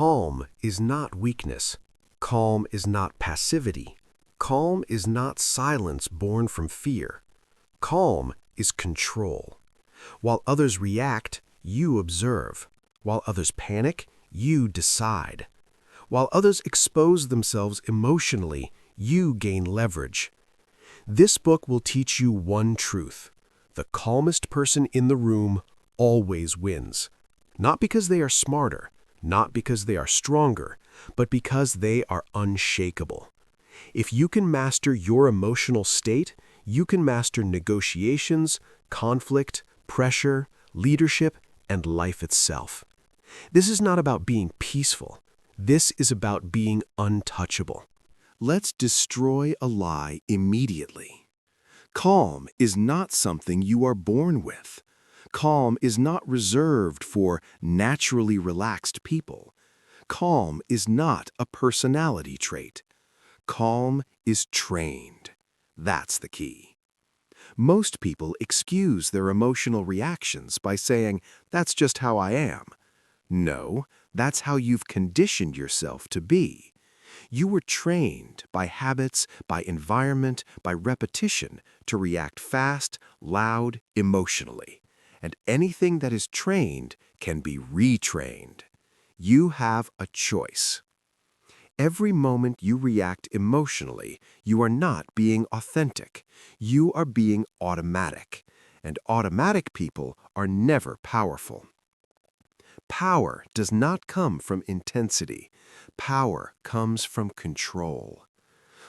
Calm is not weakness. Calm is not passivity. Calm is not silence born from fear. Calm is control. While others react, you observe. While others panic, you decide. While others expose themselves emotionally, you gain leverage. This book will teach you one truth. The calmest person in the room always wins. Not because they are smarter, not because they are stronger, but because they are unshakable. If you can master your emotional state, you can master negotiations, conflict, pressure, leadership, and life itself. This is not about being peaceful. This is about being untouchable. Let's destroy a lie immediately. Calm is not something you are born with. Calm is not reserved for naturally relaxed people. Calm is not a personality trait. Calm is trained. That's the key. Most people excuse their emotional reactions by saying, "That's just how I am." No, that's how you've conditioned yourself to be. You were trained by habits, by environment, by repetition to react fast, loud, emotionally. And anything that is trained can be retrained. You have a choice. Every moment you react emotionally, you are not being authentic. You are being automatic. And automatic people are never powerful. Power does not come from intensity. Power comes from control.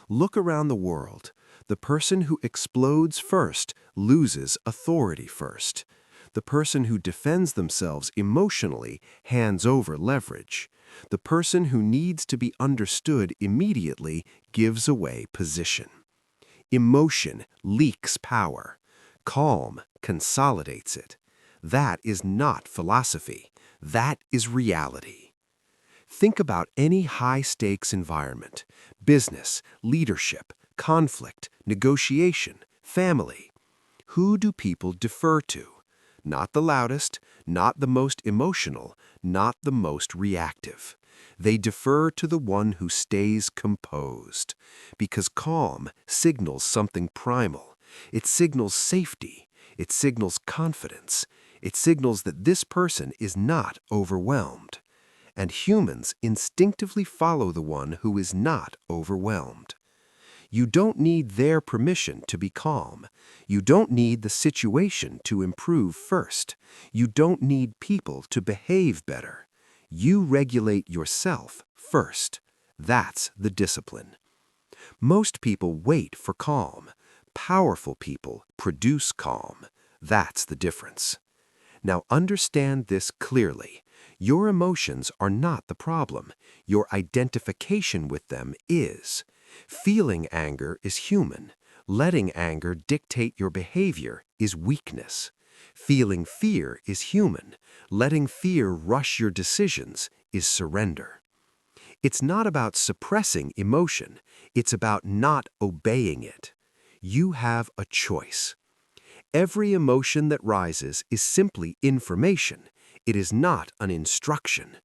Look around the world. The person who explodes first loses authority first. The person who defends themselves emotionally hands over leverage. The person who needs to be understood immediately gives away position. Emotion leaks power. Calm consolidates it. That is not philosophy. That is reality. Think about any high-stakes environment: business, leadership, conflict, negotiation, family. Who do people defer to? Not the loudest, not the most emotional, not the most reactive. They defer to the one who stays composed. Because calm signals something primal. It signals safety. It signals confidence. It signals that this person is not overwhelmed. And humans instinctively follow the one who is not overwhelmed. You don't need their permission to be calm. You don't need the situation to improve first. You don't need people to behave better. You regulate yourself first. That's the discipline. Most people wait for calm. Powerful people produce calm. That's the difference. Now understand this clearly. Your emotions are not the problem. Your identification with them is. Feeling anger is human. Letting anger dictate your behavior is weakness. Feeling fear is human. Letting fear rush your decisions is surrender. It's not about suppressing emotion. It's about not obeying it. You have a choice. Every emotion that rises is simply information. It is not an instruction.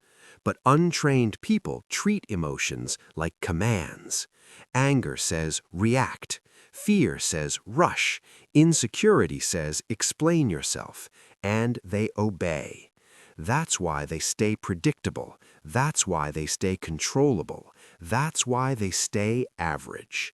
But untrained people treat emotions like commands. Anger says react. Fear says rush. Insecurity says explain yourself. And they obey. That's why they stay predictable. That's why they stay controllable. That's why they stay average.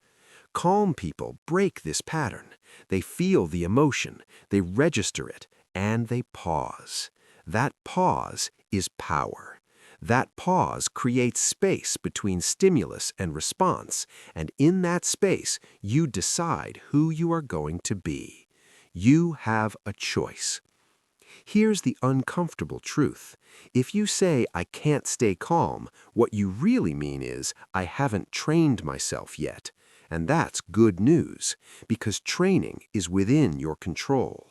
Calm people break this pattern. They feel the emotion, they register it, and they pause. That pause is power. That pause creates space between stimulus and response, and in that space, you decide who you are going to be. You have a choice. Here's the uncomfortable truth. If you say, "I can't stay calm," what you really mean is, "I haven't trained myself yet." And that's good news, because training is within your control.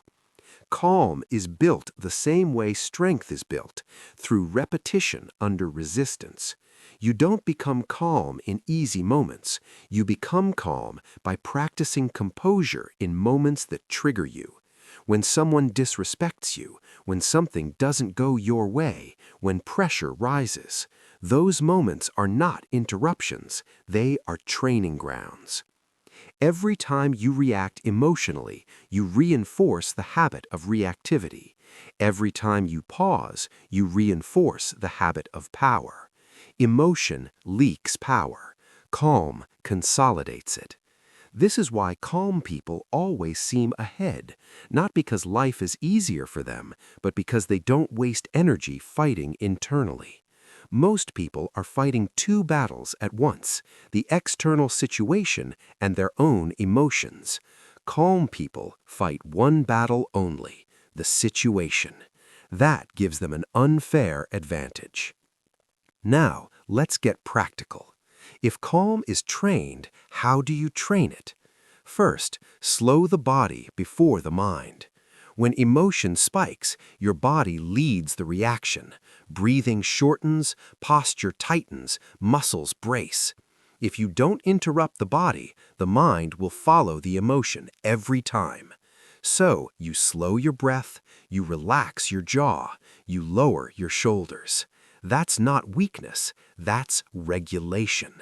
Calm is built the same way strength is built, through repetition under resistance. You don't become calm in easy moments. You become calm by practicing composure in moments that trigger you. When someone disrespects you, when something doesn't go your way, when pressure rises, Those moments are not interruptions, they are training grounds. Every time you react emotionally, you reinforce the habit of reactivity. Every time you pause, you reinforce the habit of power. Emotion leaks power. Calm consolidates it. This is why calm people always seem ahead, not because life is easier for them, but because they don't waste energy fighting internally. Most people are fighting two battles at once, the external situation and their own emotions. Calm people fight one battle only, the situation. That gives them an unfair advantage. Now, let's get practical. If calm is trained, how do you train it? First, slow the body before the mind. When emotion spikes, your body leads the reaction. Breathing shortens, posture tightens, muscles brace. If you don't interrupt the body, the mind will follow the emotion every time. So, you slow your breath, you relax your jaw, you lower your shoulders. That's not weakness, that's regulation.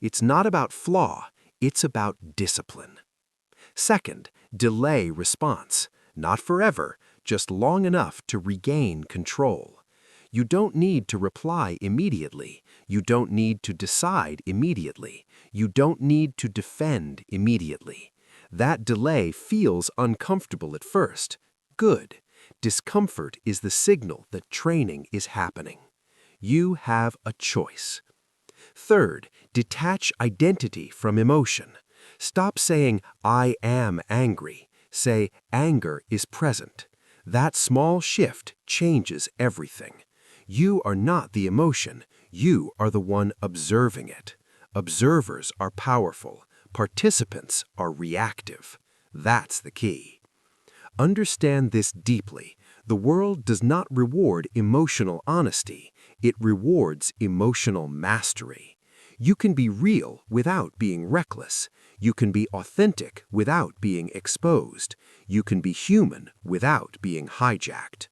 It's not about flaw, it's about discipline. Second, delay response. Not forever, just long enough to regain control. You don't need to reply immediately. You don't need to decide immediately. You don't need to defend immediately. That delay feels uncomfortable at first. Good. Discomfort is the signal that training is happening. You have a choice. Third, detach identity from emotion. Stop saying, "I am angry." Say, "Anger is present." That small shift changes everything. You are not the emotion. You are the one observing it. Observers are powerful. Participants are reactive. That's the key. Understand this deeply. The world does not reward emotional honesty. It rewards emotional mastery. You can be real without being reckless. You can be authentic without being exposed. You can be human without being hijacked.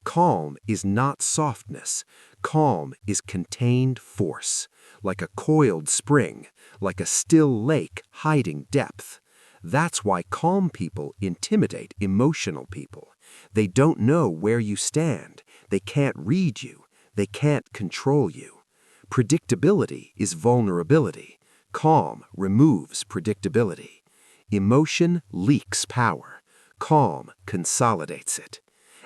Calm is not softness. Calm is contained force, like a coiled spring, like a still lake hiding depth. That's why calm people intimidate emotional people. They don't know where you stand. They can't read you. They can't control you. Predictability is vulnerability. Calm removes predictability. Emotion leaks power. Calm consolidates it.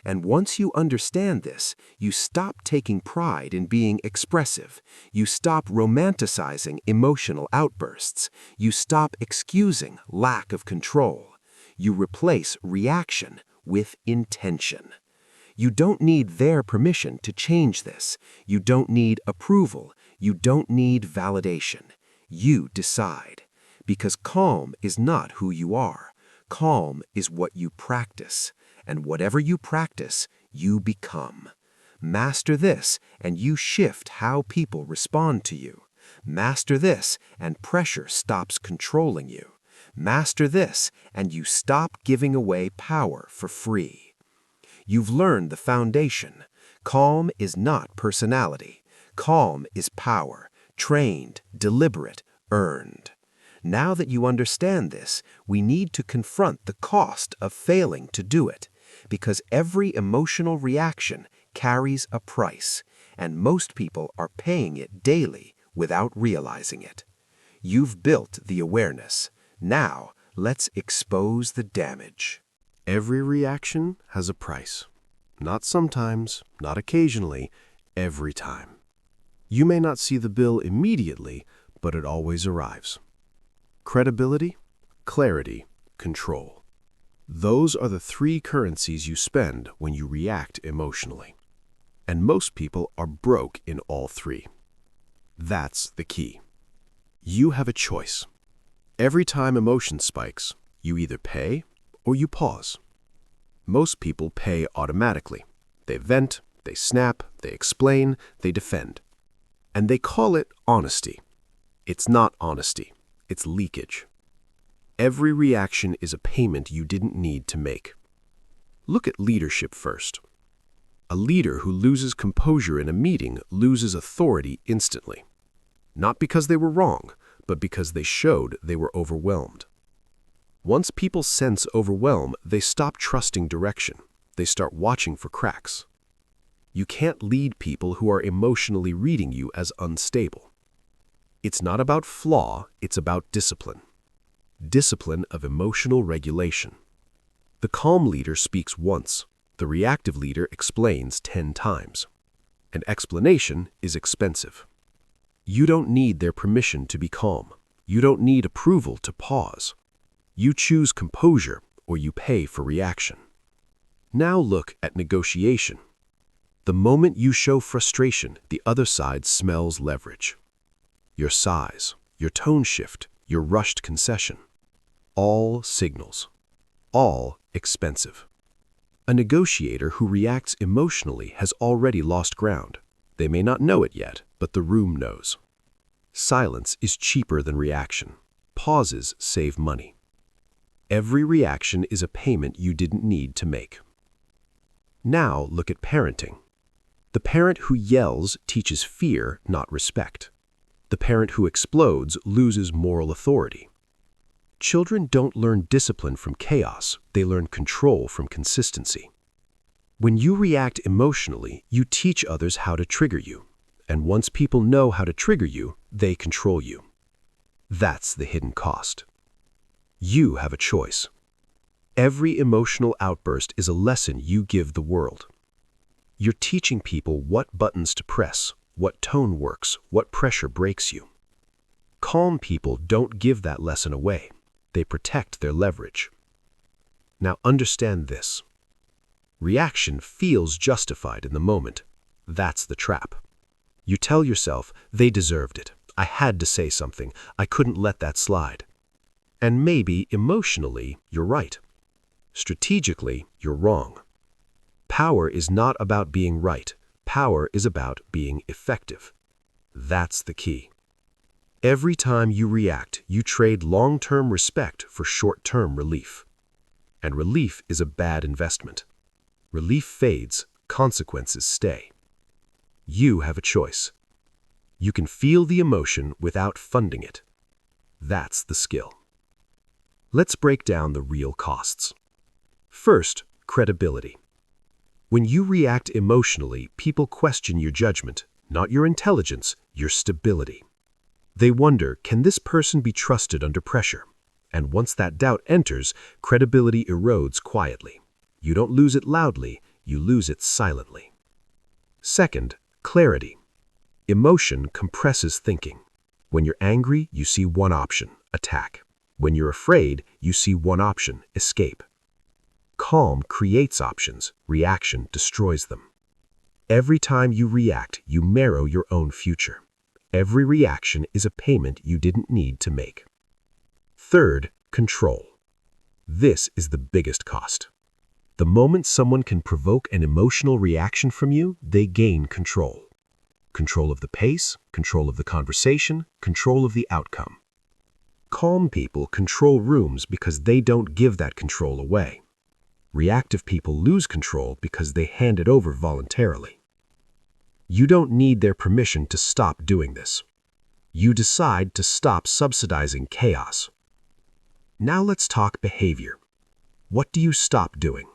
And once you understand this, you stop taking pride in being expressive. You stop romanticizing emotional outbursts. You stop excusing lack of control. You replace reaction with intention. You don't need their permission to change this. You don't need approval. You don't need validation. You decide. Because calm is not who you are. Calm is what you practice. And whatever you practice, you become. Master this, and you shift how people respond to you. Master this, and pressure stops controlling you. Master this, and you stop giving away power for free. You've learned the foundation. Calm is not personality. Calm is power, trained, deliberate, earned. Now that you understand this, we need to confront the cost of failing to do it, because every emotional reaction carries a price, and most people are paying it daily without realizing it. You've built the awareness. Now, let's expose the damage. Every reaction has a price. Not sometimes, not occasionally, every time. You may not see the bill immediately, but it always arrives. Credibility, clarity, control. Those are the three currencies you spend when you react emotionally. And most people are broke in all three. That's the key. You have a choice. Every time emotion spikes, you either pay or you pause. Most people pay automatically. They vent, they snap, they explain, they defend. And they call it honesty. It's not honesty. It's leakage. Every reaction is a payment you didn't need to make. Look at leadership first. A leader who loses composure in a meeting loses authority instantly. Not because they were wrong, but because they showed they were overwhelmed. Once people sense overwhelm, they stop trusting direction. They start watching for cracks. You can't lead people who are emotionally reading you as unstable. It's not about flaw, it's about discipline. Discipline of emotional regulation. The calm leader speaks once. The reactive leader explains 10 times. An explanation is expensive. You don't need their permission to be calm. You don't need approval to pause. You choose composure or you pay for reaction. Now look at negotiation. The moment you show frustration, the other side smells leverage. Your sighs, your tone shift, your rushed concession. All signals. All expensive. A negotiator who reacts emotionally has already lost ground. They may not know it yet, but the room knows. Silence is cheaper than reaction. Pauses save money. Every reaction is a payment you didn't need to make. Now look at parenting. The parent who yells teaches fear, not respect. The parent who explodes loses moral authority. Children don't learn discipline from chaos, they learn control from consistency. When you react emotionally, you teach others how to trigger you. And once people know how to trigger you, they control you. That's the hidden cost. You have a choice. Every emotional outburst is a lesson you give the world. You're teaching people what buttons to press, what tone works, what pressure breaks you. Calm people don't give that lesson away. They protect their leverage. Now understand this. Reaction feels justified in the moment. That's the trap. You tell yourself, they deserved it. I had to say something. I couldn't let that slide. And maybe emotionally, you're right. Strategically, you're wrong. Power is not about being right. Power is about being effective. That's the key. Every time you react, you trade long-term respect for short-term relief. And relief is a bad investment. Relief fades, consequences stay. You have a choice. You can feel the emotion without funding it. That's the skill. Let's break down the real costs. First, credibility. When you react emotionally, people question your judgment, not your intelligence, your stability. They wonder, can this person be trusted under pressure? And once that doubt enters, credibility erodes quietly. You don't lose it loudly, you lose it silently. Second, clarity. Emotion compresses thinking. When you're angry, you see one option, attack. When you're afraid, you see one option, escape. Calm creates options, reaction destroys them. Every time you react, you marrow your own future. Every reaction is a payment you didn't need to make. Third, control. This is the biggest cost. The moment someone can provoke an emotional reaction from you, they gain control. Control of the pace, control of the conversation, control of the outcome. Calm people control rooms because they don't give that control away. Reactive people lose control because they hand it over voluntarily. You don't need their permission to stop doing this. You decide to stop subsidizing chaos. Now let's talk behavior. What do you stop doing?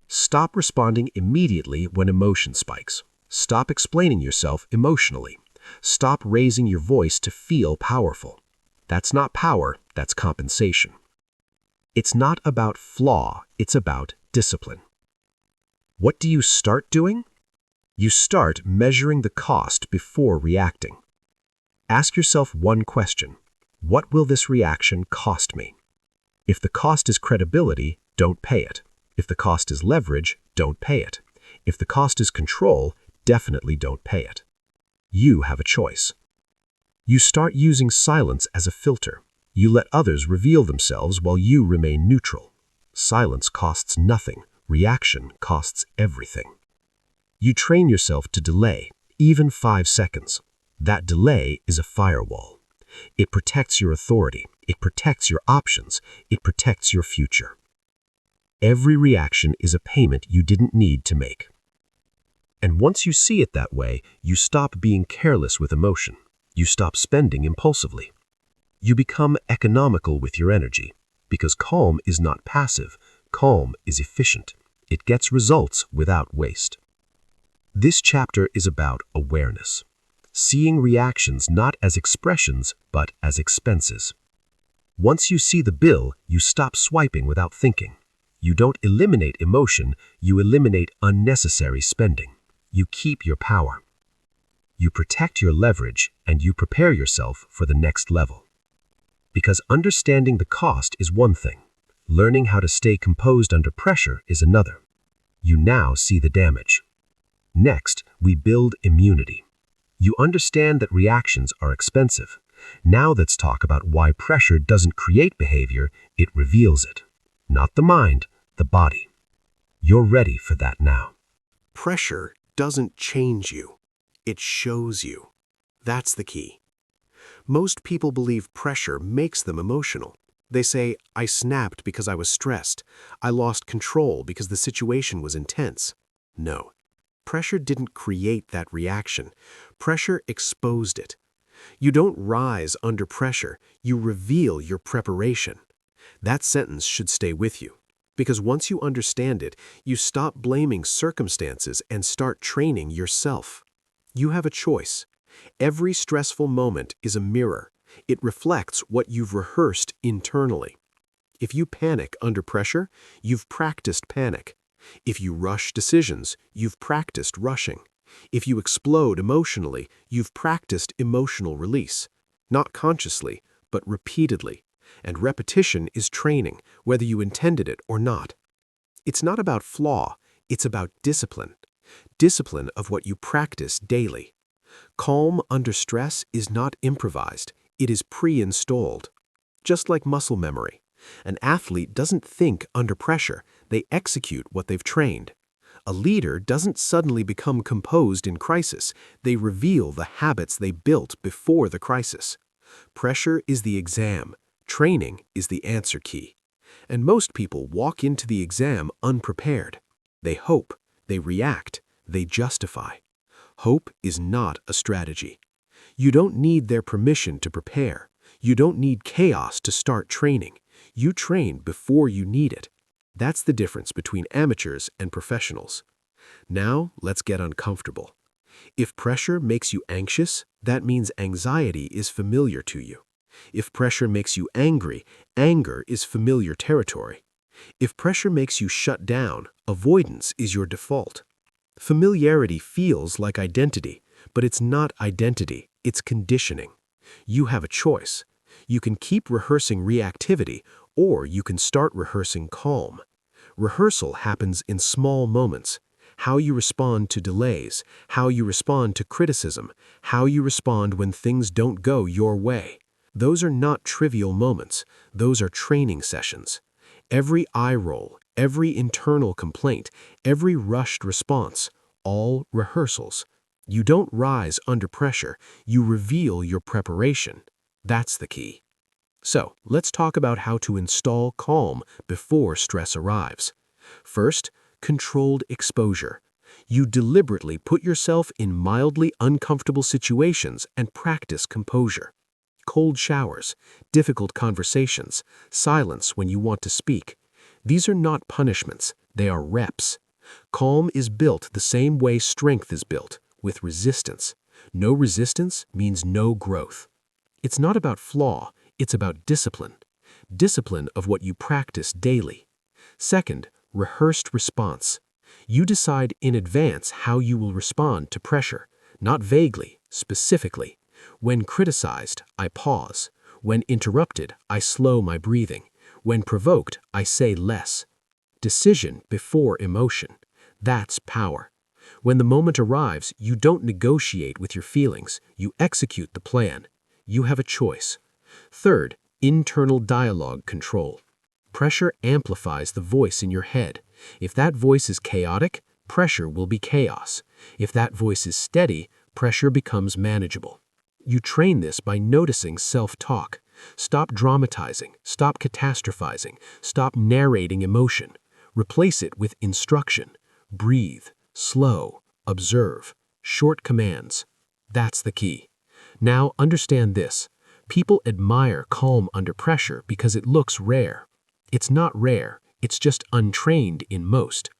Stop responding immediately when emotion spikes. Stop explaining yourself emotionally. Stop raising your voice to feel powerful. That's not power, that's compensation. It's not about flaw, it's about discipline. What do you start doing? You start measuring the cost before reacting. Ask yourself one question. What will this reaction cost me? If the cost is credibility, don't pay it. If the cost is leverage, don't pay it. If the cost is control, definitely don't pay it. You have a choice. You start using silence as a filter. You let others reveal themselves while you remain neutral. Silence costs nothing. Reaction costs everything. You train yourself to delay, even 5 seconds. That delay is a firewall. It protects your authority. It protects your options. It protects your future. Every reaction is a payment you didn't need to make. And once you see it that way, you stop being careless with emotion. You stop spending impulsively. You become economical with your energy, because calm is not passive. Calm is efficient. It gets results without waste. This chapter is about awareness, seeing reactions not as expressions, but as expenses. Once you see the bill, you stop swiping without thinking. You don't eliminate emotion, you eliminate unnecessary spending. You keep your power. You protect your leverage, and you prepare yourself for the next level. Because understanding the cost is one thing. Learning how to stay composed under pressure is another. You now see the damage. Next, we build immunity. You understand that reactions are expensive. Now let's talk about why pressure doesn't create behavior, it reveals it. Not the mind, the body. You're ready for that now. Pressure doesn't change you. It shows you. That's the key. Most people believe pressure makes them emotional. They say, I snapped because I was stressed. I lost control because the situation was intense. No. Pressure didn't create that reaction. Pressure exposed it. You don't rise under pressure, you reveal your preparation. That sentence should stay with you, because once you understand it, you stop blaming circumstances and start training yourself. You have a choice. Every stressful moment is a mirror. It reflects what you've rehearsed internally. If you panic under pressure, you've practiced panic. If you rush decisions, you've practiced rushing. If you explode emotionally, you've practiced emotional release. Not consciously, but repeatedly. And repetition is training, whether you intended it or not. It's not about flaw, it's about discipline. Discipline of what you practice daily. Calm under stress is not improvised, it is pre-installed. Just like muscle memory. An athlete doesn't think under pressure, they execute what they've trained. A leader doesn't suddenly become composed in crisis, they reveal the habits they built before the crisis. Pressure is the exam, training is the answer key. And most people walk into the exam unprepared. They hope, they react, they justify. Hope is not a strategy. You don't need their permission to prepare. You don't need chaos to start training. You train before you need it. That's the difference between amateurs and professionals. Now, let's get uncomfortable. If pressure makes you anxious, that means anxiety is familiar to you. If pressure makes you angry, anger is familiar territory. If pressure makes you shut down, avoidance is your default. Familiarity feels like identity, but it's not identity, it's conditioning. You have a choice. You can keep rehearsing reactivity, or you can start rehearsing calm. Rehearsal happens in small moments. How you respond to delays, how you respond to criticism, how you respond when things don't go your way. Those are not trivial moments. Those are training sessions. Every eye roll, every internal complaint, every rushed response, all rehearsals. You don't rise under pressure. You reveal your preparation. That's the key. So, let's talk about how to install calm before stress arrives. First, controlled exposure. You deliberately put yourself in mildly uncomfortable situations and practice composure. Cold showers, difficult conversations, silence when you want to speak. These are not punishments, they are reps. Calm is built the same way strength is built, with resistance. No resistance means no growth. It's not about flaw, it's about discipline. Discipline of what you practice daily. Second, rehearsed response. You decide in advance how you will respond to pressure, not vaguely, specifically. When criticized, I pause. When interrupted, I slow my breathing. When provoked, I say less. Decision before emotion. That's power. When the moment arrives, you don't negotiate with your feelings, you execute the plan. You have a choice. Third, internal dialogue control. Pressure amplifies the voice in your head. If that voice is chaotic, pressure will be chaos. If that voice is steady, pressure becomes manageable. You train this by noticing self-talk. Stop dramatizing, stop catastrophizing, stop narrating emotion. Replace it with instruction. Breathe, slow, observe, short commands. That's the key. Now understand this. People admire calm under pressure because it looks rare. It's not rare, it's just untrained in most.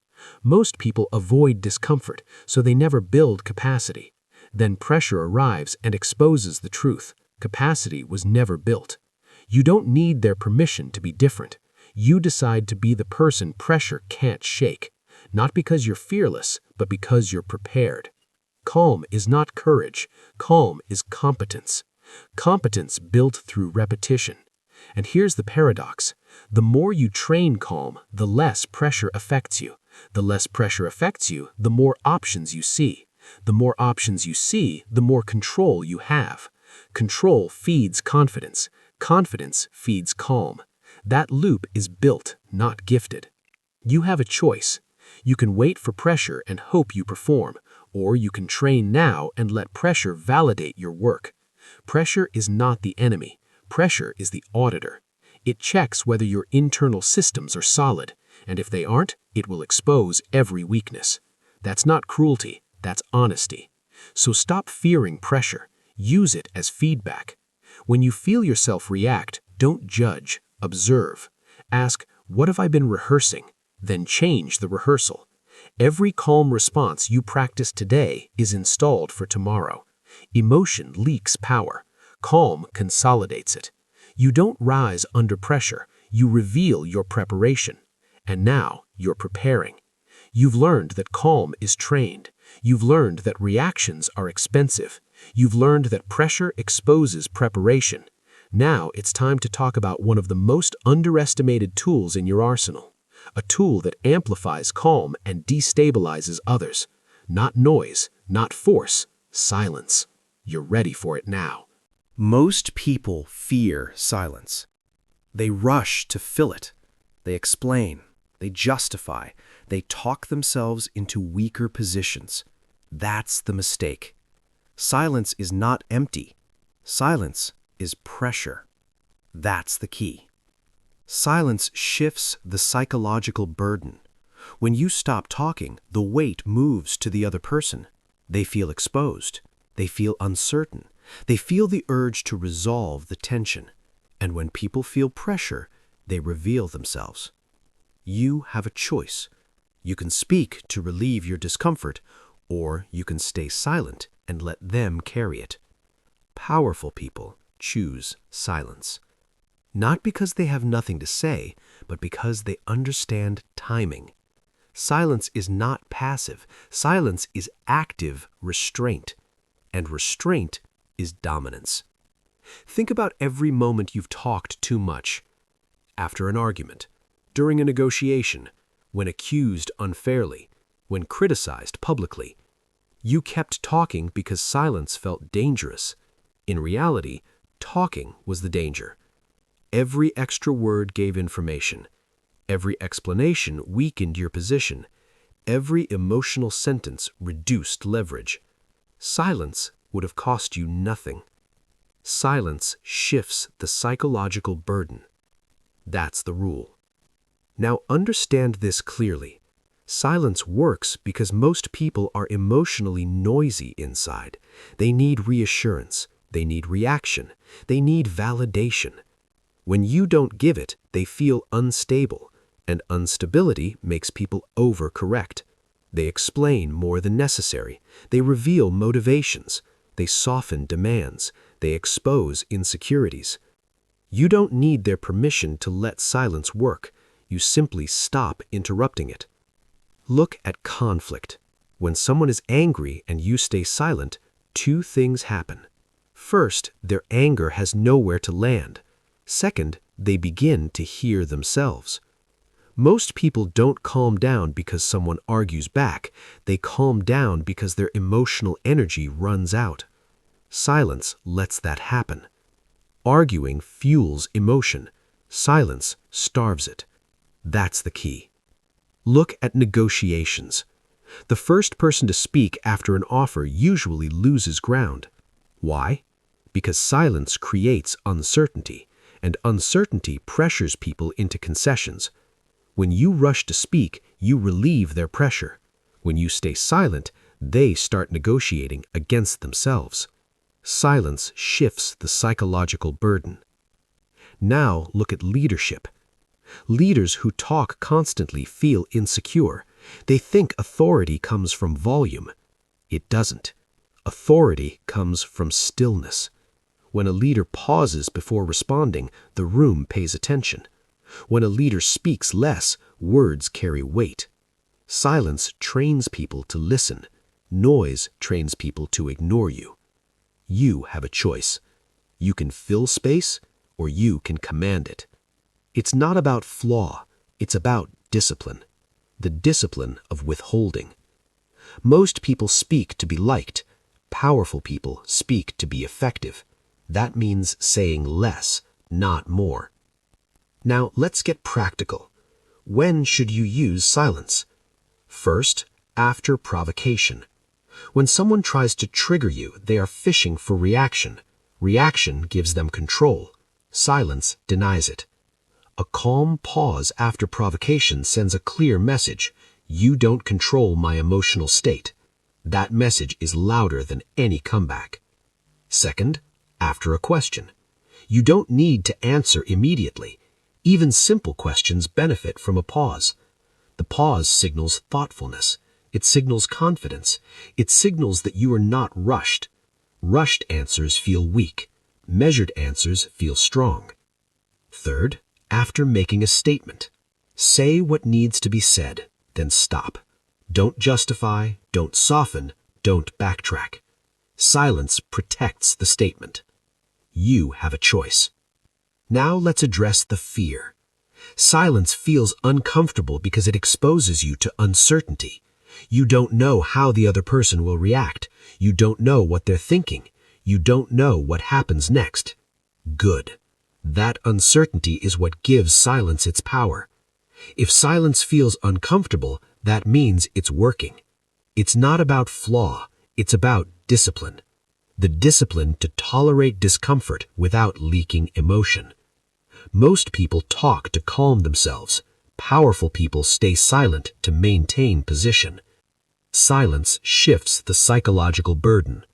Most people avoid discomfort, so they never build capacity. Then pressure arrives and exposes the truth. Capacity was never built. You don't need their permission to be different. You decide to be the person pressure can't shake. Not because you're fearless, but because you're prepared. Calm is not courage. Calm is competence. Competence built through repetition. And here's the paradox. The more you train calm, the less pressure affects you. The less pressure affects you, the more options you see. The more options you see, the more control you have. Control feeds confidence. Confidence feeds calm. That loop is built, not gifted. You have a choice. You can wait for pressure and hope you perform, or you can train now and let pressure validate your work. Pressure is not the enemy. Pressure is the auditor. It checks whether your internal systems are solid, and if they aren't, it will expose every weakness. That's not cruelty, that's honesty. So stop fearing pressure. Use it as feedback. When you feel yourself react, don't judge, observe. Ask, what have I been rehearsing? Then change the rehearsal. Every calm response you practice today is installed for tomorrow. Emotion leaks power. Calm consolidates it. You don't rise under pressure. You reveal your preparation. And now you're preparing. You've learned that calm is trained. You've learned that reactions are expensive. You've learned that pressure exposes preparation. Now it's time to talk about one of the most underestimated tools in your arsenal. A tool that amplifies calm and destabilizes others. Not noise, not force, silence. You're ready for it now. Most people fear silence. They rush to fill it. They explain. They justify. They talk themselves into weaker positions. That's the mistake. Silence is not empty. Silence is pressure. That's the key. Silence shifts the psychological burden. When you stop talking, the weight moves to the other person. They feel exposed. They feel uncertain. They feel the urge to resolve the tension. And when people feel pressure, they reveal themselves. You have a choice. You can speak to relieve your discomfort, or you can stay silent and let them carry it. Powerful people choose silence. Not because they have nothing to say, but because they understand timing. Silence is not passive. Silence is active restraint. And restraint is dominance. Think about every moment you've talked too much. After an argument, during a negotiation, when accused unfairly, when criticized publicly. You kept talking because silence felt dangerous. In reality, talking was the danger. Every extra word gave information. Every explanation weakened your position. Every emotional sentence reduced leverage. Silence would have cost you nothing. Silence shifts the psychological burden. That's the rule. Now understand this clearly. Silence works because most people are emotionally noisy inside. They need reassurance. They need reaction. They need validation. When you don't give it, they feel unstable, and instability makes people overcorrect. They explain more than necessary. They reveal motivations. They soften demands. They expose insecurities. You don't need their permission to let silence work. You simply stop interrupting it. Look at conflict. When someone is angry and you stay silent, two things happen. First, their anger has nowhere to land. Second, they begin to hear themselves. Most people don't calm down because someone argues back. They calm down because their emotional energy runs out. Silence lets that happen. Arguing fuels emotion. Silence starves it. That's the key. Look at negotiations. The first person to speak after an offer usually loses ground. Why? Because silence creates uncertainty, and uncertainty pressures people into concessions. When you rush to speak, you relieve their pressure. When you stay silent, They start negotiating against themselves. Silence shifts the psychological burden. Now look at leadership. Leaders who talk constantly feel insecure. They think authority comes from volume. It doesn't. Authority comes from stillness. When a leader pauses before responding, the room pays attention. When a leader speaks less, words carry weight. Silence trains people to listen. Noise trains people to ignore you. You have a choice. You can fill space, or you can command it. It's not about flaw, it's about discipline. The discipline of withholding. Most people speak to be liked. Powerful people speak to be effective. That means saying less, not more. Now let's get practical. When should you use silence? First, after provocation. When someone tries to trigger you, they are fishing for reaction. Reaction gives them control. Silence denies it. A calm pause after provocation sends a clear message. You don't control my emotional state. That message is louder than any comeback. Second, after a question. You don't need to answer immediately. Even simple questions benefit from a pause. The pause signals thoughtfulness. It signals confidence. It signals that you are not rushed. Rushed answers feel weak. Measured answers feel strong. Third, after making a statement. Say what needs to be said, then stop. Don't justify, don't soften, don't backtrack. Silence protects the statement. You have a choice. Now let's address the fear. Silence feels uncomfortable because it exposes you to uncertainty. You don't know how the other person will react. You don't know what they're thinking. You don't know what happens next. Good. That uncertainty is what gives silence its power. If silence feels uncomfortable, that means it's working. It's not about flaw, it's about discipline. The discipline to tolerate discomfort without leaking emotion. Most people talk to calm themselves. Powerful people stay silent to maintain position. Silence shifts the psychological burden.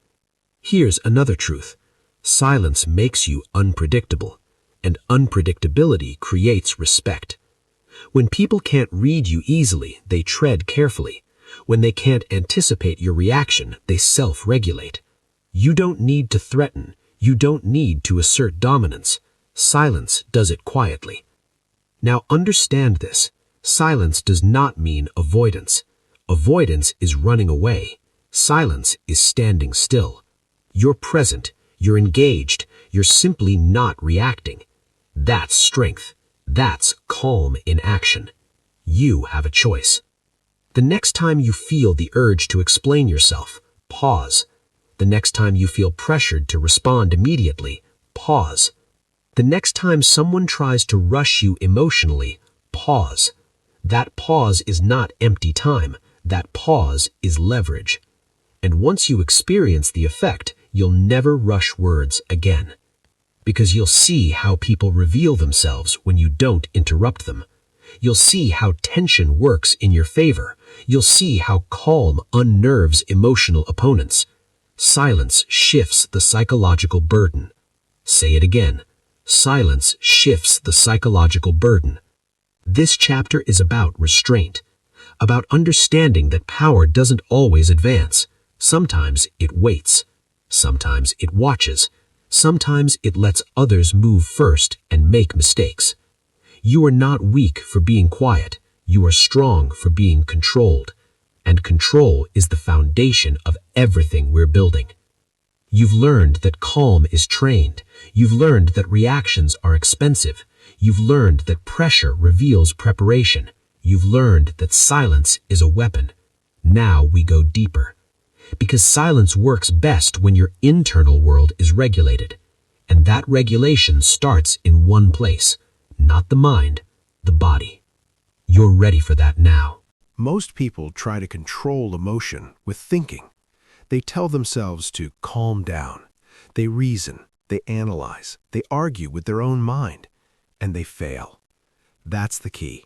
Here's another truth. Silence makes you unpredictable, and unpredictability creates respect. When people can't read you easily, they tread carefully. When they can't anticipate your reaction, they self-regulate. You don't need to threaten. You don't need to assert dominance. Silence does it quietly. Now understand this. Silence does not mean avoidance. Avoidance is running away. Silence is standing still. You're present. You're engaged. You're simply not reacting. That's strength. That's calm in action. You have a choice. The next time you feel the urge to explain yourself, pause. The next time you feel pressured to respond immediately, pause. The next time someone tries to rush you emotionally, pause. That pause is not empty time. That pause is leverage. And once you experience the effect, you'll never rush words again. Because you'll see how people reveal themselves when you don't interrupt them. You'll see how tension works in your favor. You'll see how calm unnerves emotional opponents. Silence shifts the psychological burden. Say it again. Silence shifts the psychological burden. This chapter is about restraint, about understanding that power doesn't always advance. Sometimes it waits. Sometimes it watches. Sometimes it lets others move first and make mistakes. You are not weak for being quiet. You are strong for being controlled. And control is the foundation of everything we're building. You've learned that calm is trained. You've learned that reactions are expensive. You've learned that pressure reveals preparation. You've learned that silence is a weapon. Now we go deeper. Because silence works best when your internal world is regulated. And that regulation starts in one place. Not the mind, the body. You're ready for that now. Most people try to control emotion with thinking. They tell themselves to calm down. They reason, they analyze, they argue with their own mind, and they fail. That's the key.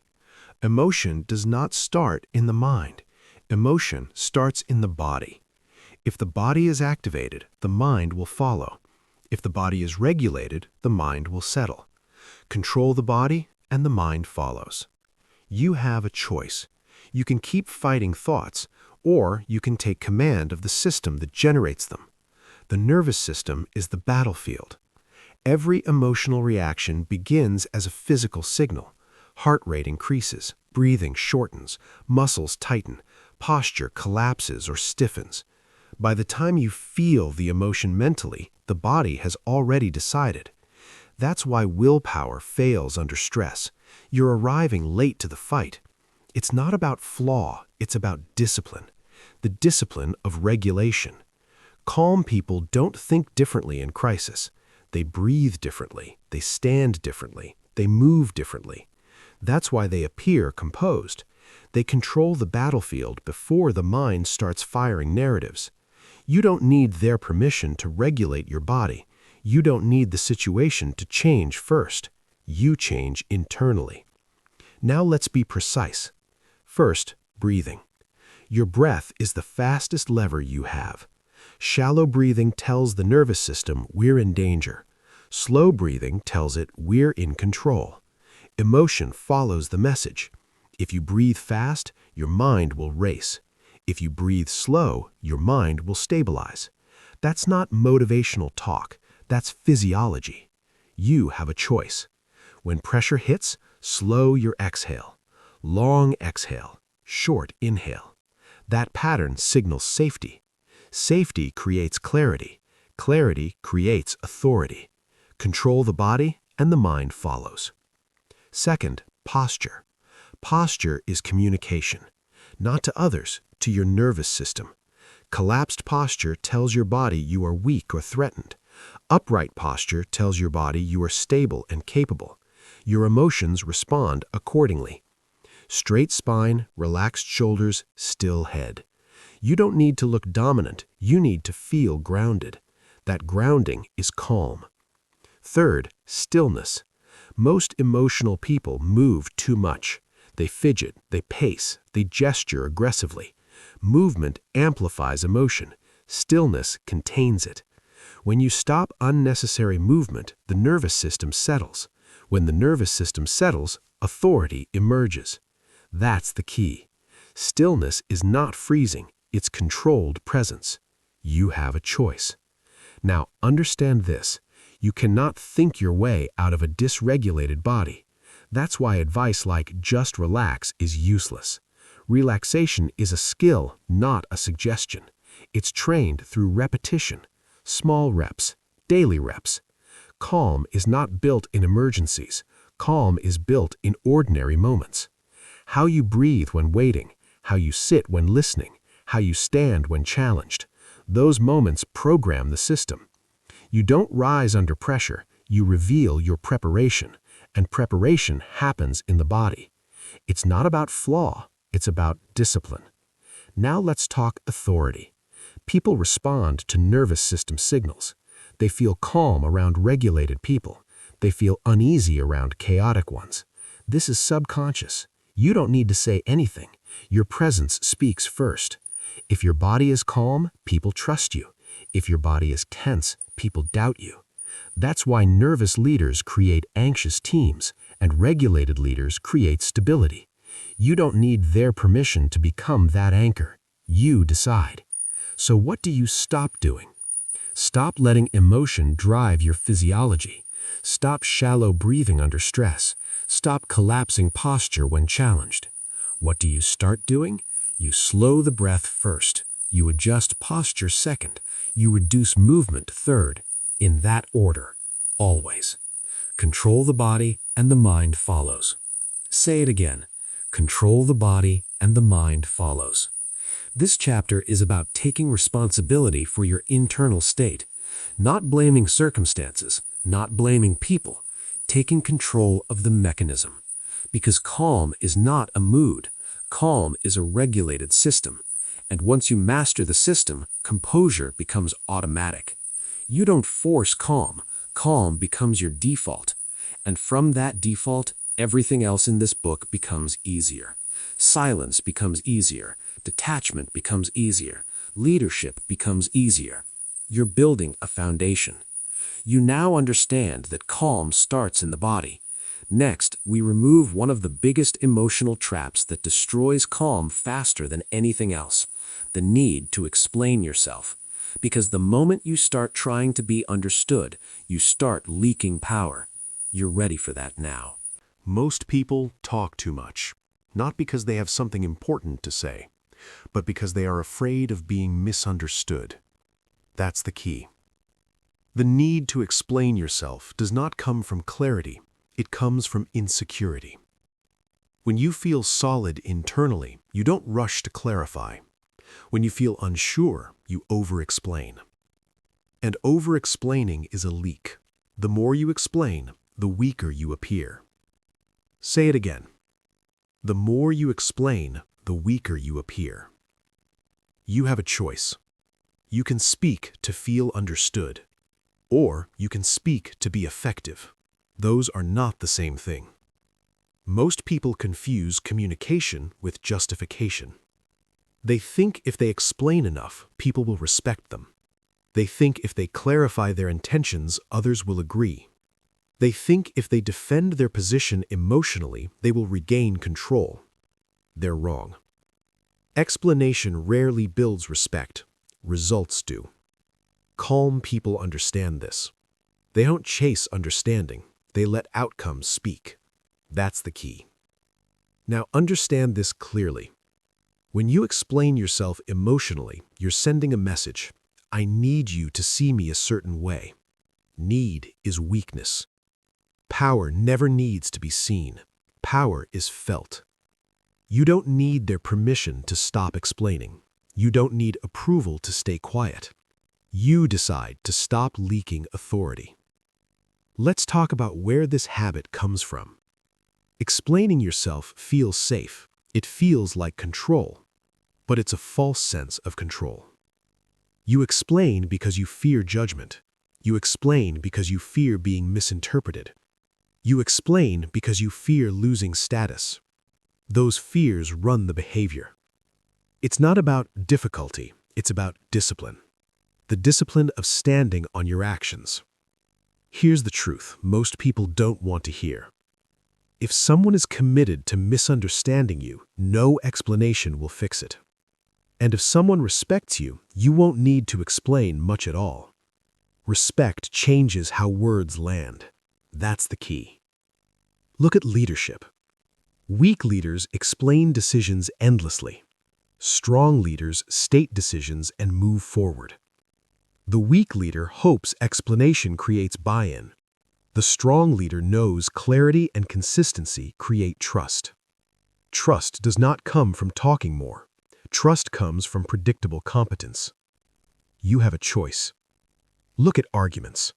Emotion does not start in the mind. Emotion starts in the body. If the body is activated, the mind will follow. If the body is regulated, the mind will settle. Control the body, and the mind follows. You have a choice. You can keep fighting thoughts, or you can take command of the system that generates them. The nervous system is the battlefield. Every emotional reaction begins as a physical signal. Heart rate increases, breathing shortens, muscles tighten, posture collapses or stiffens. By the time you feel the emotion mentally, the body has already decided. That's why willpower fails under stress. You're arriving late to the fight. It's not about flaw, it's about discipline. The discipline of regulation. Calm people don't think differently in crisis. They breathe differently, they stand differently, they move differently. That's why they appear composed. They control the battlefield before the mind starts firing narratives. You don't need their permission to regulate your body. You don't need the situation to change first. You change internally. Now let's be precise. First, breathing. Your breath is the fastest lever you have. Shallow breathing tells the nervous system we're in danger. Slow breathing tells it we're in control. Emotion follows the message. If you breathe fast, your mind will race. If you breathe slow, your mind will stabilize. That's not motivational talk. That's physiology. You have a choice. When pressure hits, slow your exhale. Long exhale, short inhale. That pattern signals safety. Safety creates clarity. Clarity creates authority. Control the body, and the mind follows. Second, posture. Posture is communication. Not to others, to your nervous system. Collapsed posture tells your body you are weak or threatened. Upright posture tells your body you are stable and capable. Your emotions respond accordingly. Straight spine, relaxed shoulders, still head. You don't need to look dominant, you need to feel grounded. That grounding is calm. Third, stillness. Most emotional people move too much. They fidget, they pace, they gesture aggressively. Movement amplifies emotion. Stillness contains it. When you stop unnecessary movement, the nervous system settles. When the nervous system settles, authority emerges. That's the key. Stillness is not freezing, it's controlled presence. You have a choice. Now, understand this. You cannot think your way out of a dysregulated body. That's why advice like just relax is useless. Relaxation is a skill, not a suggestion. It's trained through repetition. Small reps, daily reps. Calm is not built in emergencies. Calm is built in ordinary moments. How you breathe when waiting, how you sit when listening, how you stand when challenged. Those moments program the system. You don't rise under pressure, you reveal your preparation, and preparation happens in the body. It's not about flaw, it's about discipline. Now let's talk authority. People respond to nervous system signals. They feel calm around regulated people. They feel uneasy around chaotic ones. This is subconscious. You don't need to say anything. Your presence speaks first. If your body is calm, people trust you. If your body is tense, people doubt you. That's why nervous leaders create anxious teams, and regulated leaders create stability. You don't need their permission to become that anchor. You decide. So what do you stop doing? Stop letting emotion drive your physiology. Stop shallow breathing under stress. Stop collapsing posture when challenged. What do you start doing? You slow the breath first. You adjust posture second. You reduce movement third. In that order, always. Control the body and the mind follows. Say it again. Control the body and the mind follows. This chapter is about taking responsibility for your internal state, not blaming circumstances, not blaming people, taking control of the mechanism. Because calm is not a mood. Calm is a regulated system. And once you master the system, composure becomes automatic. You don't force calm. Calm becomes your default. And from that default, everything else in this book becomes easier. Silence becomes easier. Detachment becomes easier. Leadership becomes easier. You're building a foundation. You now understand that calm starts in the body. Next, we remove one of the biggest emotional traps that destroys calm faster than anything else: the need to explain yourself. Because the moment you start trying to be understood, you start leaking power. You're ready for that now. Most people talk too much, not because they have something important to say, but because they are afraid of being misunderstood. That's the key. The need to explain yourself does not come from clarity, it comes from insecurity. When you feel solid internally, you don't rush to clarify. When you feel unsure, you over-explain. And over-explaining is a leak. The more you explain, the weaker you appear. Say it again. The more you explain, the weaker you appear. You have a choice. You can speak to feel understood, or you can speak to be effective. Those are not the same thing. Most people confuse communication with justification. They think if they explain enough, people will respect them. They think if they clarify their intentions, others will agree. They think if they defend their position emotionally, they will regain control. They're wrong. Explanation rarely builds respect. Results do. Calm people understand this. They don't chase understanding. They let outcomes speak. That's the key. Now understand this clearly. When you explain yourself emotionally, you're sending a message. I need you to see me a certain way. Need is weakness. Power never needs to be seen. Power is felt. You don't need their permission to stop explaining. You don't need approval to stay quiet. You decide to stop leaking authority. Let's talk about where this habit comes from. Explaining yourself feels safe. It feels like control, but it's a false sense of control. You explain because you fear judgment. You explain because you fear being misinterpreted. You explain because you fear losing status. Those fears run the behavior. It's not about difficulty, it's about discipline. The discipline of standing on your actions. Here's the truth most people don't want to hear. If someone is committed to misunderstanding you, no explanation will fix it. And if someone respects you, you won't need to explain much at all. Respect changes how words land. That's the key. Look at leadership. Weak leaders explain decisions endlessly. Strong leaders state decisions and move forward. The weak leader hopes explanation creates buy-in. The strong leader knows clarity and consistency create trust. Trust does not come from talking more. Trust comes from predictable competence. You have a choice. Look at arguments.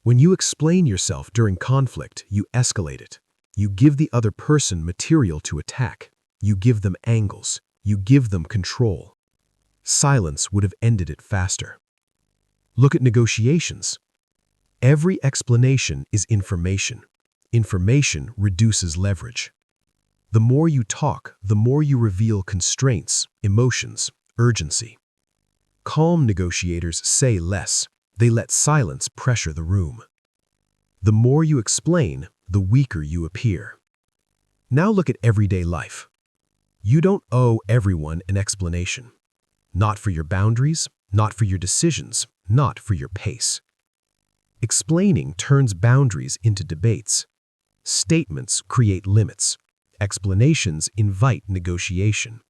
When you explain yourself during conflict, you escalate it. You give the other person material to attack. You give them angles. You give them control. Silence would have ended it faster. Look at negotiations. Every explanation is information. Information reduces leverage. The more you talk, the more you reveal constraints, emotions, urgency. Calm negotiators say less. They let silence pressure the room. The more you explain, the weaker you appear. Now look at everyday life. You don't owe everyone an explanation. Not for your boundaries, not for your decisions, not for your pace. Explaining turns boundaries into debates. Statements create limits. Explanations invite negotiation.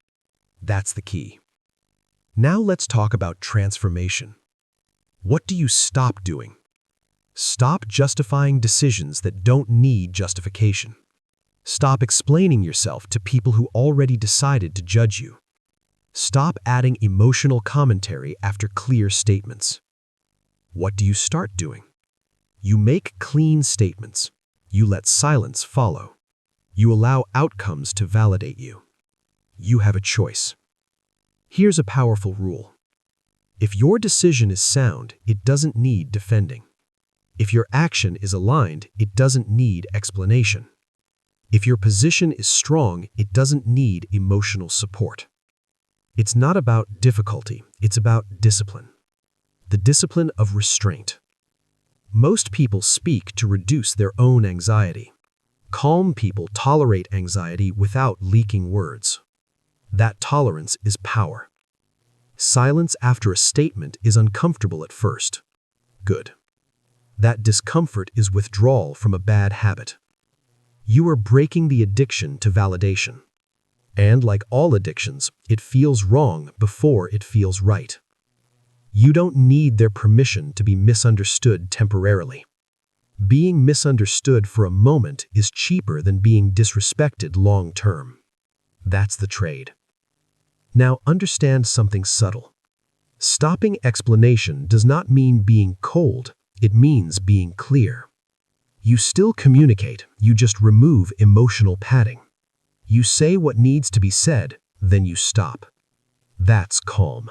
That's the key. Now let's talk about transformation. What do you stop doing? Stop justifying decisions that don't need justification. Stop explaining yourself to people who already decided to judge you. Stop adding emotional commentary after clear statements. What do you start doing? You make clean statements. You let silence follow. You allow outcomes to validate you. You have a choice. Here's a powerful rule. If your decision is sound, it doesn't need defending. If your action is aligned, it doesn't need explanation. If your position is strong, it doesn't need emotional support. It's not about difficulty, it's about discipline. The discipline of restraint. Most people speak to reduce their own anxiety. Calm people tolerate anxiety without leaking words. That tolerance is power. Silence after a statement is uncomfortable at first. Good. That discomfort is withdrawal from a bad habit. You are breaking the addiction to validation. And like all addictions, it feels wrong before it feels right. You don't need their permission to be misunderstood temporarily. Being misunderstood for a moment is cheaper than being disrespected long term. That's the trade. Now understand something subtle. Stopping explanation does not mean being cold, it means being clear. You still communicate, you just remove emotional padding. You say what needs to be said, then you stop. That's calm.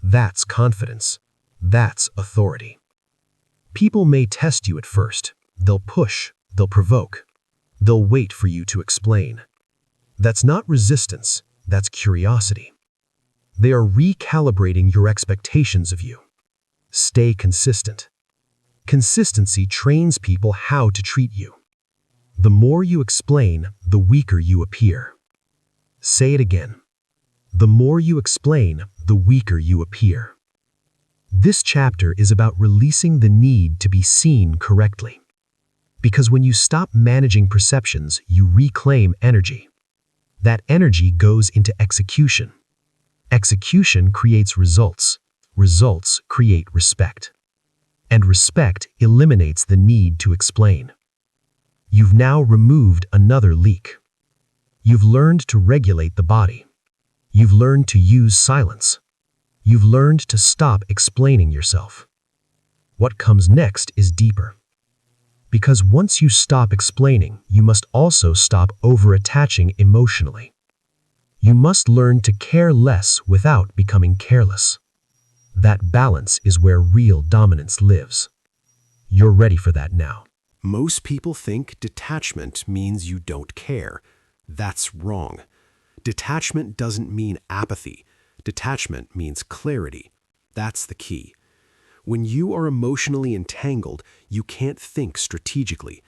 That's confidence. That's authority. People may test you at first. They'll push, they'll provoke. They'll wait for you to explain. That's not resistance, that's curiosity. They are recalibrating your expectations of you. Stay consistent. Consistency trains people how to treat you. The more you explain, the weaker you appear. Say it again. The more you explain, the weaker you appear. This chapter is about releasing the need to be seen correctly. Because when you stop managing perceptions, you reclaim energy. That energy goes into execution. Execution creates results. Results create respect. And respect eliminates the need to explain. You've now removed another leak. You've learned to regulate the body. You've learned to use silence. You've learned to stop explaining yourself. What comes next is deeper. Because once you stop explaining, you must also stop over-attaching emotionally. You must learn to care less without becoming careless. That balance is where real dominance lives. You're ready for that now. Most people think detachment means you don't care. That's wrong. Detachment doesn't mean apathy. Detachment means clarity. That's the key. When you are emotionally entangled, you can't think strategically.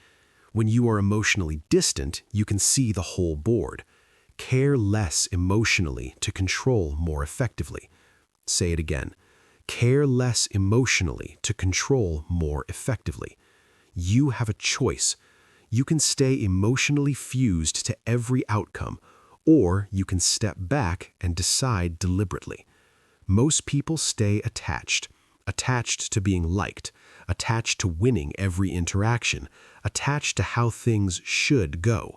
When you are emotionally distant, you can see the whole board. Care less emotionally to control more effectively. Say it again. Care less emotionally to control more effectively. You have a choice. You can stay emotionally fused to every outcome, or you can step back and decide deliberately. Most people stay attached to being liked, attached to winning every interaction, attached to how things should go.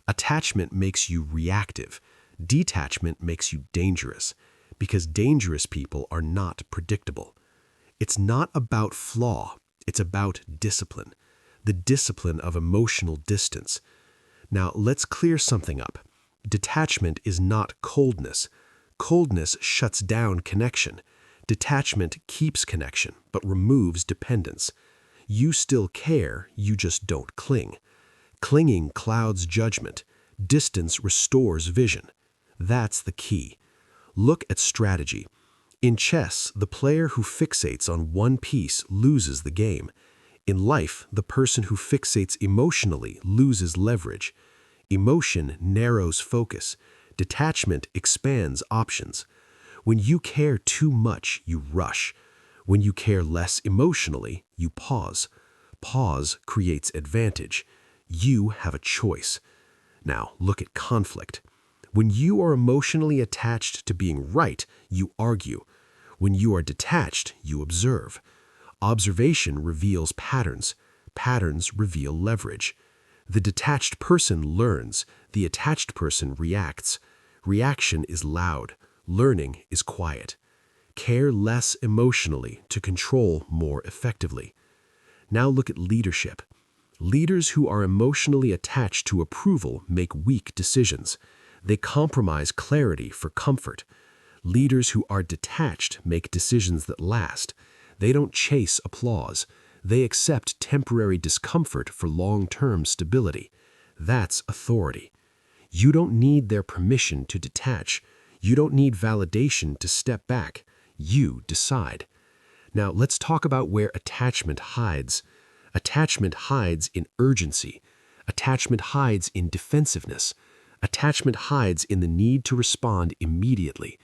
Attachment makes you reactive. Detachment makes you dangerous, because dangerous people are not predictable. It's not about flaw, it's about discipline, the discipline of emotional distance. Now, let's clear something up. Detachment is not coldness. Coldness shuts down connection. Detachment keeps connection, but removes dependence. You still care, you just don't cling. Clinging clouds judgment. Distance restores vision. That's the key. Look at strategy. In chess, the player who fixates on one piece loses the game. In life, the person who fixates emotionally loses leverage. Emotion narrows focus. Detachment expands options. When you care too much, you rush. When you care less emotionally, you pause. Pause creates advantage. You have a choice. Now, look at conflict. When you are emotionally attached to being right, you argue. When you are detached, you observe. Observation reveals patterns. Patterns reveal leverage. The detached person learns. The attached person reacts. Reaction is loud. Learning is quiet. Care less emotionally to control more effectively. Now look at leadership. Leaders who are emotionally attached to approval make weak decisions. They compromise clarity for comfort. Leaders who are detached make decisions that last. They don't chase applause. They accept temporary discomfort for long-term stability. That's authority. You don't need their permission to detach. You don't need validation to step back. You decide. Now, let's talk about where attachment hides. Attachment hides in urgency. Attachment hides in defensiveness. Attachment hides in the need to respond immediately.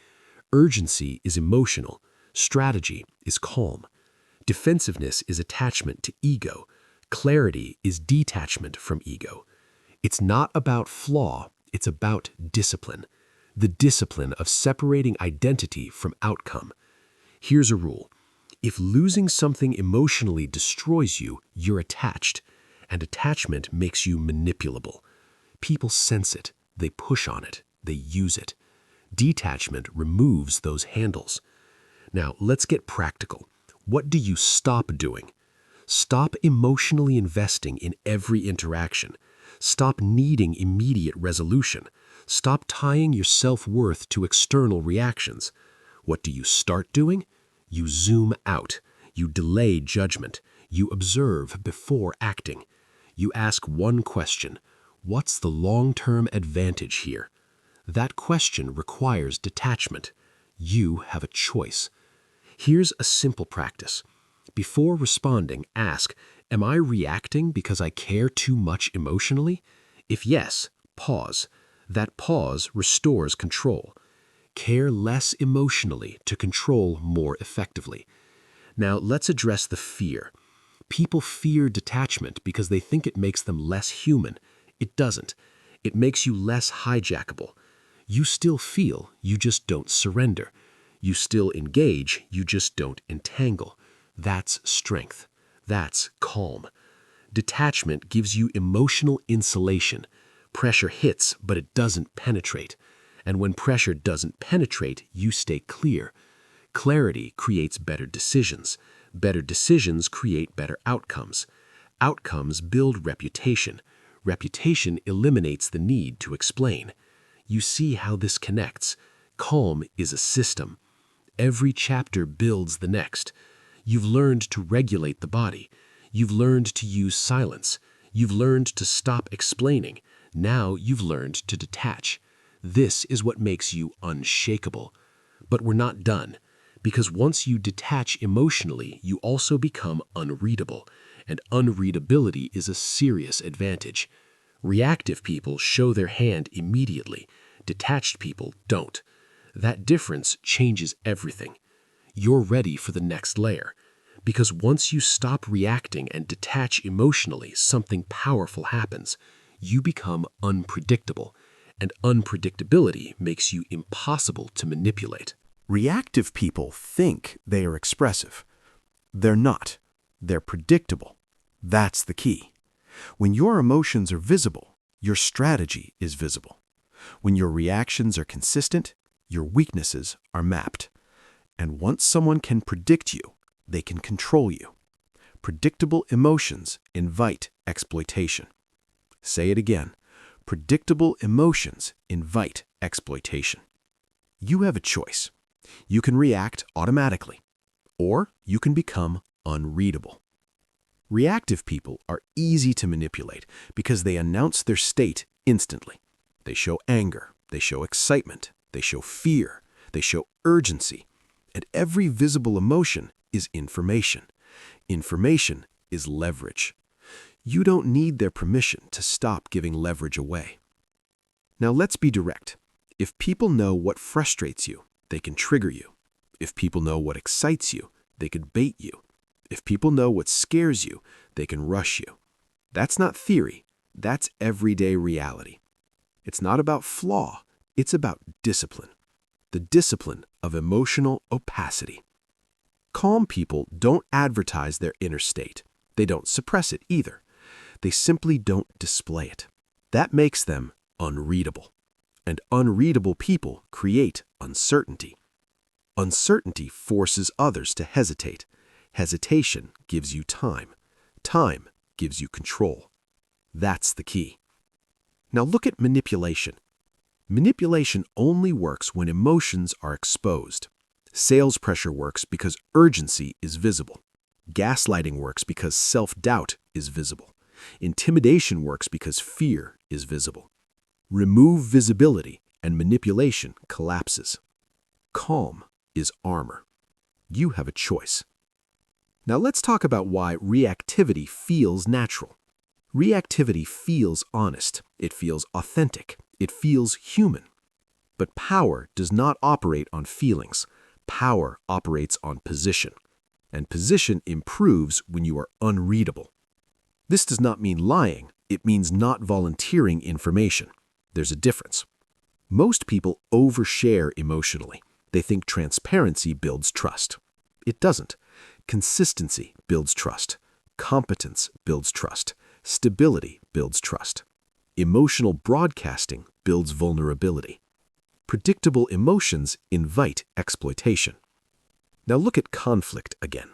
Urgency is emotional. Strategy is calm. Defensiveness is attachment to ego. Clarity is detachment from ego. It's not about flaw, it's about discipline. The discipline of separating identity from outcome. Here's a rule. If losing something emotionally destroys you, you're attached, and attachment makes you manipulable. People sense it, they push on it, they use it. Detachment removes those handles. Now, let's get practical. What do you stop doing? Stop emotionally investing in every interaction. Stop needing immediate resolution. Stop tying your self-worth to external reactions. What do you start doing? You zoom out. You delay judgment. You observe before acting. You ask one question. What's the long-term advantage here? That question requires detachment. You have a choice. Here's a simple practice. Before responding, ask, am I reacting because I care too much emotionally? If yes, pause. That pause restores control. Care less emotionally to control more effectively. Now, let's address the fear. People fear detachment because they think it makes them less human. It doesn't. It makes you less hijackable. You still feel, you just don't surrender. You still engage, you just don't entangle. That's strength. That's calm. Detachment gives you emotional insulation. Pressure hits, but it doesn't penetrate. And when pressure doesn't penetrate, you stay clear. Clarity creates better decisions. Better decisions create better outcomes. Outcomes build reputation. Reputation eliminates the need to explain. You see how this connects. Calm is a system. Every chapter builds the next. You've learned to regulate the body. You've learned to use silence. You've learned to stop explaining. Now you've learned to detach. This is what makes you unshakable. But we're not done, because once you detach emotionally, you also become unreadable, and unreadability is a serious advantage. Reactive people show their hand immediately. Detached people don't. That difference changes everything. You're ready for the next layer, because once you stop reacting and detach emotionally, something powerful happens. You become unpredictable, and unpredictability makes you impossible to manipulate. Reactive people think they are expressive. They're not. They're predictable. That's the key. When your emotions are visible, your strategy is visible. When your reactions are consistent, your weaknesses are mapped. And once someone can predict you, they can control you. Predictable emotions invite exploitation. Say it again. Predictable emotions invite exploitation. You have a choice. You can react automatically, or you can become unreadable. Reactive people are easy to manipulate because they announce their state instantly. They show anger, they show excitement, they show fear, they show urgency, and every visible emotion is information. Information is leverage. You don't need their permission to stop giving leverage away. Now let's be direct. If people know what frustrates you, they can trigger you. If people know what excites you, they could bait you. If people know what scares you, they can rush you. That's not theory. That's everyday reality. It's not about flaw. It's about discipline. The discipline of emotional opacity. Calm people don't advertise their inner state. They don't suppress it either. They simply don't display it. That makes them unreadable. And unreadable people create uncertainty. Uncertainty forces others to hesitate. Hesitation gives you time. Time gives you control. That's the key. Now look at manipulation. Manipulation only works when emotions are exposed. Sales pressure works because urgency is visible. Gaslighting works because self-doubt is visible. Intimidation works because fear is visible. Remove visibility and manipulation collapses. Calm is armor. You have a choice. Now let's talk about why reactivity feels natural. Reactivity feels honest. It feels authentic. It feels human. But power does not operate on feelings. Power operates on position. And position improves when you are unreadable. This does not mean lying. It means not volunteering information. There's a difference. Most people overshare emotionally. They think transparency builds trust. It doesn't. Consistency builds trust. Competence builds trust. Stability builds trust. Emotional broadcasting builds vulnerability. Predictable emotions invite exploitation. Now look at conflict again.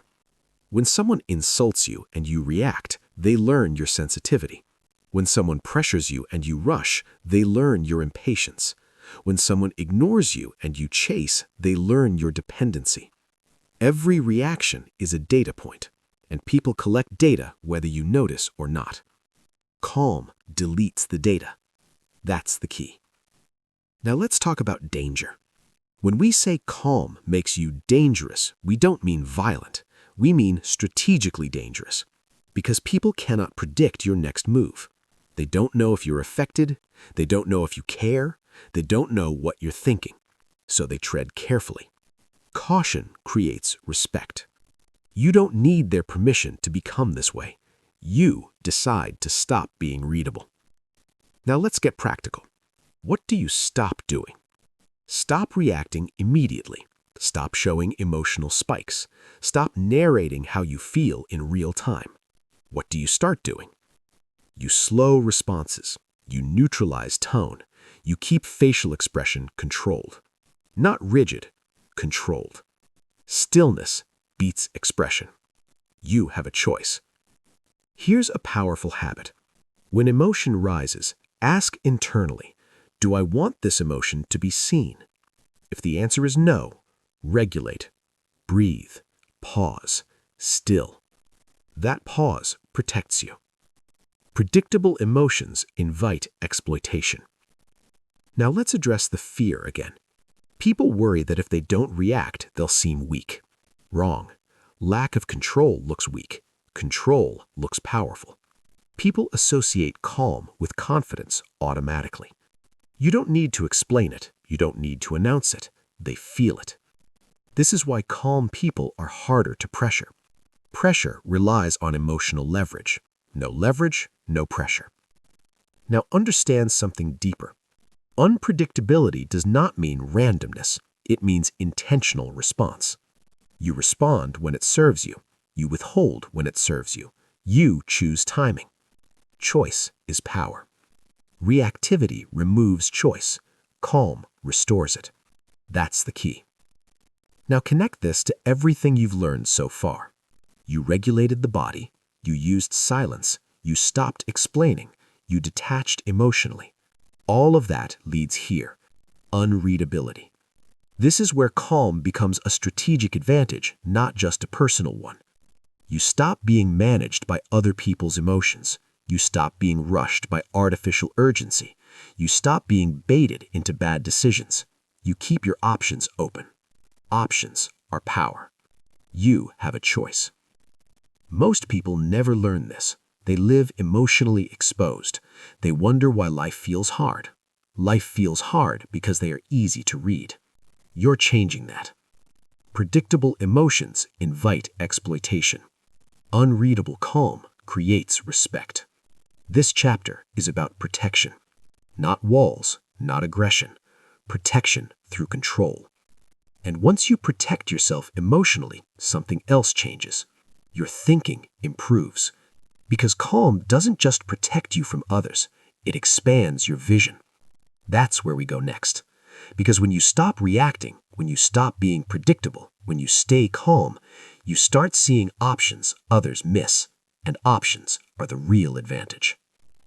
When someone insults you and you react, they learn your sensitivity. When someone pressures you and you rush, they learn your impatience. When someone ignores you and you chase, they learn your dependency. Every reaction is a data point, and people collect data whether you notice or not. Calm deletes the data. That's the key. Now let's talk about danger. When we say calm makes you dangerous, we don't mean violent. We mean strategically dangerous. Because people cannot predict your next move. They don't know if you're affected. They don't know if you care. They don't know what you're thinking. So they tread carefully. Caution creates respect. You don't need their permission to become this way. You decide to stop being readable. Now let's get practical. What do you stop doing? Stop reacting immediately. Stop showing emotional spikes. Stop narrating how you feel in real time. What do you start doing? You slow responses. You neutralize tone. You keep facial expression controlled. Not rigid, controlled. Stillness beats expression. You have a choice. Here's a powerful habit. When emotion rises, ask internally, do I want this emotion to be seen? If the answer is no, regulate, breathe, pause, still. That pause protects you. Predictable emotions invite exploitation. Now let's address the fear again. People worry that if they don't react, they'll seem weak. Wrong. Lack of control looks weak. Control looks powerful. People associate calm with confidence automatically. You don't need to explain it. You don't need to announce it. They feel it. This is why calm people are harder to pressure. Pressure relies on emotional leverage. No leverage, no pressure. Now understand something deeper. Unpredictability does not mean randomness. It means intentional response. You respond when it serves you. You withhold when it serves you. You choose timing. Choice is power. Reactivity removes choice. Calm restores it. That's the key. Now connect this to everything you've learned so far. You regulated the body. You used silence. You stopped explaining. You detached emotionally. All of that leads here. Unreadability. This is where calm becomes a strategic advantage, not just a personal one. You stop being managed by other people's emotions. You stop being rushed by artificial urgency. You stop being baited into bad decisions. You keep your options open. Options are power. You have a choice. Most people never learn this. They live emotionally exposed. They wonder why life feels hard. Life feels hard because they are easy to read. You're changing that. Predictable emotions invite exploitation. Unreadable calm creates respect. This chapter is about protection. Not walls, not aggression. Protection through control. And once you protect yourself emotionally, something else changes. Your thinking improves. Because calm doesn't just protect you from others, it expands your vision. That's where we go next. Because when you stop reacting, when you stop being predictable, when you stay calm, you start seeing options others miss, and options are the real advantage.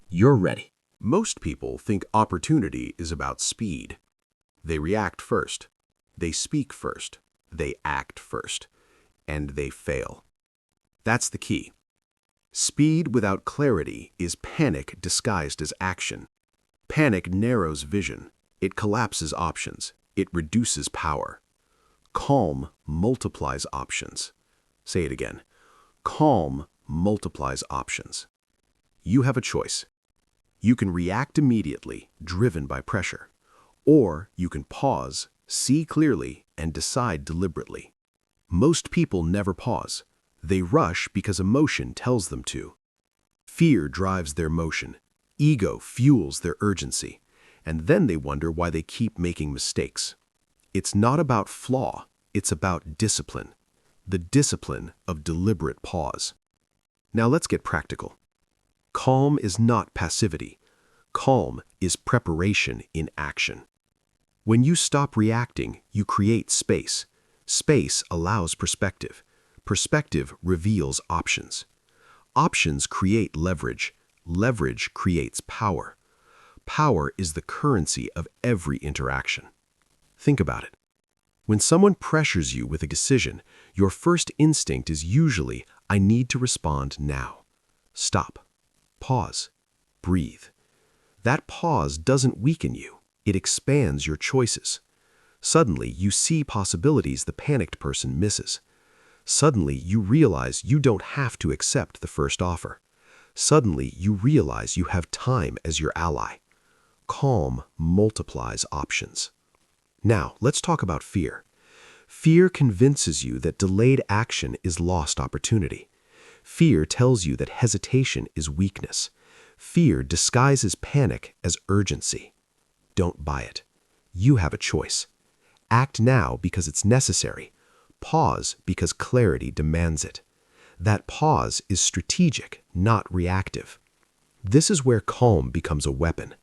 You're ready. Most people think opportunity is about speed. They react first. They speak first. They act first. And they fail. That's the key. Speed without clarity is panic disguised as action. Panic narrows vision. It collapses options. It reduces power. Calm multiplies options. Say it again. Calm multiplies options. You have a choice. You can react immediately, driven by pressure. Or you can pause, see clearly, and decide deliberately. Most people never pause. They rush because emotion tells them to. Fear drives their motion. Ego fuels their urgency. And then they wonder why they keep making mistakes. It's not about flaw, it's about discipline. The discipline of deliberate pause. Now let's get practical. Calm is not passivity. Calm is preparation in action. When you stop reacting, you create space. Space allows perspective. Perspective reveals options. Options create leverage. Leverage creates power. Power is the currency of every interaction. Think about it. When someone pressures you with a decision, your first instinct is usually, I need to respond now. Stop. Pause. Breathe. That pause doesn't weaken you. It expands your choices. Suddenly, you see possibilities the panicked person misses. Suddenly, you realize you don't have to accept the first offer. Suddenly, you realize you have time as your ally. Calm multiplies options. Now, let's talk about fear. Fear convinces you that delayed action is lost opportunity. Fear tells you that hesitation is weakness. Fear disguises panic as urgency. Don't buy it. You have a choice. Act now because it's necessary. Pause because clarity demands it. That pause is strategic, not reactive. This is where calm becomes a weapon.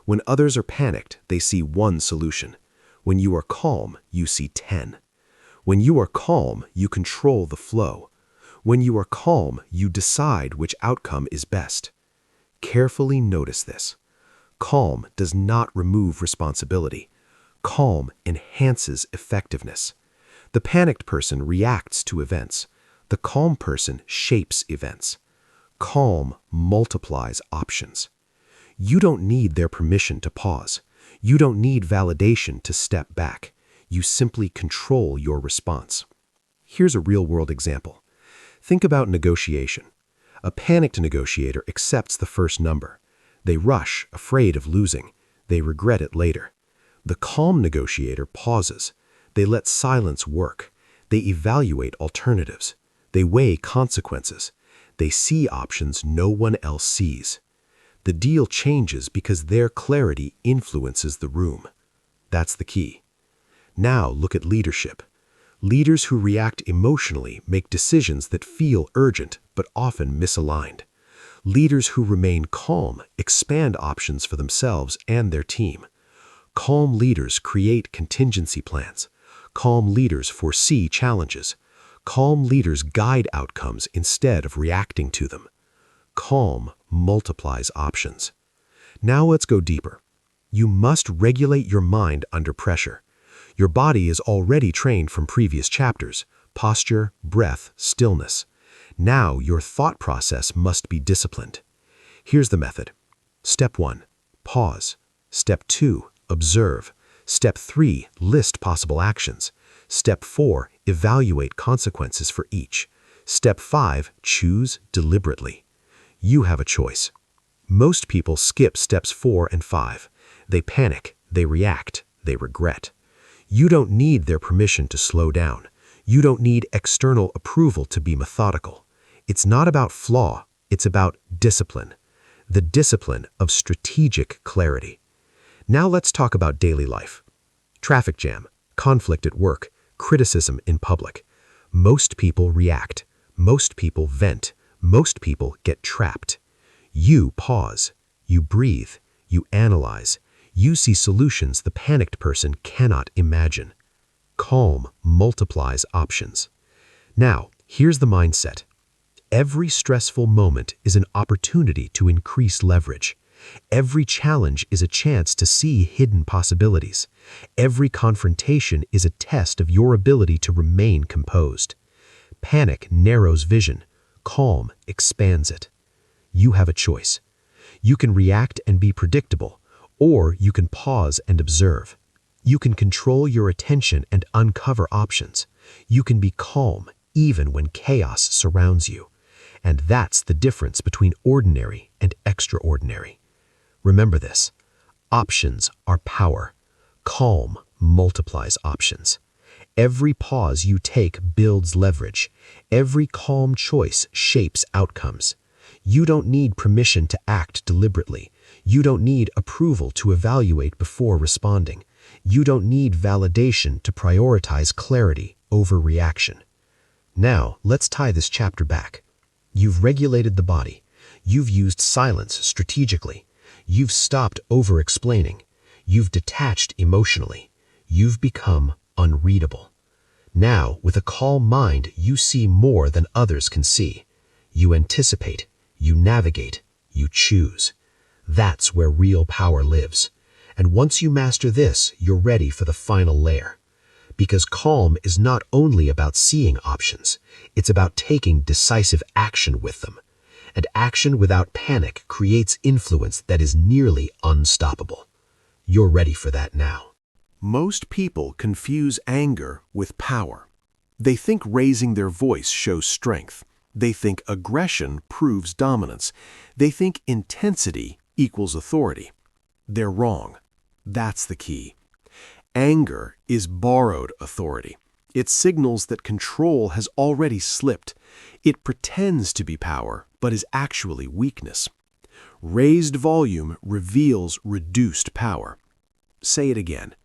When others are panicked, they see one solution. When you are calm, you see 10. When you are calm, you control the flow. When you are calm, you decide which outcome is best. Carefully notice this. Calm does not remove responsibility. Calm enhances effectiveness. The panicked person reacts to events. The calm person shapes events. Calm multiplies options. You don't need their permission to pause. You don't need validation to step back. You simply control your response. Here's a real-world example. Think about negotiation. A panicked negotiator accepts the first number. They rush, afraid of losing. They regret it later. The calm negotiator pauses. They let silence work. They evaluate alternatives. They weigh consequences. They see options no one else sees. The deal changes because their clarity influences the room. That's the key. Now look at leadership. Leaders who react emotionally make decisions that feel urgent but often misaligned. Leaders who remain calm expand options for themselves and their team. Calm leaders create contingency plans. Calm leaders foresee challenges. Calm leaders guide outcomes instead of reacting to them. Calm multiplies options. Now let's go deeper. You must regulate your mind under pressure. Your body is already trained from previous chapters: posture, breath, stillness. Now your thought process must be disciplined. Here's the method. Step 1, pause. Step 2, observe. Step 3, list possible actions. Step 4, evaluate consequences for each. Step 5, choose deliberately. You have a choice. Most people skip steps 4 and 5. They panic, they react, they regret. You don't need their permission to slow down. You don't need external approval to be methodical. It's not about flaw, it's about discipline. The discipline of strategic clarity. Now let's talk about daily life. Traffic jam, conflict at work, criticism in public. Most people react. Most people vent. Most people get trapped. You pause. You breathe. You analyze. You see solutions the panicked person cannot imagine. Calm multiplies options. Now, here's the mindset. Every stressful moment is an opportunity to increase leverage. Every challenge is a chance to see hidden possibilities. Every confrontation is a test of your ability to remain composed. Panic narrows vision. Calm expands it. You have a choice. You can react and be predictable, Or you can pause and observe. You can control your attention and uncover options. You can be calm even when chaos surrounds you. And that's the difference between ordinary and extraordinary. Remember this. Options are power. Calm multiplies options. Every pause you take builds leverage. Every calm choice shapes outcomes. You don't need permission to act deliberately. You don't need approval to evaluate before responding. You don't need validation to prioritize clarity over reaction. Now, let's tie this chapter back. You've regulated the body. You've used silence strategically. You've stopped over-explaining. You've detached emotionally. You've become unreadable. Now, with a calm mind, you see more than others can see. You anticipate. You navigate. You choose. That's where real power lives. And once you master this, you're ready for the final layer. Because calm is not only about seeing options, it's about taking decisive action with them. And action without panic creates influence that is nearly unstoppable. You're ready for that now. Most people confuse anger with power. They think raising their voice shows strength. They think aggression proves dominance. They think intensity equals authority. They're wrong. That's the key. Anger is borrowed authority. It signals that control has already slipped. It pretends to be power, but is actually weakness. Raised volume reveals reduced power. Say it again.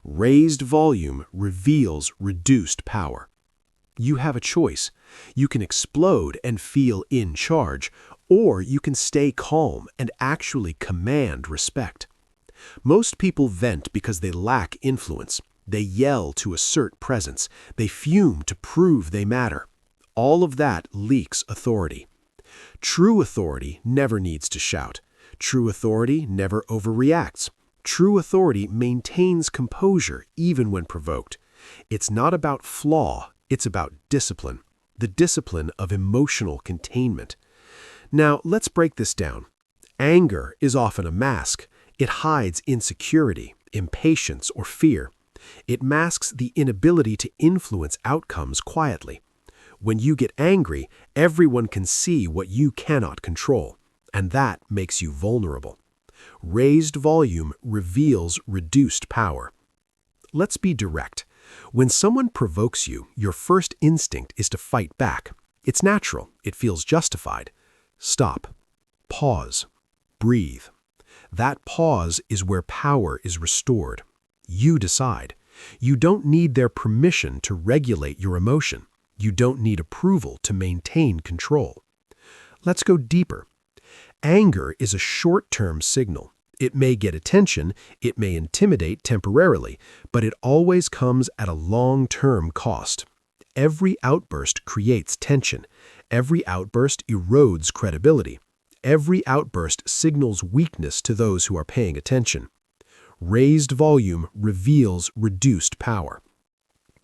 Raised volume reveals reduced power. You have a choice. You can explode and feel in charge, or you can stay calm and actually command respect. Most people vent because they lack influence. They yell to assert presence. They fume to prove they matter. All of that leaks authority. True authority never needs to shout. True authority never overreacts. True authority maintains composure even when provoked. It's not about flaw, it's about discipline. The discipline of emotional containment. Now, let's break this down. Anger is often a mask. It hides insecurity, impatience, or fear. It masks the inability to influence outcomes quietly. When you get angry, everyone can see what you cannot control, and that makes you vulnerable. Raised volume reveals reduced power. Let's be direct. When someone provokes you, your first instinct is to fight back. It's natural. It feels justified. Stop. Pause. Breathe. That pause is where power is restored. You decide. You don't need their permission to regulate your emotion. You don't need approval to maintain control. Let's go deeper. Anger is a short-term signal. It may get attention, it may intimidate temporarily, but it always comes at a long-term cost. Every outburst creates tension. Every outburst erodes credibility. Every outburst signals weakness to those who are paying attention. Raised volume reveals reduced power.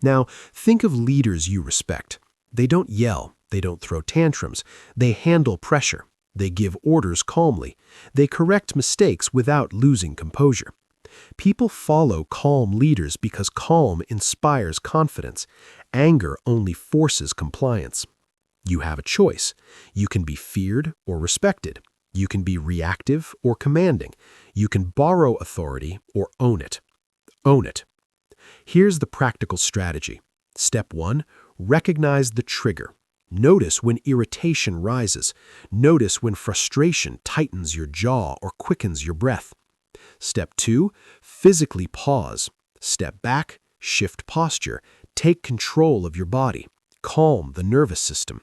Now, think of leaders you respect. They don't yell. They don't throw tantrums. They handle pressure. They give orders calmly. They correct mistakes without losing composure. People follow calm leaders because calm inspires confidence. Anger only forces compliance. You have a choice. You can be feared or respected. You can be reactive or commanding. You can borrow authority or own it. Own it. Here's the practical strategy. Step 1, recognize the trigger. Notice when irritation rises. Notice when frustration tightens your jaw or quickens your breath. Step 2, physically pause. Step back, shift posture, take control of your body, calm the nervous system.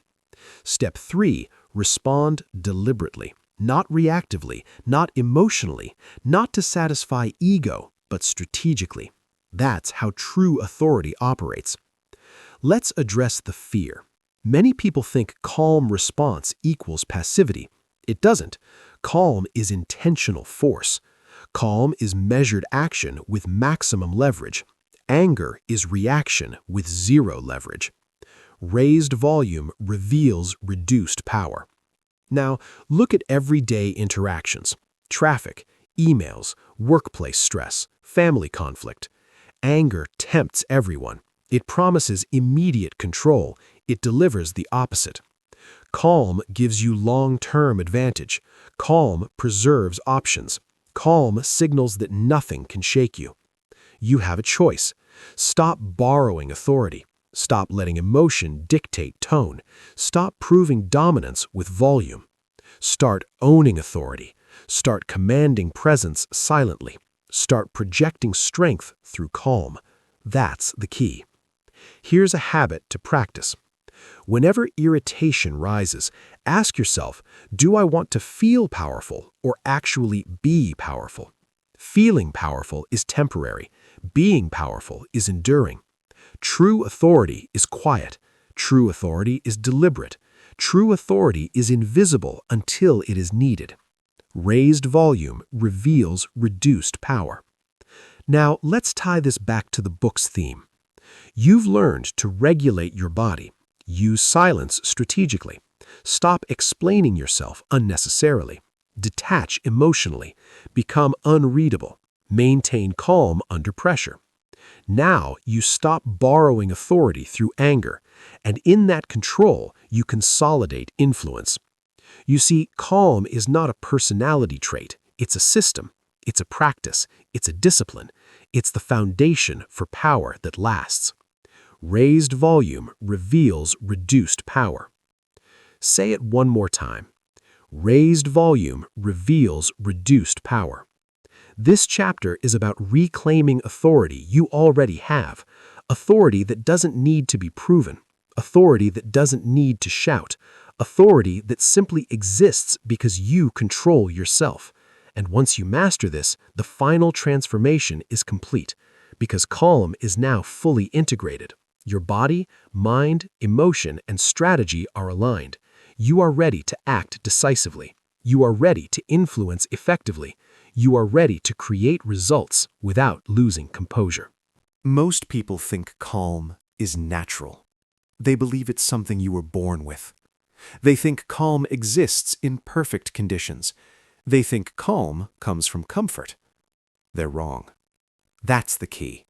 Step 3, respond deliberately, not reactively, not emotionally, not to satisfy ego, but strategically. That's how true authority operates. Let's address the fear. Many people think calm response equals passivity. It doesn't. Calm is intentional force. Calm is measured action with maximum leverage. Anger is reaction with zero leverage. Raised volume reveals reduced power. Now, look at everyday interactions. Traffic, emails, workplace stress, family conflict. Anger tempts everyone. It promises immediate control. It delivers the opposite. Calm gives you long-term advantage. Calm preserves options. Calm signals that nothing can shake you. You have a choice. Stop borrowing authority. Stop letting emotion dictate tone. Stop proving dominance with volume. Start owning authority. Start commanding presence silently. Start projecting strength through calm. That's the key. Here's a habit to practice. Whenever irritation rises, ask yourself, do I want to feel powerful or actually be powerful? Feeling powerful is temporary. Being powerful is enduring. True authority is quiet. True authority is deliberate. True authority is invisible until it is needed. Raised volume reveals reduced power. Now, let's tie this back to the book's theme. You've learned to regulate your body. Use silence strategically. Stop explaining yourself unnecessarily. Detach emotionally. Become unreadable. Maintain calm under pressure. Now you stop borrowing authority through anger, and in that control, you consolidate influence. You see, calm is not a personality trait. It's a system. It's a practice. It's a discipline. It's the foundation for power that lasts. Raised volume reveals reduced power. Say it one more time. Raised volume reveals reduced power. This chapter is about reclaiming authority you already have, authority that doesn't need to be proven, authority that doesn't need to shout, authority that simply exists because you control yourself. And once you master this, the final transformation is complete, because calm is now fully integrated. Your body, mind, emotion, and strategy are aligned. You are ready to act decisively. You are ready to influence effectively. You are ready to create results without losing composure. Most people think calm is natural. They believe it's something you were born with. They think calm exists in perfect conditions. They think calm comes from comfort. They're wrong. That's the key.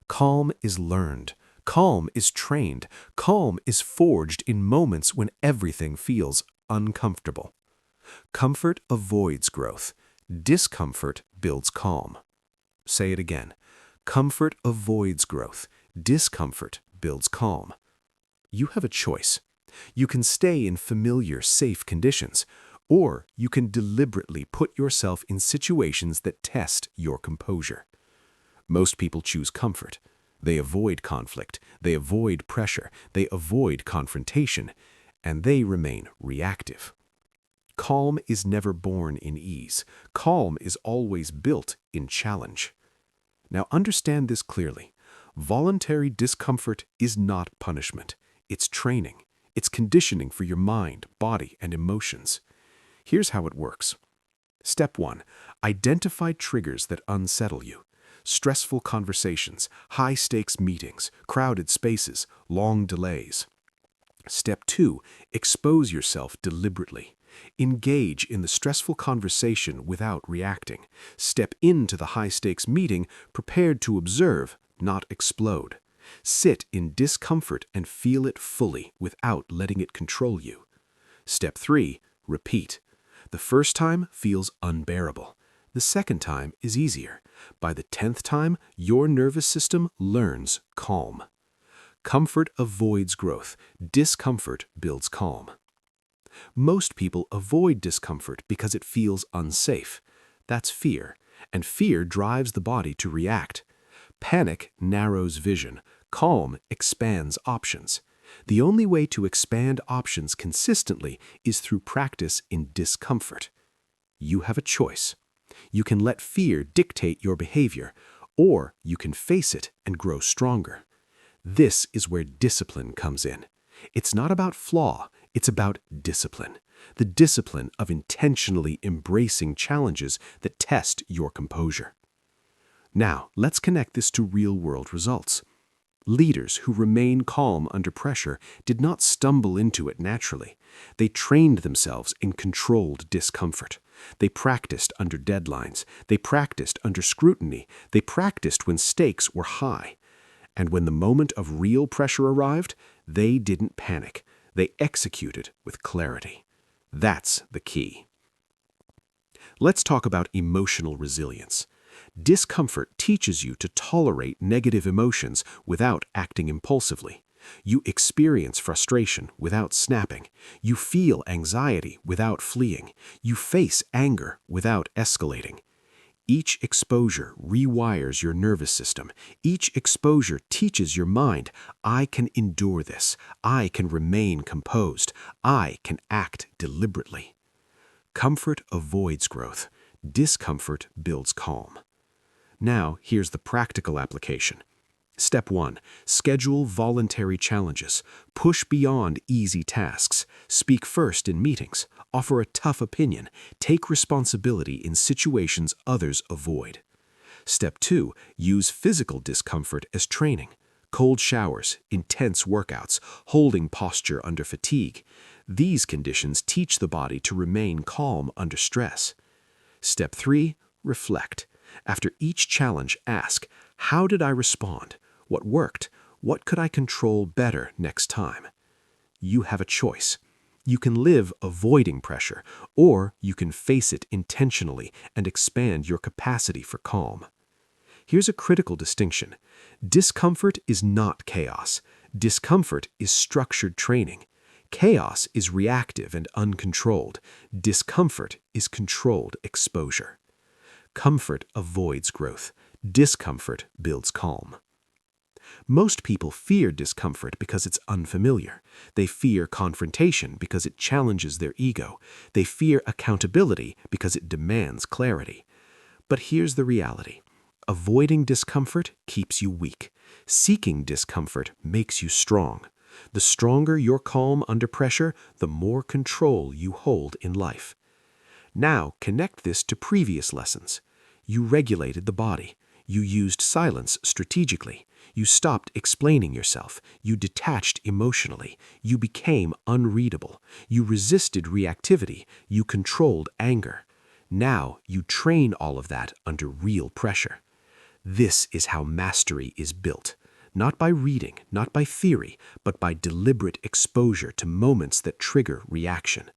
Calm is learned. Calm is trained. Calm is forged in moments when everything feels uncomfortable. Comfort avoids growth. Discomfort builds calm. Say it again. Comfort avoids growth. Discomfort builds calm. You have a choice. You can stay in familiar, safe conditions, or you can deliberately put yourself in situations that test your composure. Most people choose comfort. They avoid conflict. They avoid pressure. They avoid confrontation, and they remain reactive. Calm is never born in ease. Calm is always built in challenge. Now understand this clearly. Voluntary discomfort is not punishment. It's training. It's conditioning for your mind, body, and emotions. Here's how it works. Step 1. Identify triggers that unsettle you. Stressful conversations, high-stakes meetings, crowded spaces, long delays. Step 2. Expose yourself deliberately. Engage in the stressful conversation without reacting. Step into the high-stakes meeting prepared to observe, not explode. Sit in discomfort and feel it fully without letting it control you. Step 3. Repeat. The first time feels unbearable. The second time is easier. By the 10th time, your nervous system learns calm. Comfort avoids growth. Discomfort builds calm. Most people avoid discomfort because it feels unsafe. That's fear, and fear drives the body to react. Panic narrows vision. Calm expands options. The only way to expand options consistently is through practice in discomfort. You have a choice. You can let fear dictate your behavior, or you can face it and grow stronger. This is where discipline comes in. It's not about flaw, it's about discipline. The discipline of intentionally embracing challenges that test your composure. Now, let's connect this to real-world results. Leaders who remain calm under pressure did not stumble into it naturally. They trained themselves in controlled discomfort. They practiced under deadlines. They practiced under scrutiny. They practiced when stakes were high. And when the moment of real pressure arrived, they didn't panic. They executed with clarity. That's the key. Let's talk about emotional resilience. Discomfort teaches you to tolerate negative emotions without acting impulsively. You experience frustration without snapping. You feel anxiety without fleeing. You face anger without escalating. Each exposure rewires your nervous system. Each exposure teaches your mind, I can endure this. I can remain composed. I can act deliberately. Comfort avoids growth. Discomfort builds calm. Now, here's the practical application. Step 1. Schedule voluntary challenges. Push beyond easy tasks. Speak first in meetings. Offer a tough opinion. Take responsibility in situations others avoid. Step 2. Use physical discomfort as training. Cold showers, intense workouts, holding posture under fatigue. These conditions teach the body to remain calm under stress. Step 3. Reflect. After each challenge, ask, how did I respond? What worked? What could I control better next time? You have a choice. You can live avoiding pressure, or you can face it intentionally and expand your capacity for calm. Here's a critical distinction. Discomfort is not chaos. Discomfort is structured training. Chaos is reactive and uncontrolled. Discomfort is controlled exposure. Comfort avoids growth. Discomfort builds calm. Most people fear discomfort because it's unfamiliar. They fear confrontation because it challenges their ego. They fear accountability because it demands clarity. But here's the reality. Avoiding discomfort keeps you weak. Seeking discomfort makes you strong. The stronger your calm under pressure, the more control you hold in life. Now connect this to previous lessons. You regulated the body. You used silence strategically. You stopped explaining yourself. You detached emotionally. You became unreadable. You resisted reactivity. You controlled anger. Now you train all of that under real pressure. This is how mastery is built. Not by reading, not by theory, but by deliberate exposure to moments that trigger reaction.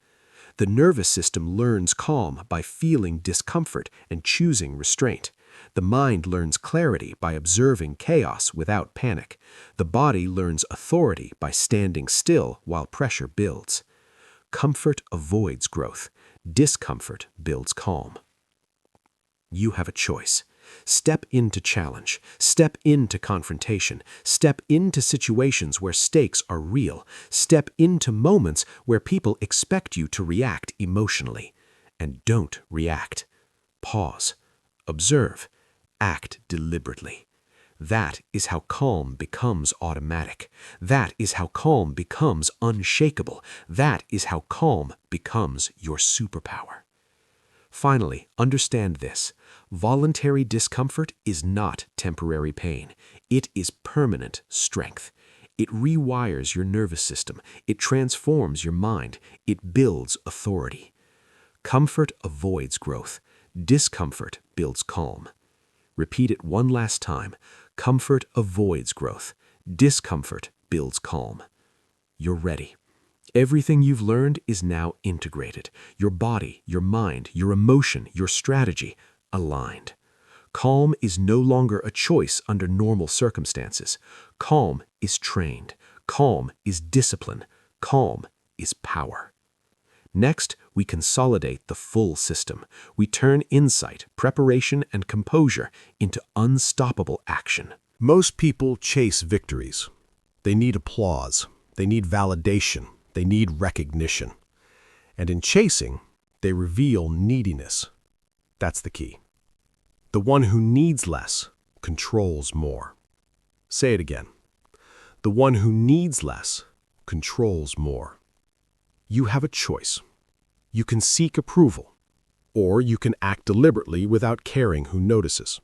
The nervous system learns calm by feeling discomfort and choosing restraint. The mind learns clarity by observing chaos without panic. The body learns authority by standing still while pressure builds. Comfort avoids growth. Discomfort builds calm. You have a choice. Step into challenge. Step into confrontation. Step into situations where stakes are real. Step into moments where people expect you to react emotionally. And don't react. Pause. Observe. Act deliberately. That is how calm becomes automatic. That is how calm becomes unshakable. That is how calm becomes your superpower. Finally, understand this. Voluntary discomfort is not temporary pain. It is permanent strength. It rewires your nervous system. It transforms your mind. It builds authority. Comfort avoids growth. Discomfort builds calm. Repeat it one last time. Comfort avoids growth. Discomfort builds calm. You're ready. Everything you've learned is now integrated. Your body, your mind, your emotion, your strategy, aligned. Calm is no longer a choice under normal circumstances. Calm is trained. Calm is discipline. Calm is power. Next, we consolidate the full system. We turn insight, preparation, and composure into unstoppable action. Most people chase victories. They need applause. They need validation. They need recognition. And in chasing, they reveal neediness. That's the key. The one who needs less controls more. Say it again. The one who needs less controls more. You have a choice. You can seek approval, or you can act deliberately without caring who notices.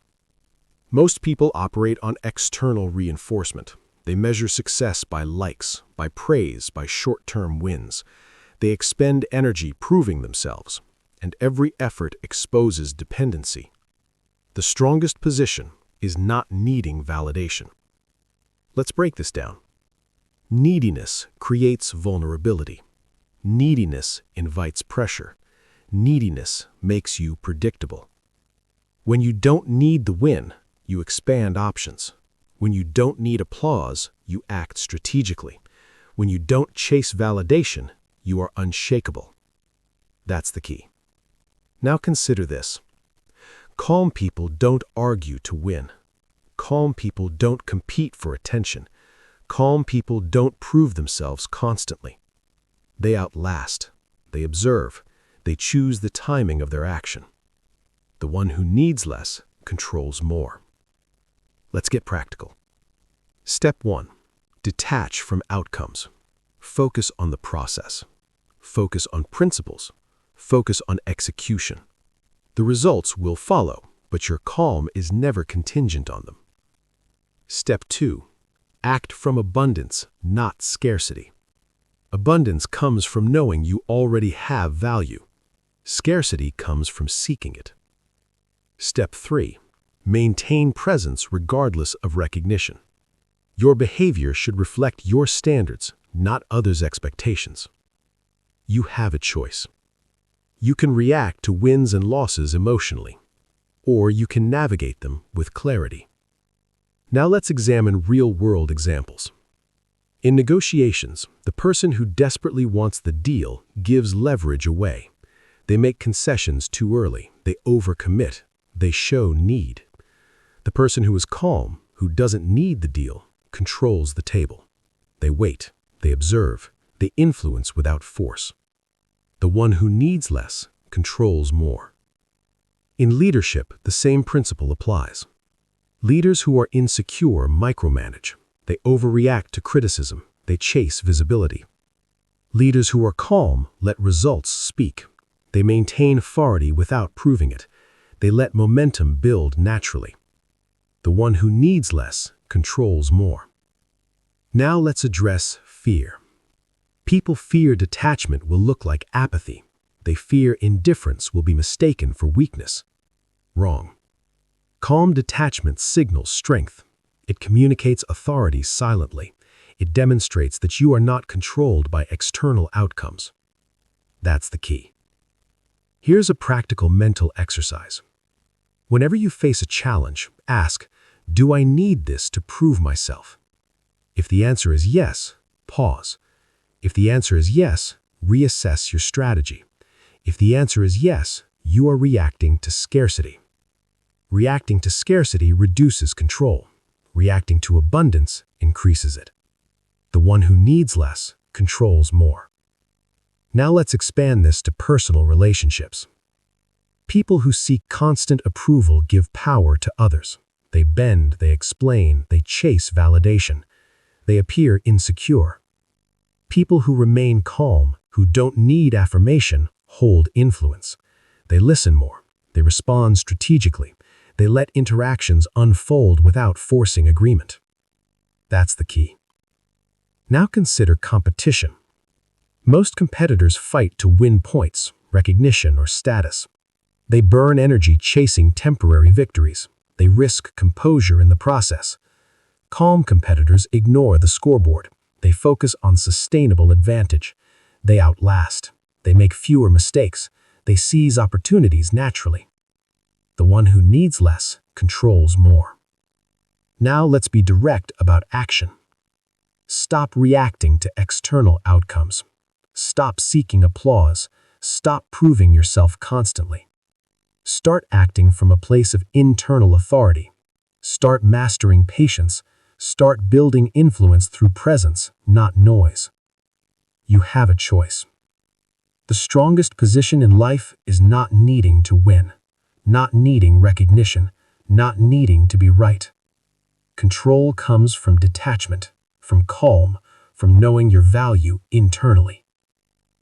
Most people operate on external reinforcement. They measure success by likes, by praise, by short-term wins. They expend energy proving themselves, and every effort exposes dependency. The strongest position is not needing validation. Let's break this down. Neediness creates vulnerability. Neediness invites pressure. Neediness makes you predictable. When you don't need the win, you expand options. When you don't need applause, you act strategically. When you don't chase validation, you are unshakable. That's the key. Now consider this. Calm people don't argue to win. Calm people don't compete for attention. Calm people don't prove themselves constantly. They outlast. They observe. They choose the timing of their action. The one who needs less controls more. Let's get practical. Step 1. Detach from outcomes. Focus on the process. Focus on principles. Focus on execution. The results will follow, but your calm is never contingent on them. Step 2. Act from abundance, not scarcity. Abundance comes from knowing you already have value. Scarcity comes from seeking it. Step 3. Maintain presence regardless of recognition. Your behavior should reflect your standards, not others' expectations. You have a choice. You can react to wins and losses emotionally, or you can navigate them with clarity. Now let's examine real-world examples. In negotiations, the person who desperately wants the deal gives leverage away. They make concessions too early. They overcommit. They show need. The person who is calm, who doesn't need the deal, controls the table. They wait. They observe. They influence without force. The one who needs less controls more. In leadership, the same principle applies. Leaders who are insecure micromanage. They overreact to criticism. They chase visibility. Leaders who are calm let results speak. They maintain authority without proving it. They let momentum build naturally. The one who needs less controls more. Now let's address fear. People fear detachment will look like apathy. They fear indifference will be mistaken for weakness. Wrong. Calm detachment signals strength. It communicates authority silently. It demonstrates that you are not controlled by external outcomes. That's the key. Here's a practical mental exercise. Whenever you face a challenge, ask, do I need this to prove myself? If the answer is yes, pause. If the answer is yes, reassess your strategy. If the answer is yes, you are reacting to scarcity. Reacting to scarcity reduces control. Reacting to abundance increases it. The one who needs less controls more. Now let's expand this to personal relationships. People who seek constant approval give power to others. They bend, they explain, they chase validation. They appear insecure. People who remain calm, who don't need affirmation, hold influence. They listen more. They respond strategically. They let interactions unfold without forcing agreement. That's the key. Now consider competition. Most competitors fight to win points, recognition, or status. They burn energy chasing temporary victories. They risk composure in the process. Calm competitors ignore the scoreboard. They focus on sustainable advantage. They outlast. They make fewer mistakes. They seize opportunities naturally. The one who needs less controls more. Now let's be direct about action. Stop reacting to external outcomes. Stop seeking applause. Stop proving yourself constantly. Start acting from a place of internal authority. Start mastering patience. Start building influence through presence, not noise. You have a choice. The strongest position in life is not needing to win, not needing recognition, not needing to be right. Control comes from detachment, from calm, from knowing your value internally.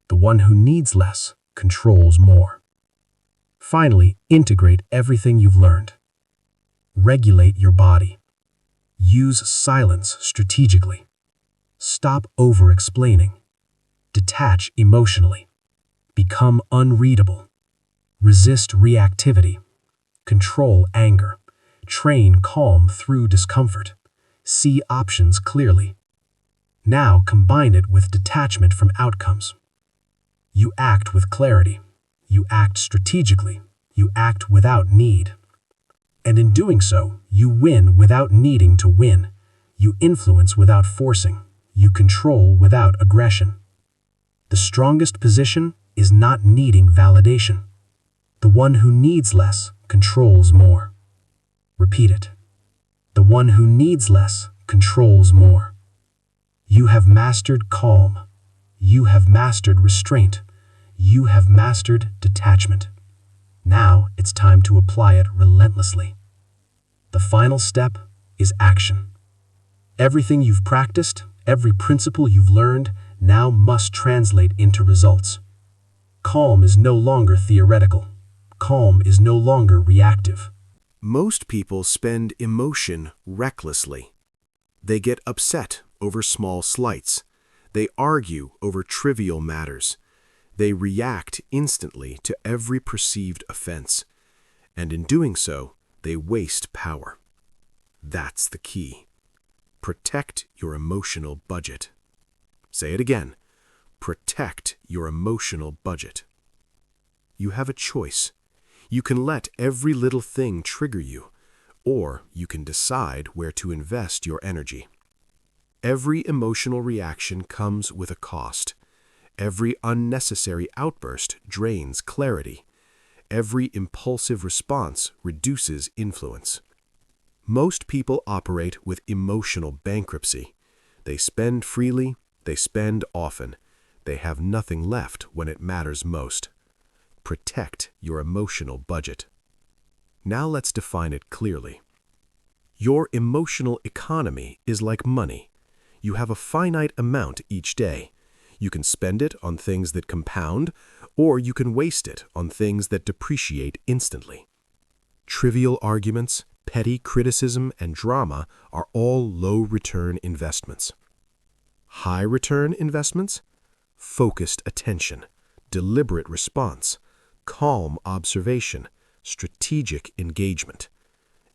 The one who needs less controls more. Finally, integrate everything you've learned. Regulate your body. Use silence strategically. Stop over-explaining. Detach emotionally. Become unreadable. Resist reactivity. Control anger. Train calm through discomfort. See options clearly. Now combine it with detachment from outcomes. You act with clarity. You act strategically. You act without need. And in doing so, you win without needing to win. You influence without forcing. You control without aggression. The strongest position is not needing validation. The one who needs less controls more. Repeat it. The one who needs less controls more. You have mastered calm. You have mastered restraint. You have mastered detachment. Now it's time to apply it relentlessly. The final step is action. Everything you've practiced, every principle you've learned, now must translate into results. Calm is no longer theoretical. Calm is no longer reactive. Most people spend emotion recklessly. They get upset over small slights. They argue over trivial matters. They react instantly to every perceived offense. And in doing so, they waste power. That's the key. Protect your emotional budget. Say it again. Protect your emotional budget. You have a choice. You can let every little thing trigger you, or you can decide where to invest your energy. Every emotional reaction comes with a cost. Every unnecessary outburst drains clarity. Every impulsive response reduces influence. Most people operate with emotional bankruptcy. They spend freely, they spend often. They have nothing left when it matters most. Protect your emotional budget. Now let's define it clearly. Your emotional economy is like money. You have a finite amount each day. You can spend it on things that compound, or you can waste it on things that depreciate instantly. Trivial arguments, petty criticism, and drama are all low-return investments. High-return investments? Focused attention, deliberate response, calm observation, strategic engagement.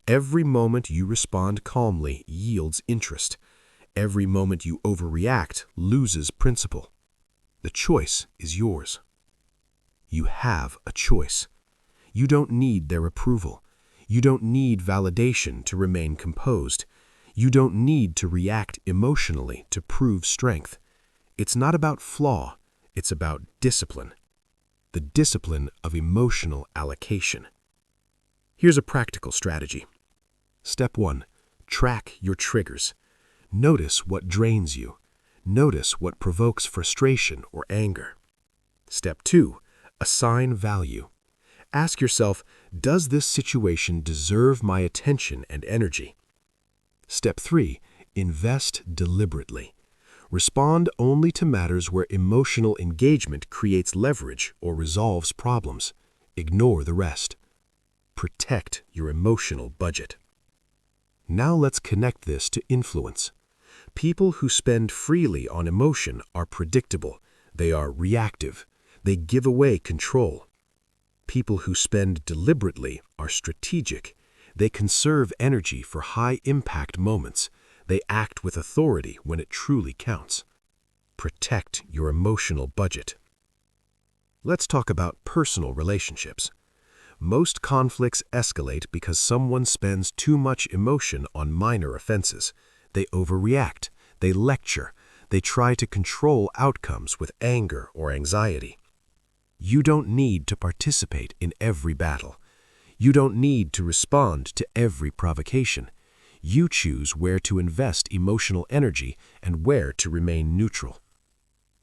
Every moment you respond calmly yields interest. Every moment you overreact loses principle. The choice is yours. You have a choice. You don't need their approval. You don't need validation to remain composed. You don't need to react emotionally to prove strength. It's not about flaw, it's about discipline. The discipline of emotional allocation. Here's a practical strategy. Step 1. Track your triggers. Notice what drains you. Notice what provokes frustration or anger. Step 2. Assign value. Ask yourself, does this situation deserve my attention and energy? Step 3. Invest deliberately. Respond only to matters where emotional engagement creates leverage or resolves problems. Ignore the rest. Protect your emotional budget. Now let's connect this to influence. People who spend freely on emotion are predictable. They are reactive. They give away control. People who spend deliberately are strategic. They conserve energy for high-impact moments. They act with authority when it truly counts. Protect your emotional budget. Let's talk about personal relationships. Most conflicts escalate because someone spends too much emotion on minor offenses. They overreact, they lecture, they try to control outcomes with anger or anxiety. You don't need to participate in every battle. You don't need to respond to every provocation. You choose where to invest emotional energy and where to remain neutral.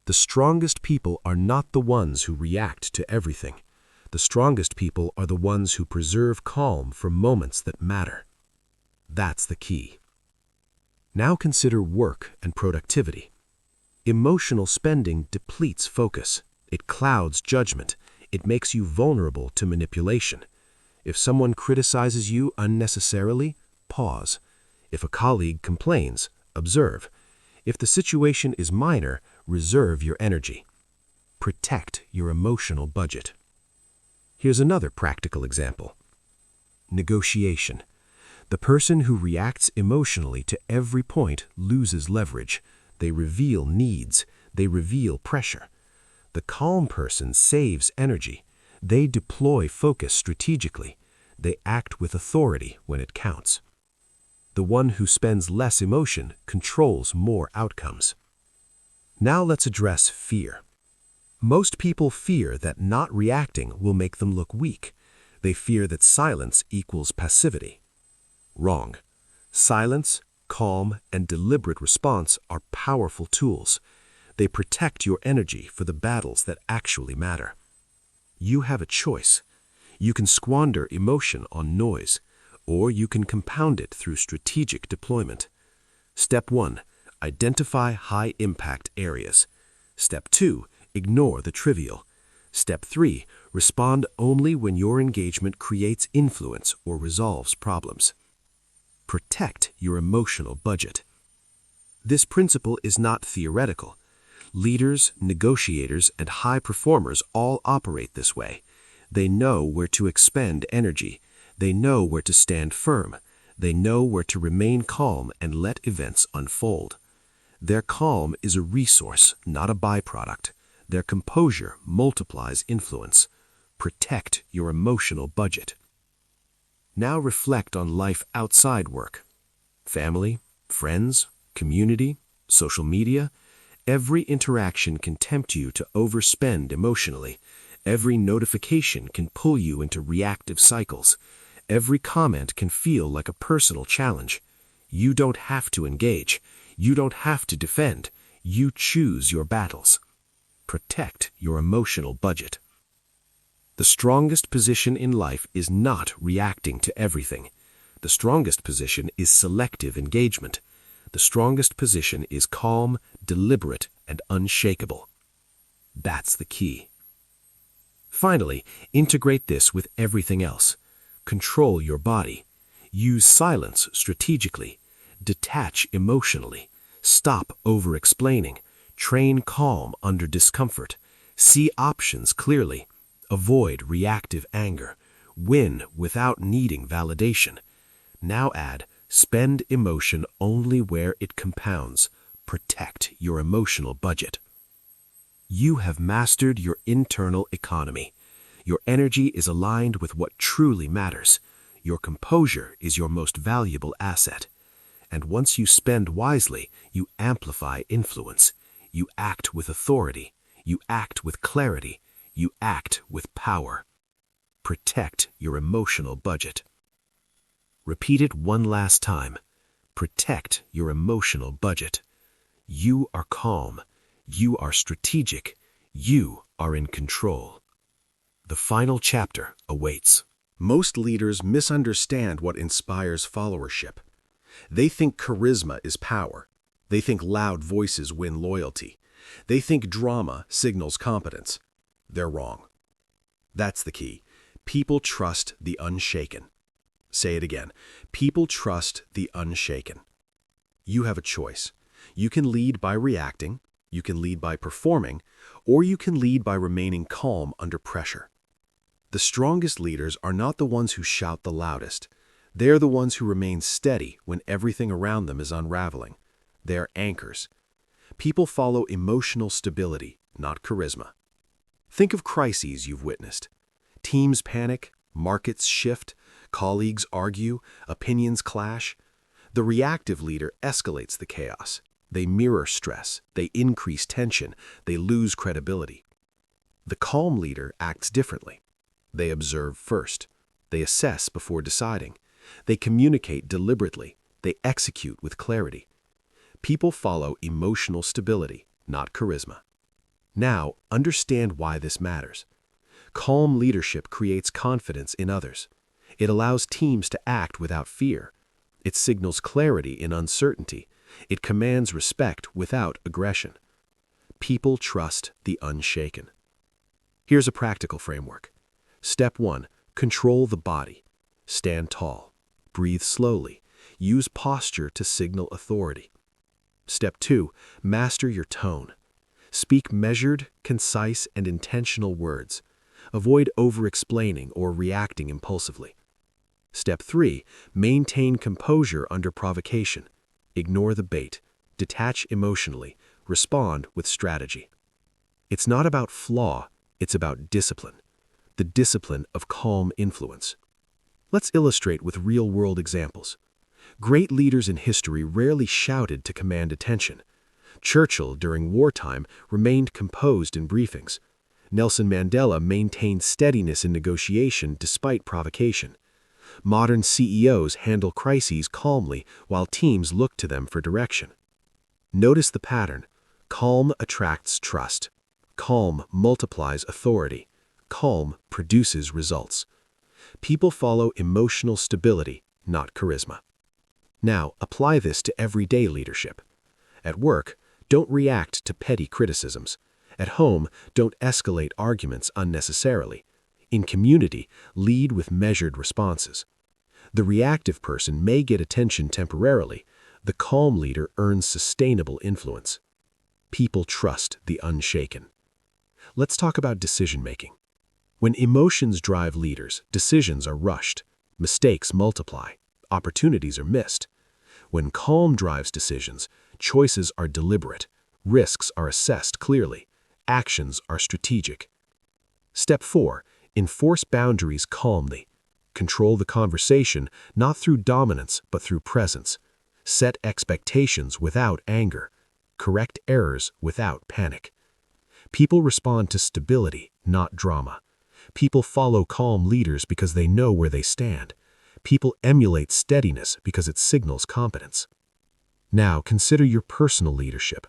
The strongest people are not the ones who react to everything. The strongest people are the ones who preserve calm for moments that matter. That's the key. Now consider work and productivity. Emotional spending depletes focus. It clouds judgment. It makes you vulnerable to manipulation. If someone criticizes you unnecessarily, pause. If a colleague complains, observe. If the situation is minor, reserve your energy. Protect your emotional budget. Here's another practical example. Negotiation. The person who reacts emotionally to every point loses leverage. They reveal needs. They reveal pressure. The calm person saves energy. They deploy focus strategically. They act with authority when it counts. The one who spends less emotion controls more outcomes. Now let's address fear. Most people fear that not reacting will make them look weak. They fear that silence equals passivity. Wrong. Silence, calm, and deliberate response are powerful tools. They protect your energy for the battles that actually matter. You have a choice. You can squander emotion on noise, or you can compound it through strategic deployment. Step 1. Identify high-impact areas. Step 2. Ignore the trivial. Step 3. Respond only when your engagement creates influence or resolves problems. Protect your emotional budget. This principle is not theoretical. Leaders, negotiators, and high performers all operate this way. They know where to expend energy. They know where to stand firm. They know where to remain calm and let events unfold. Their calm is a resource, not a byproduct. Their composure multiplies influence. Protect your emotional budget. Now reflect on life outside work. Family, friends, community, social media. Every interaction can tempt you to overspend emotionally. Every notification can pull you into reactive cycles. Every comment can feel like a personal challenge. You don't have to engage. You don't have to defend. You choose your battles. Protect your emotional budget. The strongest position in life is not reacting to everything. The strongest position is selective engagement. The strongest position is calm, deliberate, and unshakable. That's the key. Finally, integrate this with everything else. Control your body. Use silence strategically. Detach emotionally. Stop over-explaining. Train calm under discomfort. See options clearly. Avoid reactive anger. Win without needing validation. Now add, spend emotion only where it compounds. Protect your emotional budget. You have mastered your internal economy. Your energy is aligned with what truly matters. Your composure is your most valuable asset. And once you spend wisely, you amplify influence. You act with authority. You act with clarity. You act with power. Protect your emotional budget. Repeat it one last time. Protect your emotional budget. You are calm. You are strategic. You are in control. The final chapter awaits. Most leaders misunderstand what inspires followership. They think charisma is power. They think loud voices win loyalty. They think drama signals competence. They're wrong. That's the key. People trust the unshaken. Say it again. People trust the unshaken. You have a choice. You can lead by reacting, you can lead by performing, or you can lead by remaining calm under pressure. The strongest leaders are not the ones who shout the loudest. They're the ones who remain steady when everything around them is unraveling. They're anchors. People follow emotional stability, not charisma. Think of crises you've witnessed. Teams panic, markets shift, colleagues argue, opinions clash. The reactive leader escalates the chaos. They mirror stress, they increase tension, they lose credibility. The calm leader acts differently. They observe first. They assess before deciding. They communicate deliberately. They execute with clarity. People follow emotional stability, not charisma. Now, understand why this matters. Calm leadership creates confidence in others. It allows teams to act without fear. It signals clarity in uncertainty. It commands respect without aggression. People trust the unshaken. Here's a practical framework. Step 1. Control the body. Stand tall. Breathe slowly. Use posture to signal authority. Step 2. Master your tone. Speak measured, concise, and intentional words. Avoid over-explaining or reacting impulsively. Step 3. Maintain composure under provocation. Ignore the bait. Detach emotionally. Respond with strategy. It's not about flaw, it's about discipline. The discipline of calm influence. Let's illustrate with real-world examples. Great leaders in history rarely shouted to command attention. Churchill, during wartime, remained composed in briefings. Nelson Mandela maintained steadiness in negotiation despite provocation. Modern CEOs handle crises calmly while teams look to them for direction. Notice the pattern. Calm attracts trust. Calm multiplies authority. Calm produces results. People follow emotional stability, not charisma. Now, apply this to everyday leadership. At work, don't react to petty criticisms. At home, don't escalate arguments unnecessarily. In community, lead with measured responses. The reactive person may get attention temporarily. The calm leader earns sustainable influence. People trust the unshaken. Let's talk about decision-making. When emotions drive leaders, decisions are rushed. Mistakes multiply. Opportunities are missed. When calm drives decisions, choices are deliberate. Risks are assessed clearly. Actions are strategic. Step 4. Enforce boundaries calmly. Control the conversation not through dominance but through presence. Set expectations without anger. Correct errors without panic. People respond to stability, not drama. People follow calm leaders because they know where they stand. People emulate steadiness because it signals competence. Now, consider your personal leadership.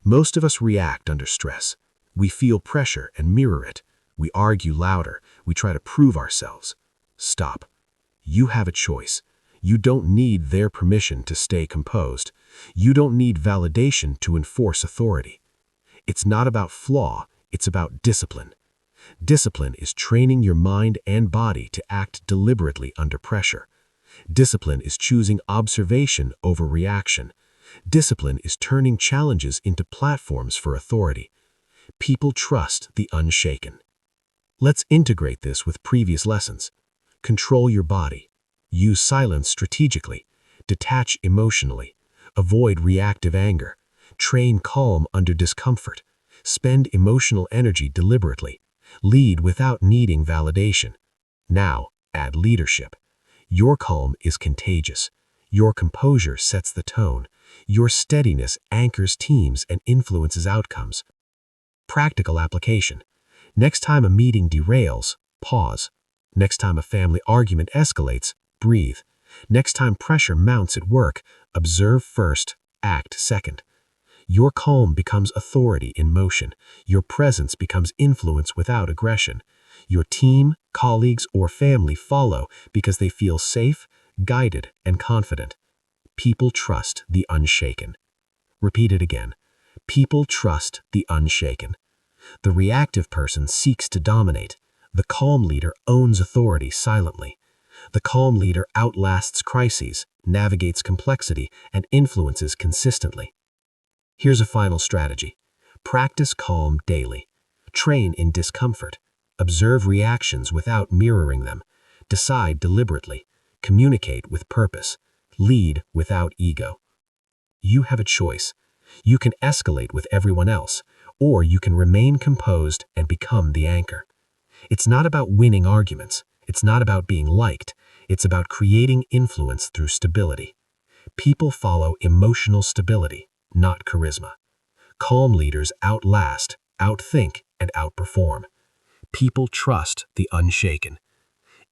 Most of us react under stress. We feel pressure and mirror it. We argue louder. We try to prove ourselves. Stop. You have a choice. You don't need their permission to stay composed. You don't need validation to enforce authority. It's not about flaw, it's about discipline. Discipline is training your mind and body to act deliberately under pressure. Discipline is choosing observation over reaction. Discipline is turning challenges into platforms for authority. People trust the unshaken. Let's integrate this with previous lessons. Control your body. Use silence strategically. Detach emotionally. Avoid reactive anger. Train calm under discomfort. Spend emotional energy deliberately. Lead without needing validation. Now, add leadership. Your calm is contagious. Your composure sets the tone. Your steadiness anchors teams and influences outcomes. Practical application. Next time a meeting derails, pause. Next time a family argument escalates, breathe. Next time pressure mounts at work, observe first, act second. Your calm becomes authority in motion. Your presence becomes influence without aggression. Your team, colleagues, or family follow because they feel safe, guided, and confident. People trust the unshaken. Repeat it again. People trust the unshaken. The reactive person seeks to dominate. The calm leader owns authority silently. The calm leader outlasts crises, navigates complexity, and influences consistently. Here's a final strategy. Practice calm daily. Train in discomfort. Observe reactions without mirroring them. Decide deliberately. Communicate with purpose. Lead without ego. You have a choice. You can escalate with everyone else, or you can remain composed and become the anchor. It's not about winning arguments. It's not about being liked. It's about creating influence through stability. People follow emotional stability, not charisma. Calm leaders outlast, outthink, and outperform. People trust the unshaken.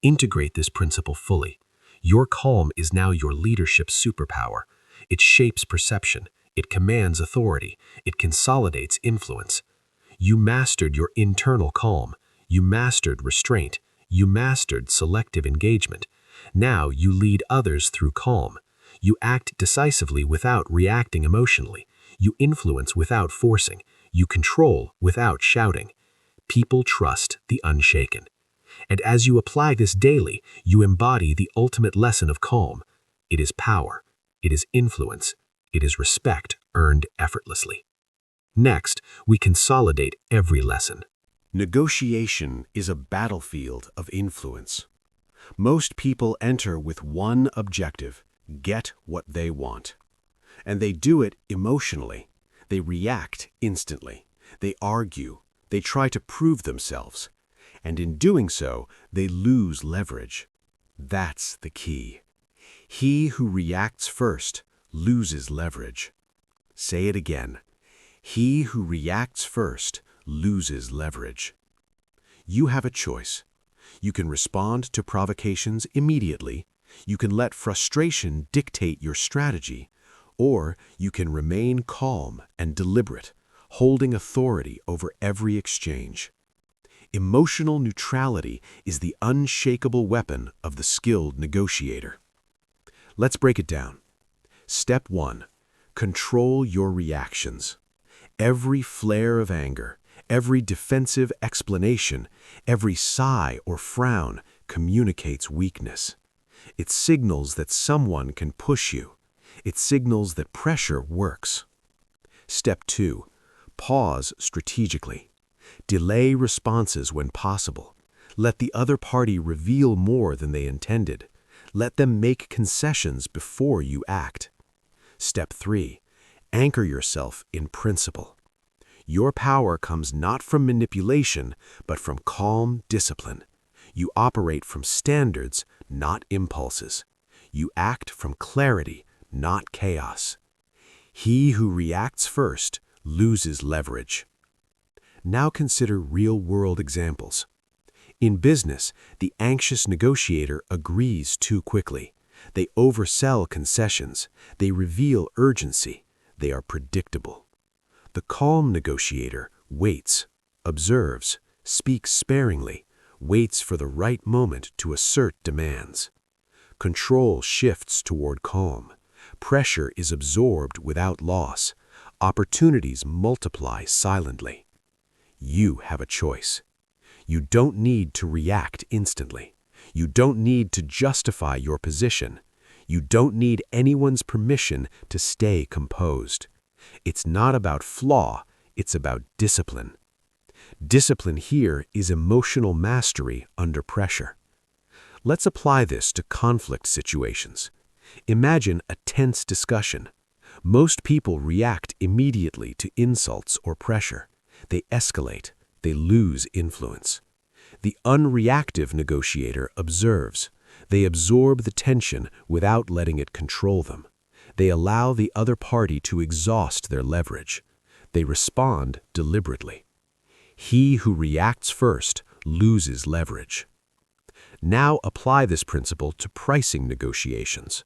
Integrate this principle fully. Your calm is now your leadership superpower. It shapes perception. It commands authority. It consolidates influence. You mastered your internal calm. You mastered restraint. You mastered selective engagement. Now you lead others through calm. You act decisively without reacting emotionally. You influence without forcing. You control without shouting. People trust the unshaken. And as you apply this daily, you embody the ultimate lesson of calm. It is power. It is influence. It is respect earned effortlessly. Next, we consolidate every lesson. Negotiation is a battlefield of influence. Most people enter with one objective: get what they want. And they do it emotionally. They react instantly. They argue. They try to prove themselves. And in doing so, they lose leverage. That's the key. He who reacts first loses leverage. Say it again. He who reacts first loses leverage. You have a choice. You can respond to provocations immediately. You can let frustration dictate your strategy. Or you can remain calm and deliberate, holding authority over every exchange. Emotional neutrality is the unshakable weapon of the skilled negotiator. Let's break it down. Step 1. Control your reactions. Every flare of anger, every defensive explanation, every sigh or frown communicates weakness. It signals that someone can push you. It signals that pressure works. Step 2. Pause strategically. Delay responses when possible. Let the other party reveal more than they intended. Let them make concessions before you act. Step 3. Anchor yourself in principle. Your power comes not from manipulation, but from calm discipline. You operate from standards, not impulses. You act from clarity, not chaos. He who reacts first loses leverage. Now consider real-world examples. In business, the anxious negotiator agrees too quickly. They oversell concessions. They reveal urgency. They are predictable. The calm negotiator waits, observes, speaks sparingly, waits for the right moment to assert demands. Control shifts toward calm. Pressure is absorbed without loss. Opportunities multiply silently. You have a choice. You don't need to react instantly. You don't need to justify your position. You don't need anyone's permission to stay composed. It's not about flaw, it's about discipline. Discipline here is emotional mastery under pressure. Let's apply this to conflict situations. Imagine a tense discussion. Most people react immediately to insults or pressure. They escalate. They lose influence. The unreactive negotiator observes. They absorb the tension without letting it control them. They allow the other party to exhaust their leverage. They respond deliberately. He who reacts first loses leverage. Now apply this principle to pricing negotiations.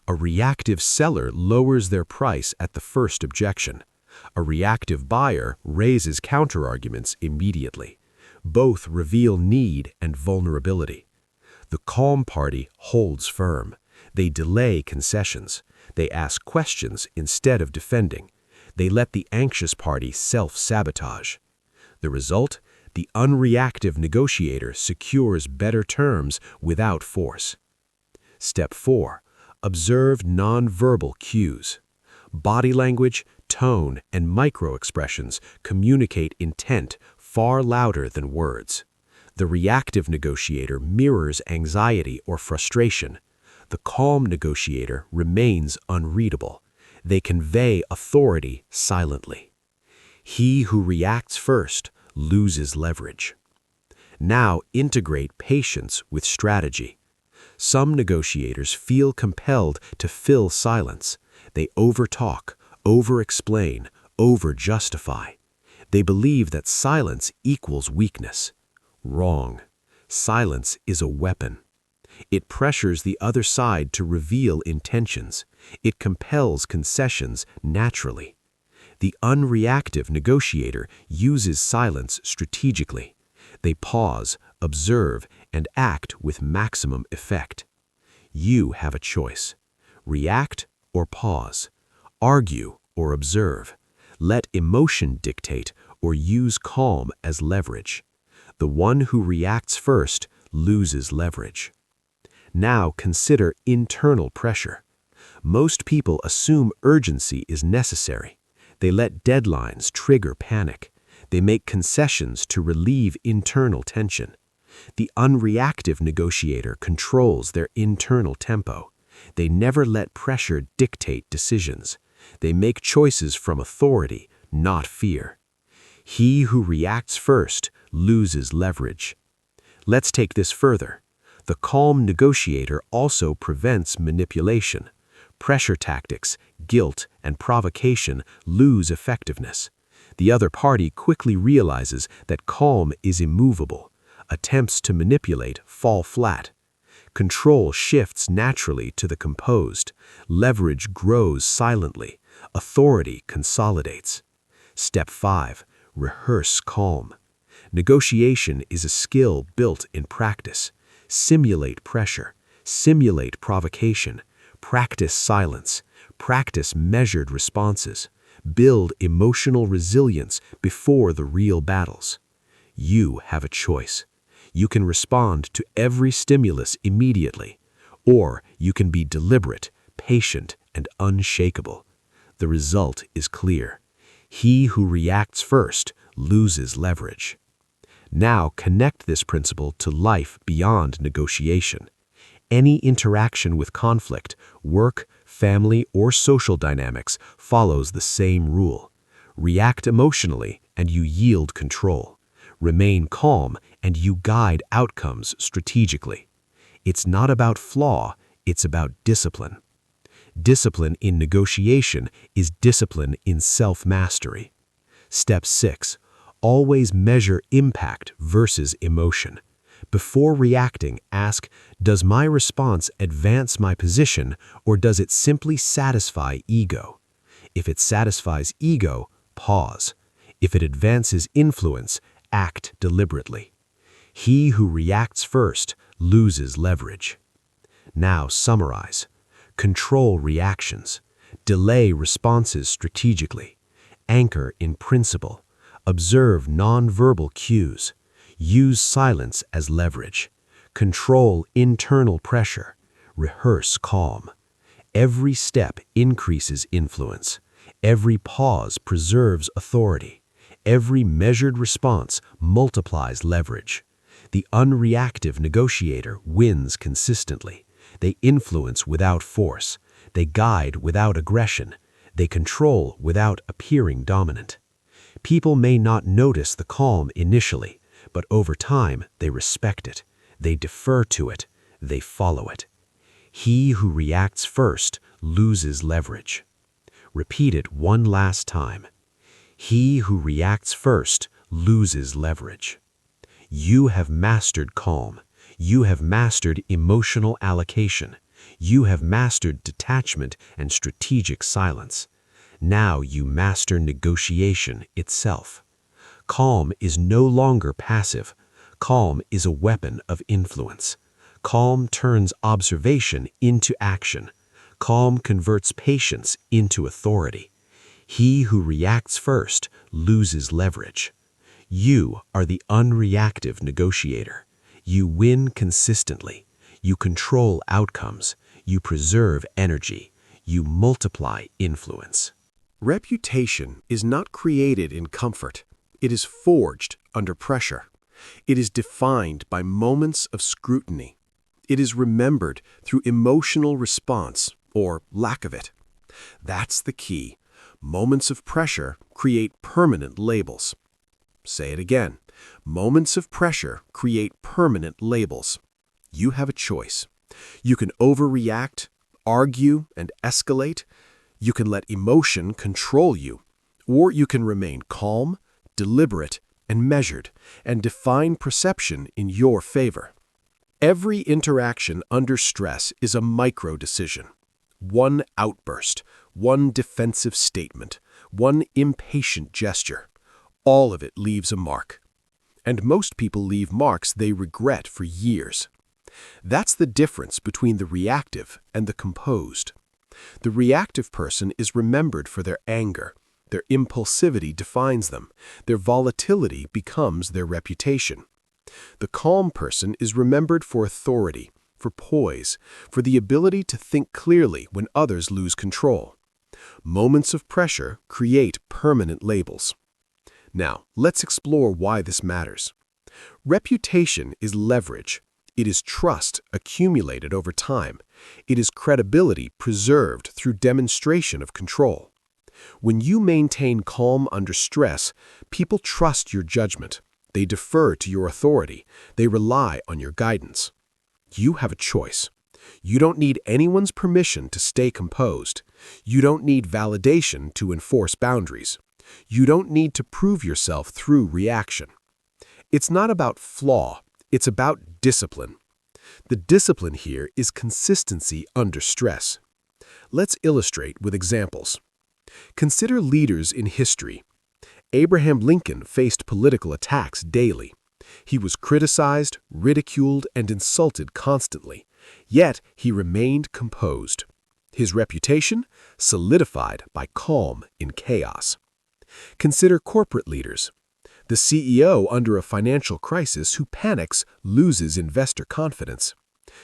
A reactive seller lowers their price at the first objection. A reactive buyer raises counterarguments immediately. Both reveal need and vulnerability. The calm party holds firm. They delay concessions. They ask questions instead of defending. They let the anxious party self-sabotage. The result? The unreactive negotiator secures better terms without force. Step 4. Observe nonverbal cues. Body language, tone, and micro-expressions communicate intent far louder than words. The reactive negotiator mirrors anxiety or frustration. The calm negotiator remains unreadable. They convey authority silently. He who reacts first loses leverage. Now integrate patience with strategy. Some negotiators feel compelled to fill silence. They overtalk, over-explain, over-justify. They believe that silence equals weakness. Wrong. Silence is a weapon. It pressures the other side to reveal intentions. It compels concessions naturally. The unreactive negotiator uses silence strategically. They pause, observe, and act with maximum effect. You have a choice. React or pause. Argue or observe. Let emotion dictate or use calm as leverage. The one who reacts first loses leverage. Now consider internal pressure. Most people assume urgency is necessary. They let deadlines trigger panic. They make concessions to relieve internal tension. The unreactive negotiator controls their internal tempo. They never let pressure dictate decisions. They make choices from authority, not fear. He who reacts first loses leverage. Let's take this further. The calm negotiator also prevents manipulation. Pressure tactics, guilt, and provocation lose effectiveness. The other party quickly realizes that calm is immovable. Attempts to manipulate fall flat. Control shifts naturally to the composed. Leverage grows silently. Authority consolidates. Step 5. Rehearse calm. Negotiation is a skill built in practice. Simulate pressure. Simulate provocation. Practice silence. Practice measured responses. Build emotional resilience before the real battles. You have a choice. You can respond to every stimulus immediately, or you can be deliberate, patient, and unshakable. The result is clear. He who reacts first loses leverage. Now connect this principle to life beyond negotiation. Any interaction with conflict, work, family, or social dynamics follows the same rule. React emotionally and you yield control. Remain calm and you guide outcomes strategically. It's not about flaw, it's about discipline. Discipline in negotiation is discipline in self-mastery. Step 6. Always measure impact versus emotion. Before reacting, ask, does my response advance my position or does it simply satisfy ego? If it satisfies ego, pause. If it advances influence, act deliberately. He who reacts first loses leverage. Now summarize. Control reactions. Delay responses strategically. Anchor in principle. Observe nonverbal cues. Use silence as leverage. Control internal pressure. Rehearse calm. Every step increases influence. Every pause preserves authority. Every measured response multiplies leverage. The unreactive negotiator wins consistently. They influence without force. They guide without aggression. They control without appearing dominant. People may not notice the calm initially, but over time they respect it. They defer to it. They follow it. He who reacts first loses leverage. Repeat it one last time. He who reacts first loses leverage. You have mastered calm. You have mastered emotional allocation. You have mastered detachment and strategic silence. Now you master negotiation itself. Calm is no longer passive. Calm is a weapon of influence. Calm turns observation into action. Calm converts patience into authority. He who reacts first loses leverage. You are the unreactive negotiator. You win consistently. You control outcomes. You preserve energy. You multiply influence. Reputation is not created in comfort. It is forged under pressure. It is defined by moments of scrutiny. It is remembered through emotional response or lack of it. That's the key. Moments of pressure create permanent labels. Say it again. Moments of pressure create permanent labels. You have a choice. You can overreact, argue, and escalate. You can let emotion control you. Or you can remain calm, deliberate, and measured, and define perception in your favor. Every interaction under stress is a micro-decision. One outburst, one defensive statement, one impatient gesture. All of it leaves a mark. And most people leave marks they regret for years. That's the difference between the reactive and the composed. The reactive person is remembered for their anger. Their impulsivity defines them. Their volatility becomes their reputation. The calm person is remembered for authority. for poise, for the ability to think clearly when others lose control. Moments of pressure create permanent labels. Now, let's explore why this matters. Reputation is leverage. It is trust accumulated over time. It is credibility preserved through demonstration of control. When you maintain calm under stress, people trust your judgment. They defer to your authority. They rely on your guidance. You have a choice. You don't need anyone's permission to stay composed. You don't need validation to enforce boundaries. You don't need to prove yourself through reaction. It's not about flaw, it's about discipline. The discipline here is consistency under stress. Let's illustrate with examples. Consider leaders in history. Abraham Lincoln faced political attacks daily. He was criticized, ridiculed, and insulted constantly, yet he remained composed. His reputation solidified by calm in chaos. Consider corporate leaders. The CEO under a financial crisis who panics loses investor confidence.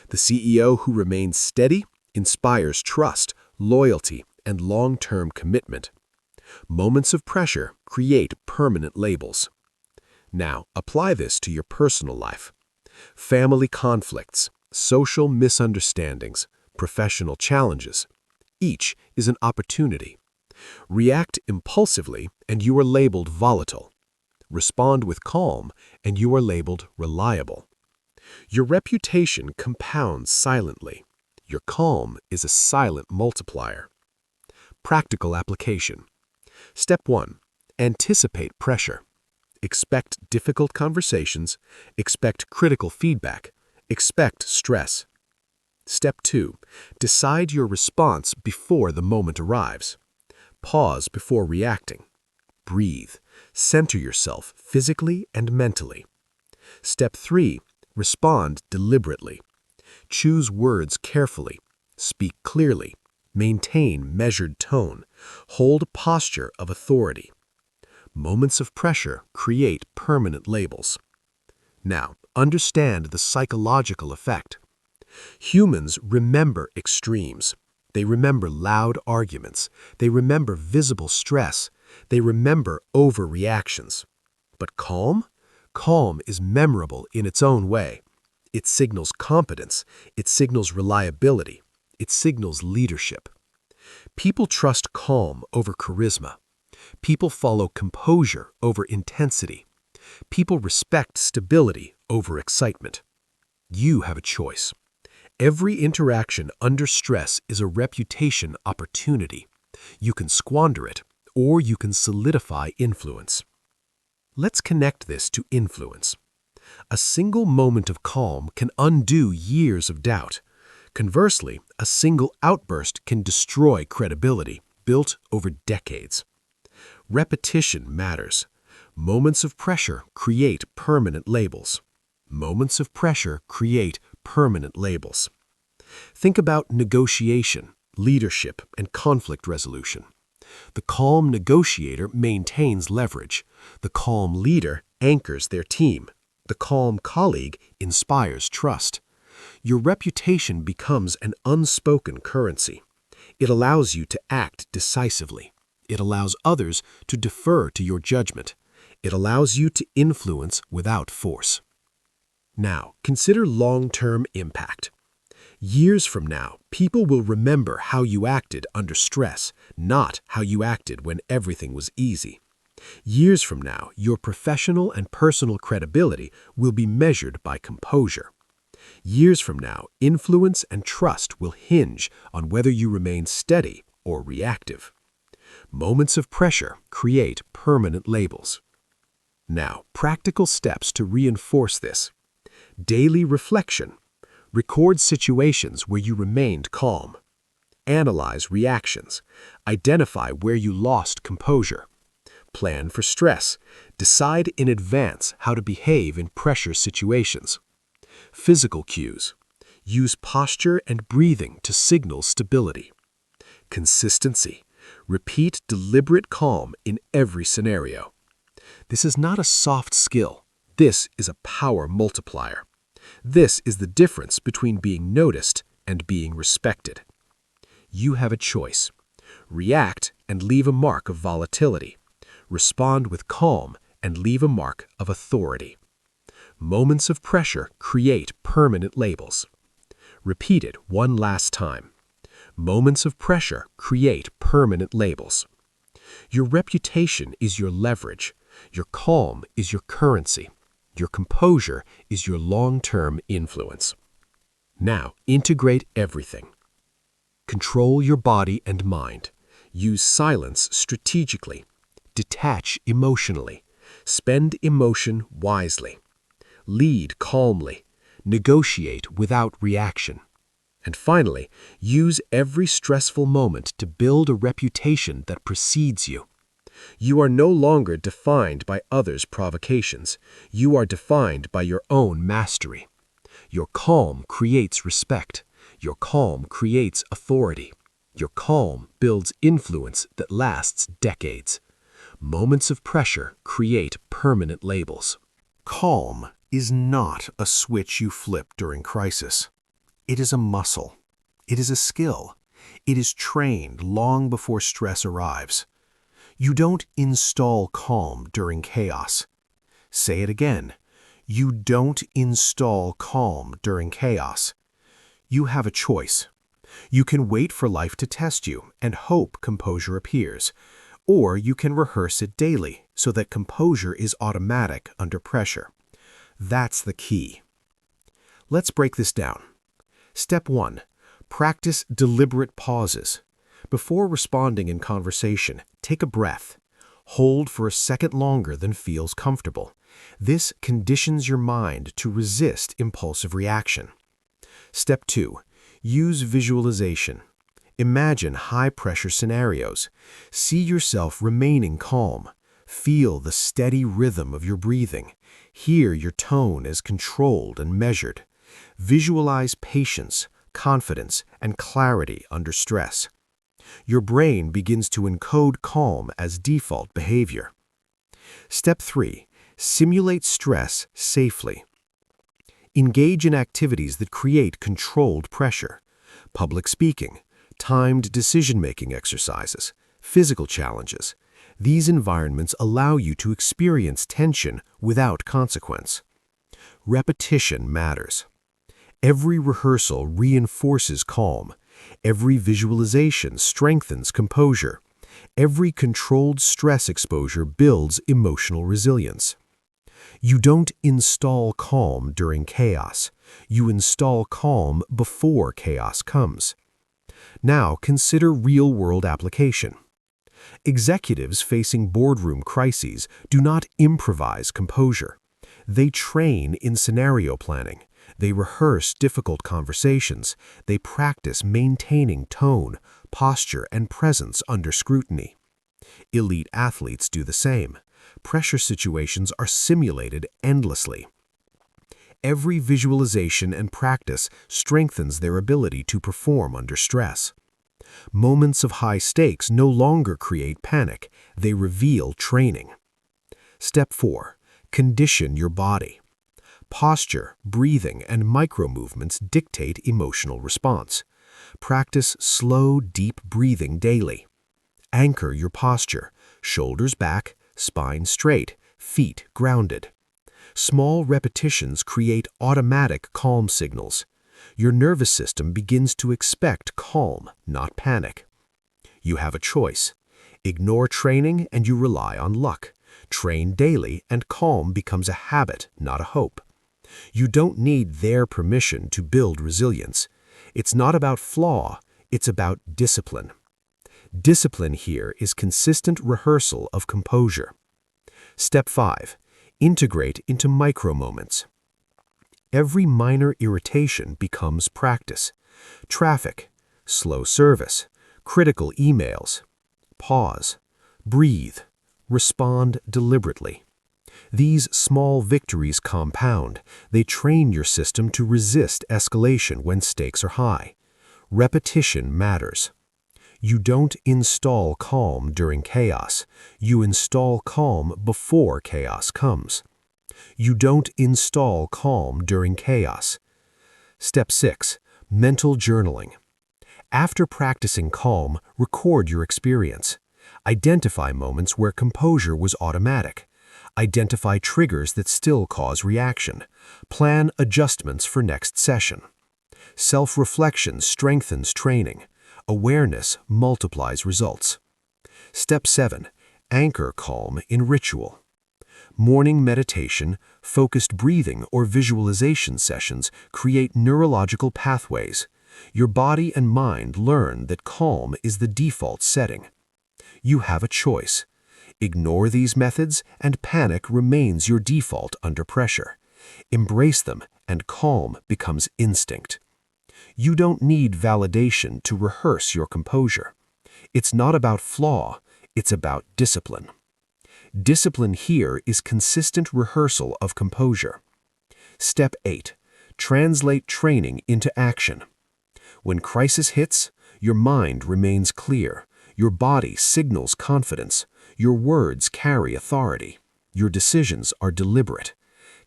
The CEO who remains steady inspires trust, loyalty, and long-term commitment. Moments of pressure create permanent labels. Now, apply this to your personal life. Family conflicts, social misunderstandings, professional challenges. Each is an opportunity. React impulsively and you are labeled volatile. Respond with calm and you are labeled reliable. Your reputation compounds silently. Your calm is a silent multiplier. Practical application. Step 1. Anticipate pressure. Expect difficult conversations. Expect critical feedback. Expect stress. Step 2. Decide your response before the moment arrives. Pause before reacting. Breathe. Center yourself physically and mentally. Step 3. Respond deliberately. Choose words carefully. Speak clearly. Maintain measured tone. Hold posture of authority. Moments of pressure create permanent labels. Now, understand the psychological effect. Humans remember extremes. They remember loud arguments. They remember visible stress. They remember overreactions. But calm? Calm is memorable in its own way. It signals competence. It signals reliability. It signals leadership. People trust calm over charisma. People follow composure over intensity. People respect stability over excitement. You have a choice. Every interaction under stress is a reputation opportunity. You can squander it, or you can solidify influence. Let's connect this to influence. A single moment of calm can undo years of doubt. Conversely, a single outburst can destroy credibility built over decades. Repetition matters. Moments of pressure create permanent labels. Moments of pressure create permanent labels. Think about negotiation, leadership, and conflict resolution. The calm negotiator maintains leverage. The calm leader anchors their team. The calm colleague inspires trust. Your reputation becomes an unspoken currency. It allows you to act decisively. It allows others to defer to your judgment. It allows you to influence without force. Now, consider long-term impact. Years from now, people will remember how you acted under stress, not how you acted when everything was easy. Years from now, your professional and personal credibility will be measured by composure. Years from now, influence and trust will hinge on whether you remain steady or reactive. Moments of pressure create permanent labels. Now, practical steps to reinforce this. Daily reflection. Record situations where you remained calm. Analyze reactions. Identify where you lost composure. Plan for stress. Decide in advance how to behave in pressure situations. Physical cues. Use posture and breathing to signal stability. Consistency. Repeat deliberate calm in every scenario. This is not a soft skill. This is a power multiplier. This is the difference between being noticed and being respected. You have a choice. React and leave a mark of volatility. Respond with calm and leave a mark of authority. Moments of pressure create permanent labels. Repeat it one last time. Moments of pressure create permanent labels. Your reputation is your leverage. Your calm is your currency. Your composure is your long-term influence. Now, integrate everything. Control your body and mind. Use silence strategically. Detach emotionally. Spend emotion wisely. Lead calmly. Negotiate without reaction. And finally, use every stressful moment to build a reputation that precedes you. You are no longer defined by others' provocations. You are defined by your own mastery. Your calm creates respect. Your calm creates authority. Your calm builds influence that lasts decades. Moments of pressure create permanent labels. Calm is not a switch you flip during crisis. It is a muscle. It is a skill. It is trained long before stress arrives. You don't install calm during chaos. Say it again. You don't install calm during chaos. You have a choice. You can wait for life to test you and hope composure appears, or you can rehearse it daily so that composure is automatic under pressure. That's the key. Let's break this down. Step 1. Practice deliberate pauses. Before responding in conversation, take a breath. Hold for a second longer than feels comfortable. This conditions your mind to resist impulsive reaction. Step 2. Use visualization. Imagine high-pressure scenarios. See yourself remaining calm. Feel the steady rhythm of your breathing. Hear your tone as controlled and measured. Visualize patience, confidence, and clarity under stress. Your brain begins to encode calm as default behavior. Step 3. Simulate stress safely. Engage in activities that create controlled pressure. Public speaking, timed decision-making exercises, physical challenges. These environments allow you to experience tension without consequence. Repetition matters. Every rehearsal reinforces calm. Every visualization strengthens composure. Every controlled stress exposure builds emotional resilience. You don't install calm during chaos. You install calm before chaos comes. Now consider real-world application. Executives facing boardroom crises do not improvise composure. They train in scenario planning. They rehearse difficult conversations. They practice maintaining tone, posture, and presence under scrutiny. Elite athletes do the same. Pressure situations are simulated endlessly. Every visualization and practice strengthens their ability to perform under stress. Moments of high stakes no longer create panic. They reveal training. Step 4. Condition your body. Posture, breathing, and micro-movements dictate emotional response. Practice slow, deep breathing daily. Anchor your posture, shoulders back, spine straight, feet grounded. Small repetitions create automatic calm signals. Your nervous system begins to expect calm, not panic. You have a choice. Ignore training and you rely on luck. Train daily and calm becomes a habit, not a hope. You don't need their permission to build resilience. It's not about flaw, it's about discipline. Discipline here is consistent rehearsal of composure. Step 5. Integrate into micro-moments. Every minor irritation becomes practice. Traffic, slow service, critical emails. Pause, breathe, respond deliberately. These small victories compound. They train your system to resist escalation when stakes are high. Repetition matters. You don't install calm during chaos. You install calm before chaos comes. You don't install calm during chaos. Step 6. Mental journaling. After practicing calm, record your experience. Identify moments where composure was automatic. Identify triggers that still cause reaction. Plan adjustments for next session. Self-reflection strengthens training. Awareness multiplies results. Step 7. Anchor calm in ritual. Morning meditation, focused breathing, or visualization sessions create neurological pathways. Your body and mind learn that calm is the default setting. You have a choice. Ignore these methods, and panic remains your default under pressure. Embrace them, and calm becomes instinct. You don't need validation to rehearse your composure. It's not about flaw, it's about discipline. Discipline here is consistent rehearsal of composure. Step 8. Translate training into action. When crisis hits, your mind remains clear. Your body signals confidence. Your words carry authority. Your decisions are deliberate.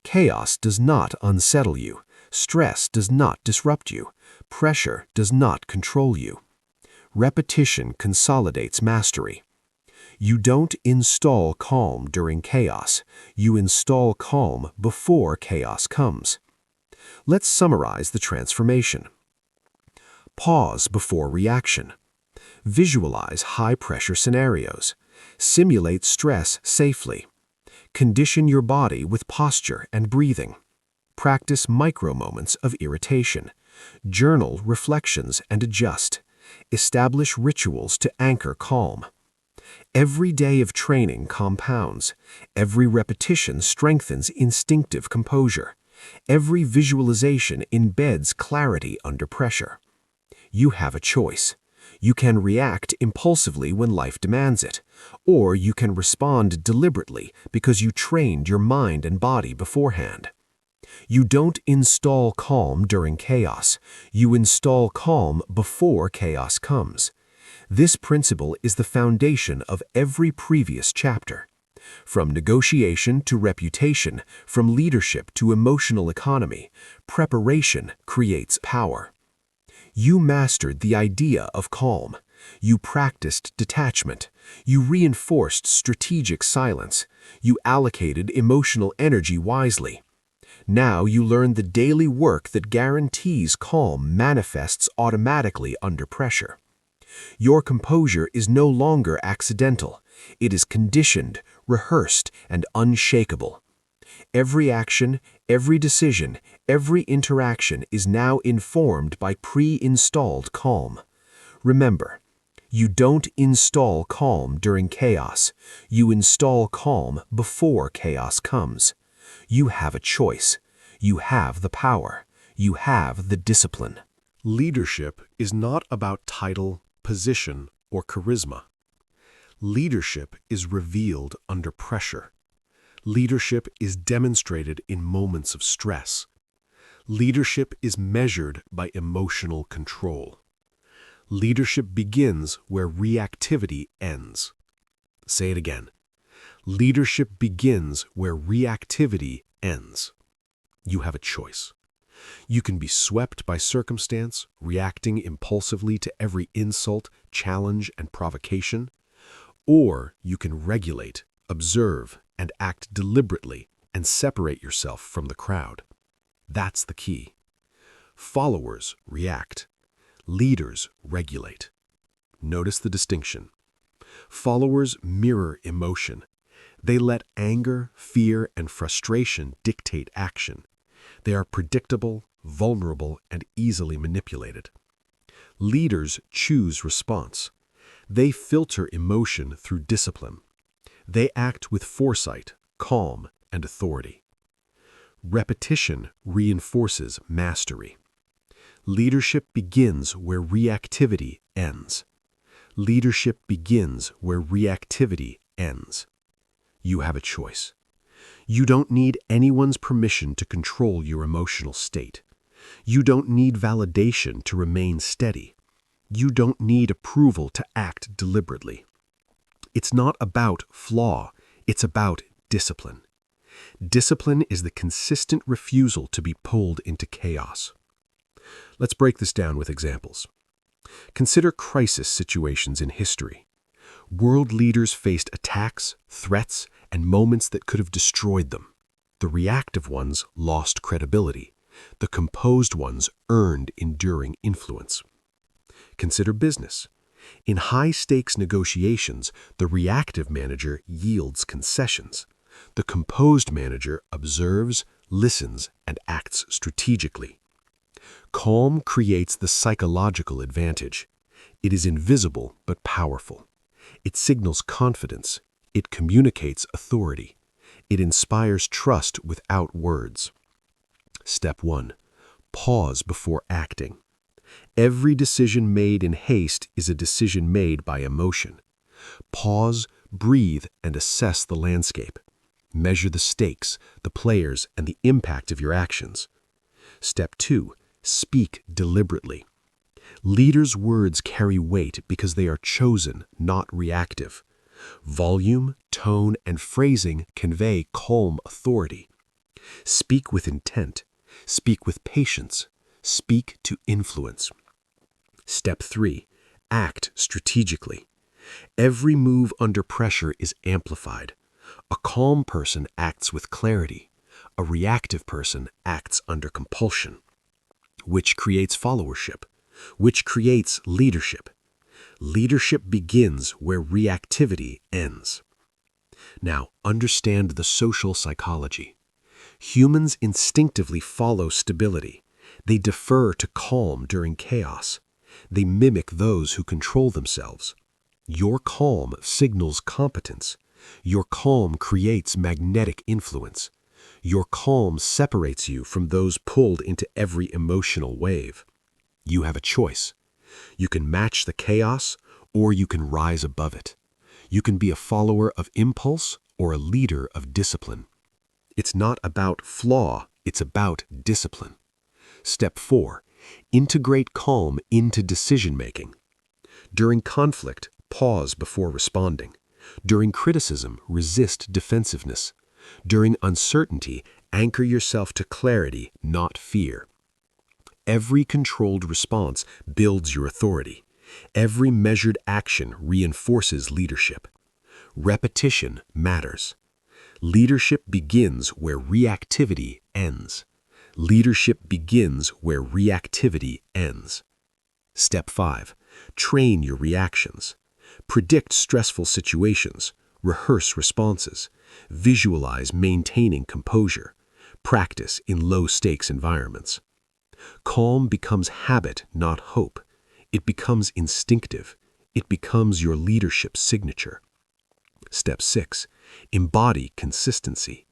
Chaos does not unsettle you. Stress does not disrupt you. Pressure does not control you. Repetition consolidates mastery. You don't install calm during chaos. You install calm before chaos comes. Let's summarize the transformation. Pause before reaction. Visualize high-pressure scenarios. Simulate stress safely. Condition your body with posture and breathing. Practice micro-moments of irritation. Journal reflections and adjust. Establish rituals to anchor calm. Every day of training compounds. Every repetition strengthens instinctive composure. Every visualization embeds clarity under pressure. You have a choice. You can react impulsively when life demands it, or you can respond deliberately because you trained your mind and body beforehand. You don't install calm during chaos. You install calm before chaos comes. This principle is the foundation of every previous chapter. From negotiation to reputation, from leadership to emotional economy, preparation creates power. You mastered the idea of calm. You practiced detachment. You reinforced strategic silence. You allocated emotional energy wisely. Now you learn the daily work that guarantees calm manifests automatically under pressure. Your composure is no longer accidental. It is conditioned, rehearsed, and unshakable. Every action, every decision, every interaction is now informed by pre-installed calm. Remember, you don't install calm during chaos. You install calm before chaos comes. You have a choice. You have the power. You have the discipline. Leadership is not about title, position, or charisma. Leadership is revealed under pressure. Leadership is demonstrated in moments of stress. Leadership is measured by emotional control. Leadership begins where reactivity ends. Say it again. Leadership begins where reactivity ends. You have a choice. You can be swept by circumstance, reacting impulsively to every insult, challenge, and provocation, or you can regulate, observe, and act deliberately and separate yourself from the crowd. That's the key. Followers react. Leaders regulate. Notice the distinction. Followers mirror emotion. They let anger, fear, and frustration dictate action. They are predictable, vulnerable, and easily manipulated. Leaders choose response. They filter emotion through discipline. They act with foresight, calm, and authority. Repetition reinforces mastery. Leadership begins where reactivity ends. Leadership begins where reactivity ends. You have a choice. You don't need anyone's permission to control your emotional state. You don't need validation to remain steady. You don't need approval to act deliberately. It's not about flaw, it's about discipline. Discipline is the consistent refusal to be pulled into chaos. Let's break this down with examples. Consider crisis situations in history. World leaders faced attacks, threats, and moments that could have destroyed them. The reactive ones lost credibility. The composed ones earned enduring influence. Consider business. In high-stakes negotiations, the reactive manager yields concessions. The composed manager observes, listens, and acts strategically. Calm creates the psychological advantage. It is invisible but powerful. It signals confidence. It communicates authority. It inspires trust without words. Step 1. Pause before acting. Every decision made in haste is a decision made by emotion. Pause, breathe, and assess the landscape. Measure the stakes, the players, and the impact of your actions. Step 2. Speak deliberately. Leaders' words carry weight because they are chosen, not reactive. Volume, tone, and phrasing convey calm authority. Speak with intent. Speak with patience. Speak to influence. Step 3. Act strategically. Every move under pressure is amplified. A calm person acts with clarity. A reactive person acts under compulsion, which creates followership, which creates leadership. Leadership begins where reactivity ends. Now, understand the social psychology. Humans instinctively follow stability. They defer to calm during chaos. They mimic those who control themselves. Your calm signals competence. Your calm creates magnetic influence. Your calm separates you from those pulled into every emotional wave. You have a choice. You can match the chaos, or you can rise above it. You can be a follower of impulse or a leader of discipline. It's not about flaw, it's about discipline. Step 4. Integrate calm into decision-making. During conflict, pause before responding. During criticism, resist defensiveness. During uncertainty, anchor yourself to clarity, not fear. Every controlled response builds your authority. Every measured action reinforces leadership. Repetition matters. Leadership begins where reactivity ends. Leadership begins where reactivity ends. Step 5. Train your reactions. Predict stressful situations. Rehearse responses. Visualize maintaining composure. Practice in low-stakes environments. Calm becomes habit, not hope. It becomes instinctive. It becomes your leadership signature. Step 6. Embody consistency.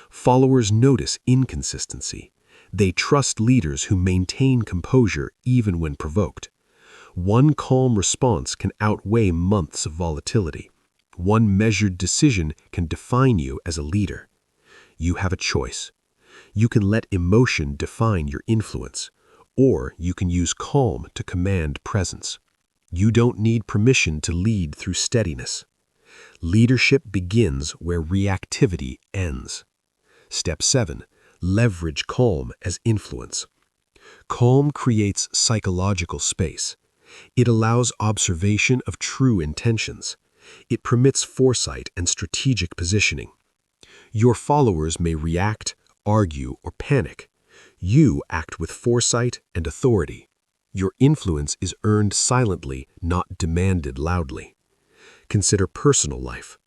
Followers notice inconsistency. They trust leaders who maintain composure even when provoked. One calm response can outweigh months of volatility. One measured decision can define you as a leader. You have a choice. You can let emotion define your influence, or you can use calm to command presence. You don't need permission to lead through steadiness. Leadership begins where reactivity ends. Step 7. Leverage calm as influence. Calm creates psychological space. It allows observation of true intentions. It permits foresight and strategic positioning. Your followers may react, argue, or panic. You act with foresight and authority. Your influence is earned silently, not demanded loudly. Consider personal life,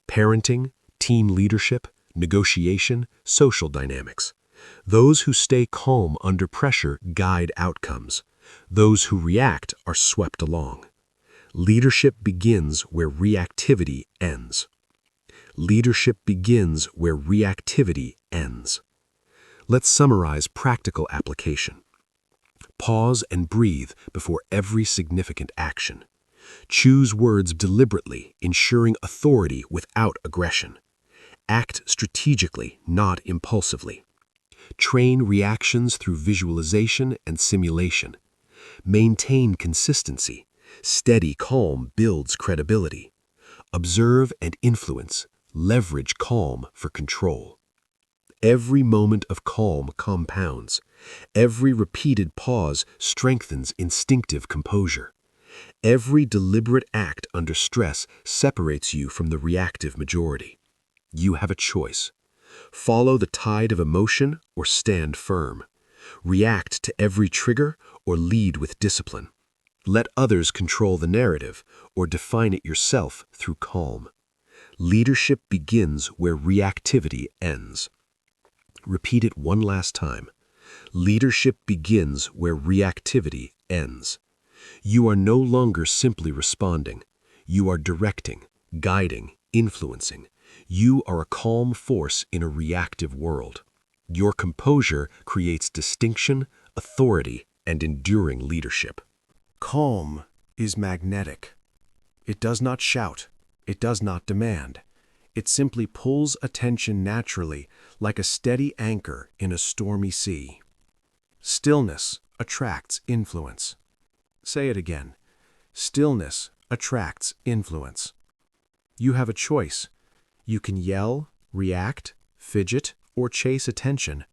parenting, team leadership, negotiation, social dynamics. Those who stay calm under pressure guide outcomes. Those who react are swept along. Leadership begins where reactivity ends. Leadership begins where reactivity ends. Let's summarize practical application. Pause and breathe before every significant action. Choose words deliberately, ensuring authority without aggression. Act strategically, not impulsively. Train reactions through visualization and simulation. Maintain consistency. Steady calm builds credibility. Observe and influence. Leverage calm for control. Every moment of calm compounds. Every repeated pause strengthens instinctive composure. Every deliberate act under stress separates you from the reactive majority. You have a choice. Follow the tide of emotion or stand firm. React to every trigger or lead with discipline. Let others control the narrative or define it yourself through calm. Leadership begins where reactivity ends. Repeat it one last time. Leadership begins where reactivity ends. You are no longer simply responding. You are directing, guiding, influencing. You are a calm force in a reactive world. Your composure creates distinction, authority, and enduring leadership. Calm is magnetic. It does not shout. It does not demand. It simply pulls attention naturally, like a steady anchor in a stormy sea. Stillness attracts influence. Say it again. Stillness attracts influence. You have a choice. You can yell, react, fidget, or chase attention,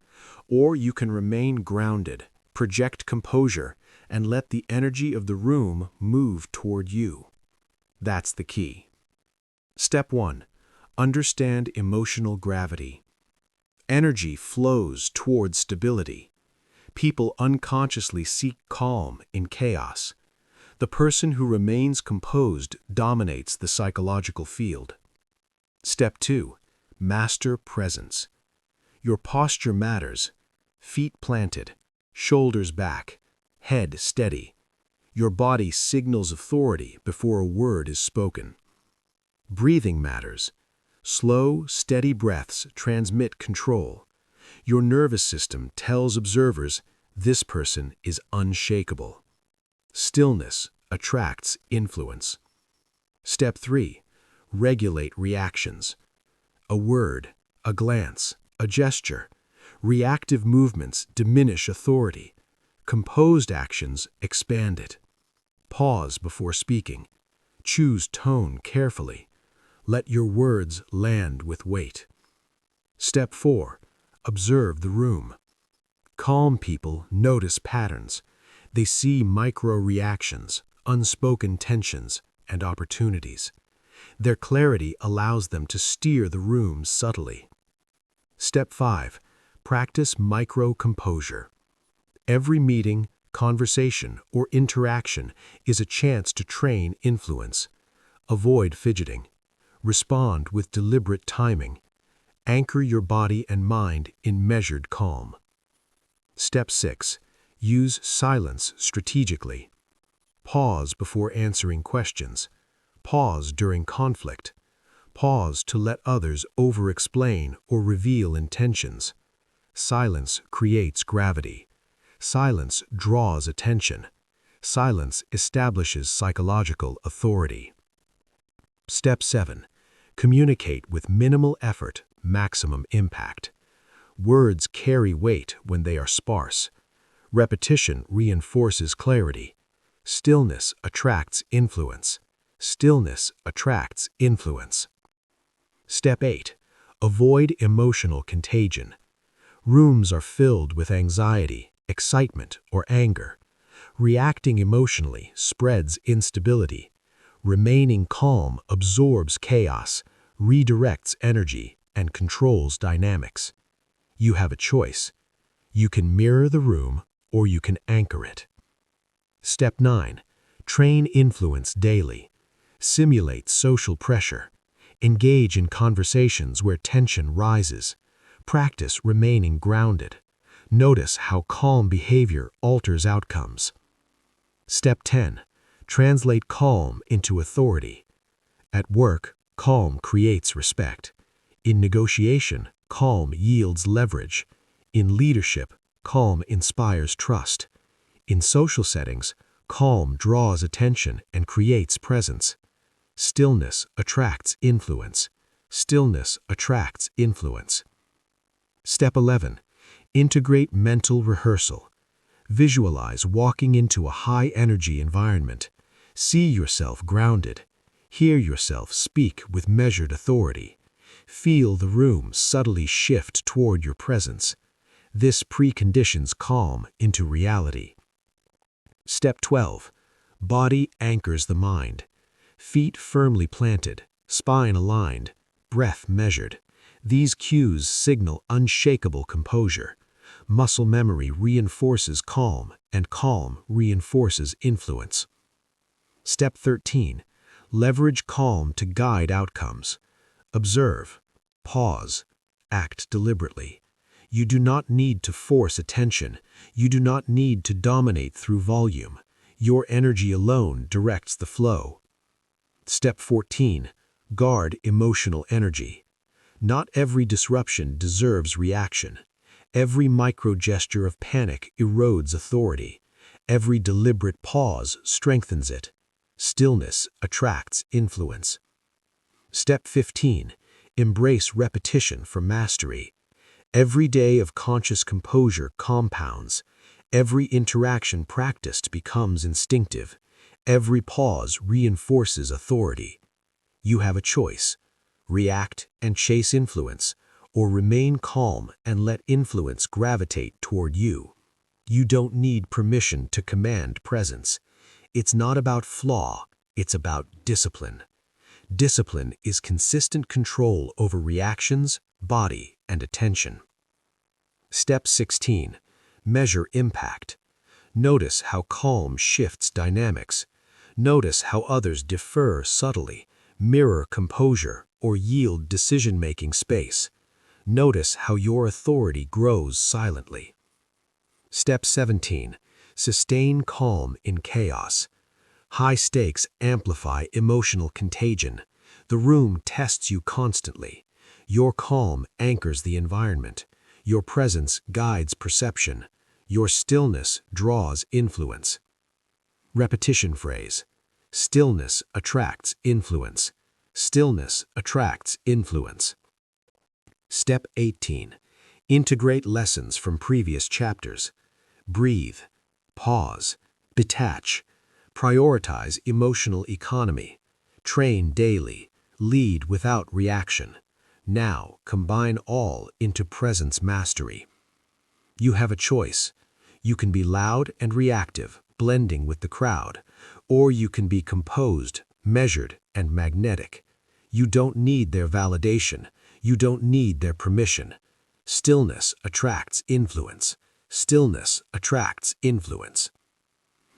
or you can remain grounded, project composure, and let the energy of the room move toward you. That's the key. Step 1. Understand emotional gravity. Energy flows toward stability. People unconsciously seek calm in chaos. The person who remains composed dominates the psychological field. Step 2. Master presence. Your posture matters. Feet planted, shoulders back, head steady. Your body signals authority before a word is spoken. Breathing matters. Slow, steady breaths transmit control. Your nervous system tells observers this person is unshakable. Stillness attracts influence. Step 3. Regulate reactions. A word, a glance, a gesture. Reactive movements diminish authority. Composed actions expand it. Pause before speaking. Choose tone carefully. Let your words land with weight. Step 4. Observe the room. Calm people notice patterns. They see micro-reactions, unspoken tensions, and opportunities. Their clarity allows them to steer the room subtly. Step 5. Practice micro-composure. Every meeting, conversation, or interaction is a chance to train influence. Avoid fidgeting. Respond with deliberate timing. Anchor your body and mind in measured calm. Step 6. Use silence strategically. Pause before answering questions. Pause during conflict. Pause to let others over-explain or reveal intentions. Silence creates gravity. Silence draws attention. Silence establishes psychological authority. Step 7. Communicate with minimal effort, maximum impact. Words carry weight when they are sparse. Repetition reinforces clarity. Stillness attracts influence. Stillness attracts influence. Step 8. Avoid emotional contagion. Rooms are filled with anxiety, excitement, or anger. Reacting emotionally spreads instability. Remaining calm absorbs chaos, redirects energy, and controls dynamics. You have a choice. You can mirror the room, or you can anchor it. Step 9. Train influence daily. Simulate social pressure. Engage in conversations where tension rises. Practice remaining grounded. Notice how calm behavior alters outcomes. Step 10. Translate calm into authority. At work, calm creates respect. In negotiation, calm yields leverage. In leadership, calm inspires trust. In social settings, calm draws attention and creates presence. Stillness attracts influence. Stillness attracts influence. Step 11. Integrate mental rehearsal. Visualize walking into a high-energy environment. See yourself grounded. Hear yourself speak with measured authority. Feel the room subtly shift toward your presence. This preconditions calm into reality. Step 12. Body anchors the mind. Feet firmly planted, spine aligned, breath measured. These cues signal unshakable composure. Muscle memory reinforces calm, and calm reinforces influence. Step 13. Leverage calm to guide outcomes. Observe, pause, act deliberately. You do not need to force attention. You do not need to dominate through volume. Your energy alone directs the flow. Step 14. Guard emotional energy. Not every disruption deserves reaction. Every micro-gesture of panic erodes authority. Every deliberate pause strengthens it. Stillness attracts influence. Step 15. Embrace repetition for mastery. Every day of conscious composure compounds. Every interaction practiced becomes instinctive. Every pause reinforces authority. You have a choice: react and chase influence, or remain calm and let influence gravitate toward you. You don't need permission to command presence. It's not about flaw, it's about discipline. Discipline is consistent control over reactions, body, and attention. Step 16. Measure impact. Notice how calm shifts dynamics. Notice how others defer subtly, mirror composure, or yield decision-making space. Notice how your authority grows silently. Step 17. Sustain calm in chaos. High stakes amplify emotional contagion. The room tests you constantly. Your calm anchors the environment. Your presence guides perception. Your stillness draws influence. Repetition phrase. Stillness attracts influence. Stillness attracts influence. Step 18. Integrate lessons from previous chapters. Breathe. Pause. Detach. Prioritize emotional economy. Train daily. Lead without reaction. Now combine all into presence mastery. You have a choice. You can be loud and reactive, blending with the crowd, or you can be composed, measured, and magnetic. You don't need their validation. You don't need their permission. Stillness attracts influence. Stillness attracts influence.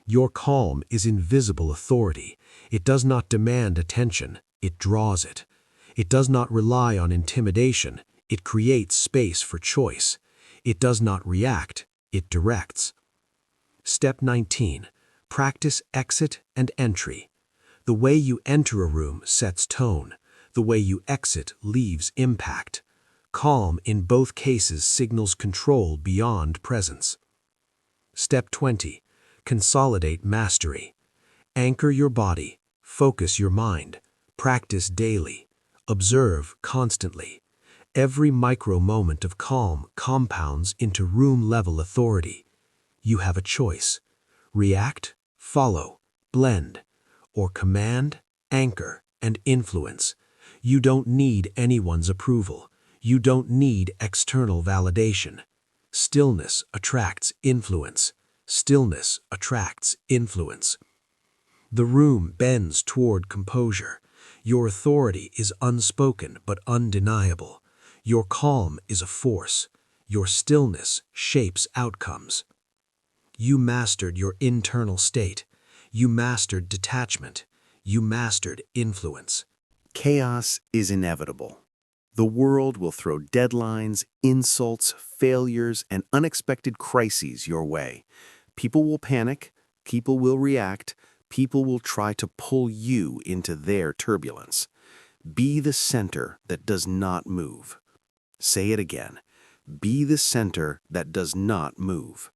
Your calm is invisible authority. It does not demand attention. It draws it. It does not rely on intimidation. It creates space for choice. It does not react. It directs. Step 19. Practice exit and entry. The way you enter a room sets tone. The way you exit leaves impact. Calm in both cases signals control beyond presence. Step 20. Consolidate mastery. Anchor your body. Focus your mind. Practice daily. Observe constantly. Every micro moment of calm compounds into room-level authority. You have a choice: react, follow, blend, or command, anchor, and influence. You don't need anyone's approval. You don't need external validation. Stillness attracts influence. Stillness attracts influence. The room bends toward composure. Your authority is unspoken but undeniable. Your calm is a force. Your stillness shapes outcomes. You mastered your internal state. You mastered detachment. You mastered influence. Chaos is inevitable. The world will throw deadlines, insults, failures, and unexpected crises your way. People will panic, people will react, people will try to pull you into their turbulence. Be the center that does not move. Say it again. Be the center that does not move.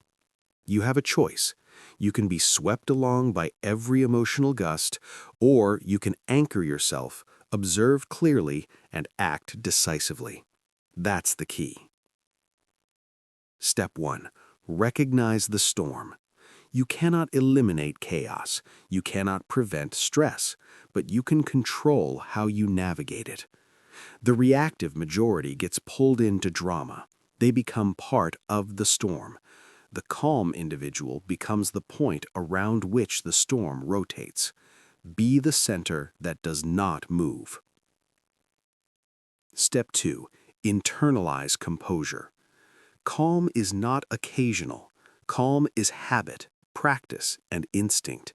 You have a choice. You can be swept along by every emotional gust, or you can anchor yourself, observe clearly, and act decisively. That's the key. Step 1. Recognize the storm. You cannot eliminate chaos. You cannot prevent stress, but you can control how you navigate it. The reactive majority gets pulled into drama. They become part of the storm. The calm individual becomes the point around which the storm rotates. Be the center that does not move. Step 2. Internalize composure. Calm is not occasional. Calm is habit, practice, and instinct.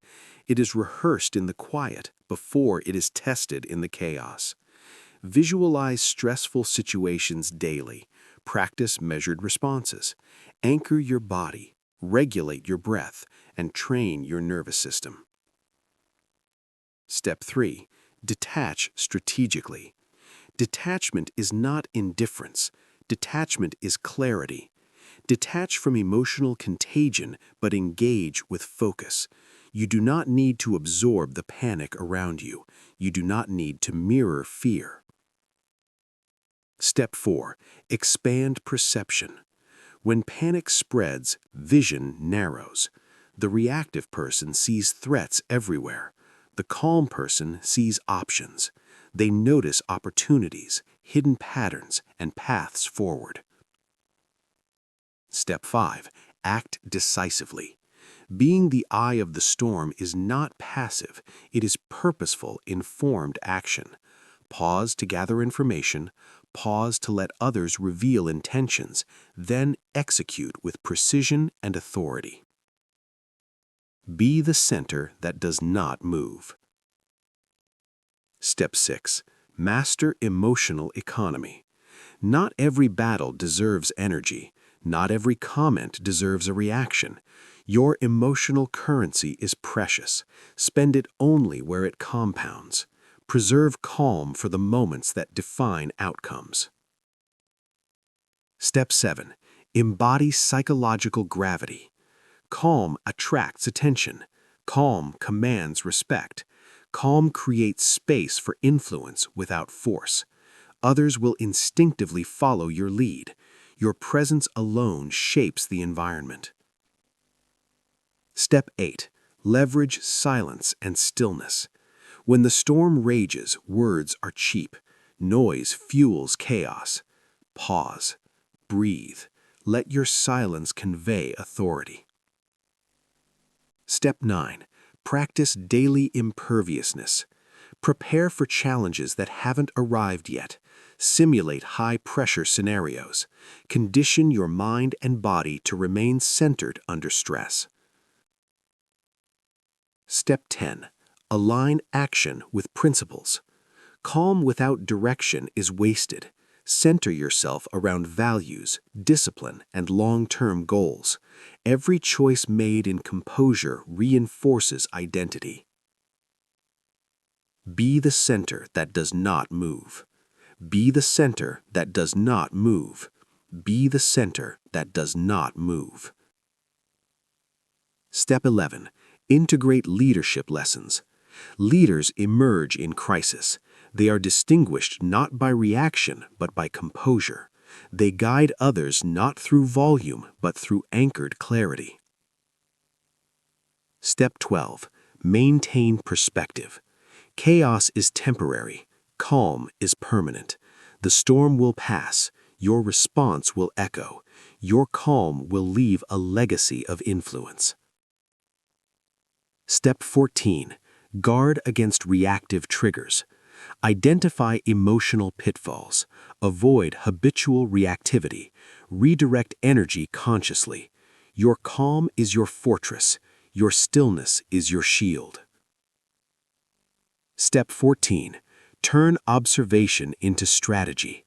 It is rehearsed in the quiet before it is tested in the chaos. Visualize stressful situations daily. Practice measured responses. Anchor your body, regulate your breath, and train your nervous system. Step 3. Detach strategically. Detachment is not indifference. Detachment is clarity. Detach from emotional contagion, but engage with focus. You do not need to absorb the panic around you. You do not need to mirror fear. Step 4. Expand perception. When panic spreads, vision narrows. The reactive person sees threats everywhere. The calm person sees options. They notice opportunities, hidden patterns, and paths forward. Step 5. Act decisively. Being the eye of the storm is not passive. It is purposeful, informed action. Pause to gather information. Pause to let others reveal intentions. Then execute with precision and authority. Be the center that does not move. Step 6. Master emotional economy. Not every battle deserves energy. Not every comment deserves a reaction. Your emotional currency is precious. Spend it only where it compounds. Preserve calm for the moments that define outcomes. Step 7. Embody psychological gravity. Calm attracts attention. Calm commands respect. Calm creates space for influence without force. Others will instinctively follow your lead. Your presence alone shapes the environment. Step 8. Leverage silence and stillness. When the storm rages, words are cheap. Noise fuels chaos. Pause. Breathe. Let your silence convey authority. Step 9. Practice daily imperviousness. Prepare for challenges that haven't arrived yet. Simulate high-pressure scenarios. Condition your mind and body to remain centered under stress. Step 10. Align action with principles. Calm without direction is wasted. Center yourself around values, discipline, and long-term goals. Every choice made in composure reinforces identity. Be the center that does not move. Be the center that does not move. Be the center that does not move. Step 11. Integrate leadership lessons. Leaders emerge in crisis. They are distinguished not by reaction, but by composure. They guide others not through volume, but through anchored clarity. Step 12. Maintain perspective. Chaos is temporary. Calm is permanent. The storm will pass. Your response will echo. Your calm will leave a legacy of influence. Step 14. Guard against reactive triggers. Identify emotional pitfalls. Avoid habitual reactivity. Redirect energy consciously. Your calm is your fortress. Your stillness is your shield. Step 14. Turn observation into strategy.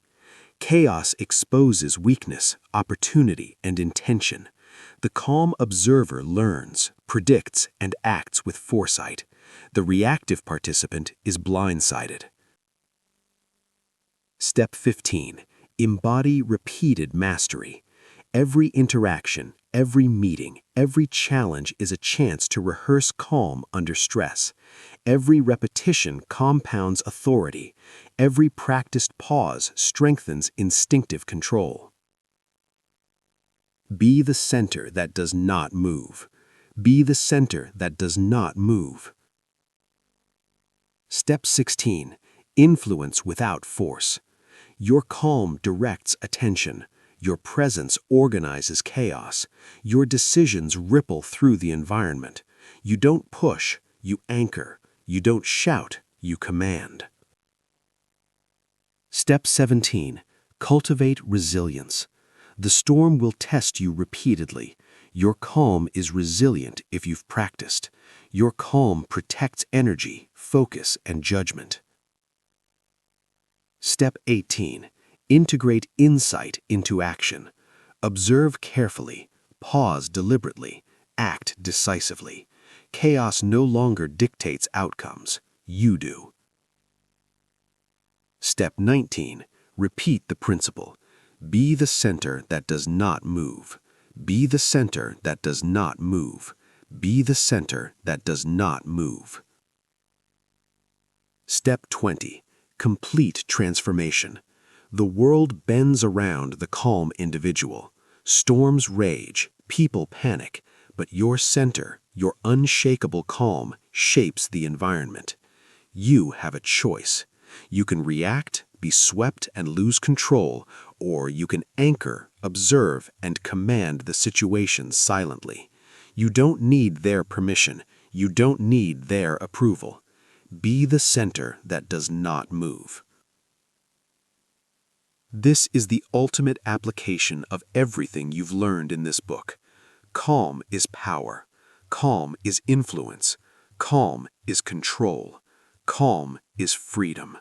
Chaos exposes weakness, opportunity, and intention. The calm observer learns, predicts, and acts with foresight. The reactive participant is blindsided. Step 15. Embody repeated mastery. Every interaction, every meeting, every challenge is a chance to rehearse calm under stress. Every repetition compounds authority. Every practiced pause strengthens instinctive control. Be the center that does not move. Be the center that does not move. Step 16. Influence without force. Your calm directs attention. Your presence organizes chaos. Your decisions ripple through the environment. You don't push, you anchor. You don't shout, you command. Step 17. Cultivate resilience. The storm will test you repeatedly. Your calm is resilient if you've practiced. Your calm protects energy, focus, and judgment. Step 18. Integrate insight into action. Observe carefully, pause deliberately, act decisively. Chaos no longer dictates outcomes. You do. Step 19. Repeat the principle. Be the center that does not move. Be the center that does not move. Be the center that does not move. Step 20. Complete transformation. The world bends around the calm individual. Storms rage, people panic, but your center, your unshakable calm, shapes the environment. You have a choice. You can react, be swept, and lose control, or you can anchor, observe, and command the situation silently. You don't need their permission. You don't need their approval. Be the center that does not move. This is the ultimate application of everything you've learned in this book. Calm is power. Calm is influence. Calm is control. Calm is freedom.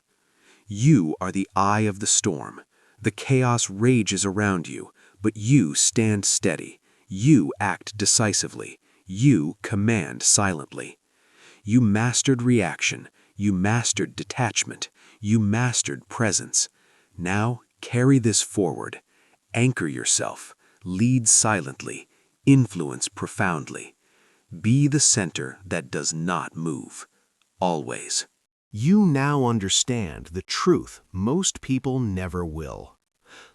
You are the eye of the storm. The chaos rages around you, but you stand steady. You act decisively. You command silently. You mastered reaction. You mastered detachment. You mastered presence. Now carry this forward. Anchor yourself. Lead silently. Influence profoundly. Be the center that does not move. Always. You now understand the truth most people never will.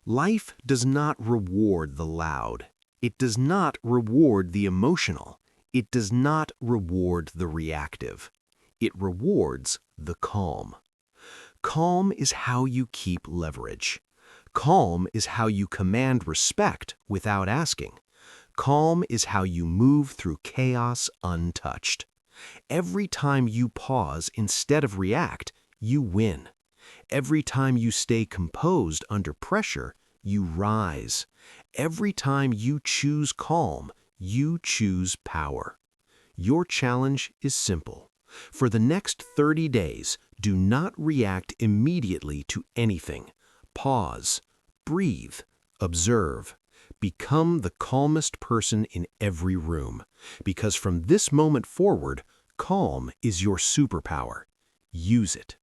Life does not reward the loud. It does not reward the emotional. It does not reward the reactive. It rewards the calm. Calm is how you keep leverage. Calm is how you command respect without asking. Calm is how you move through chaos untouched. Every time you pause instead of react, you win. Every time you stay composed under pressure, you rise. Every time you choose calm, you choose power. Your challenge is simple. For the next 30 days, do not react immediately to anything. Pause, breathe, observe. Become the calmest person in every room, because from this moment forward, calm is your superpower. Use it.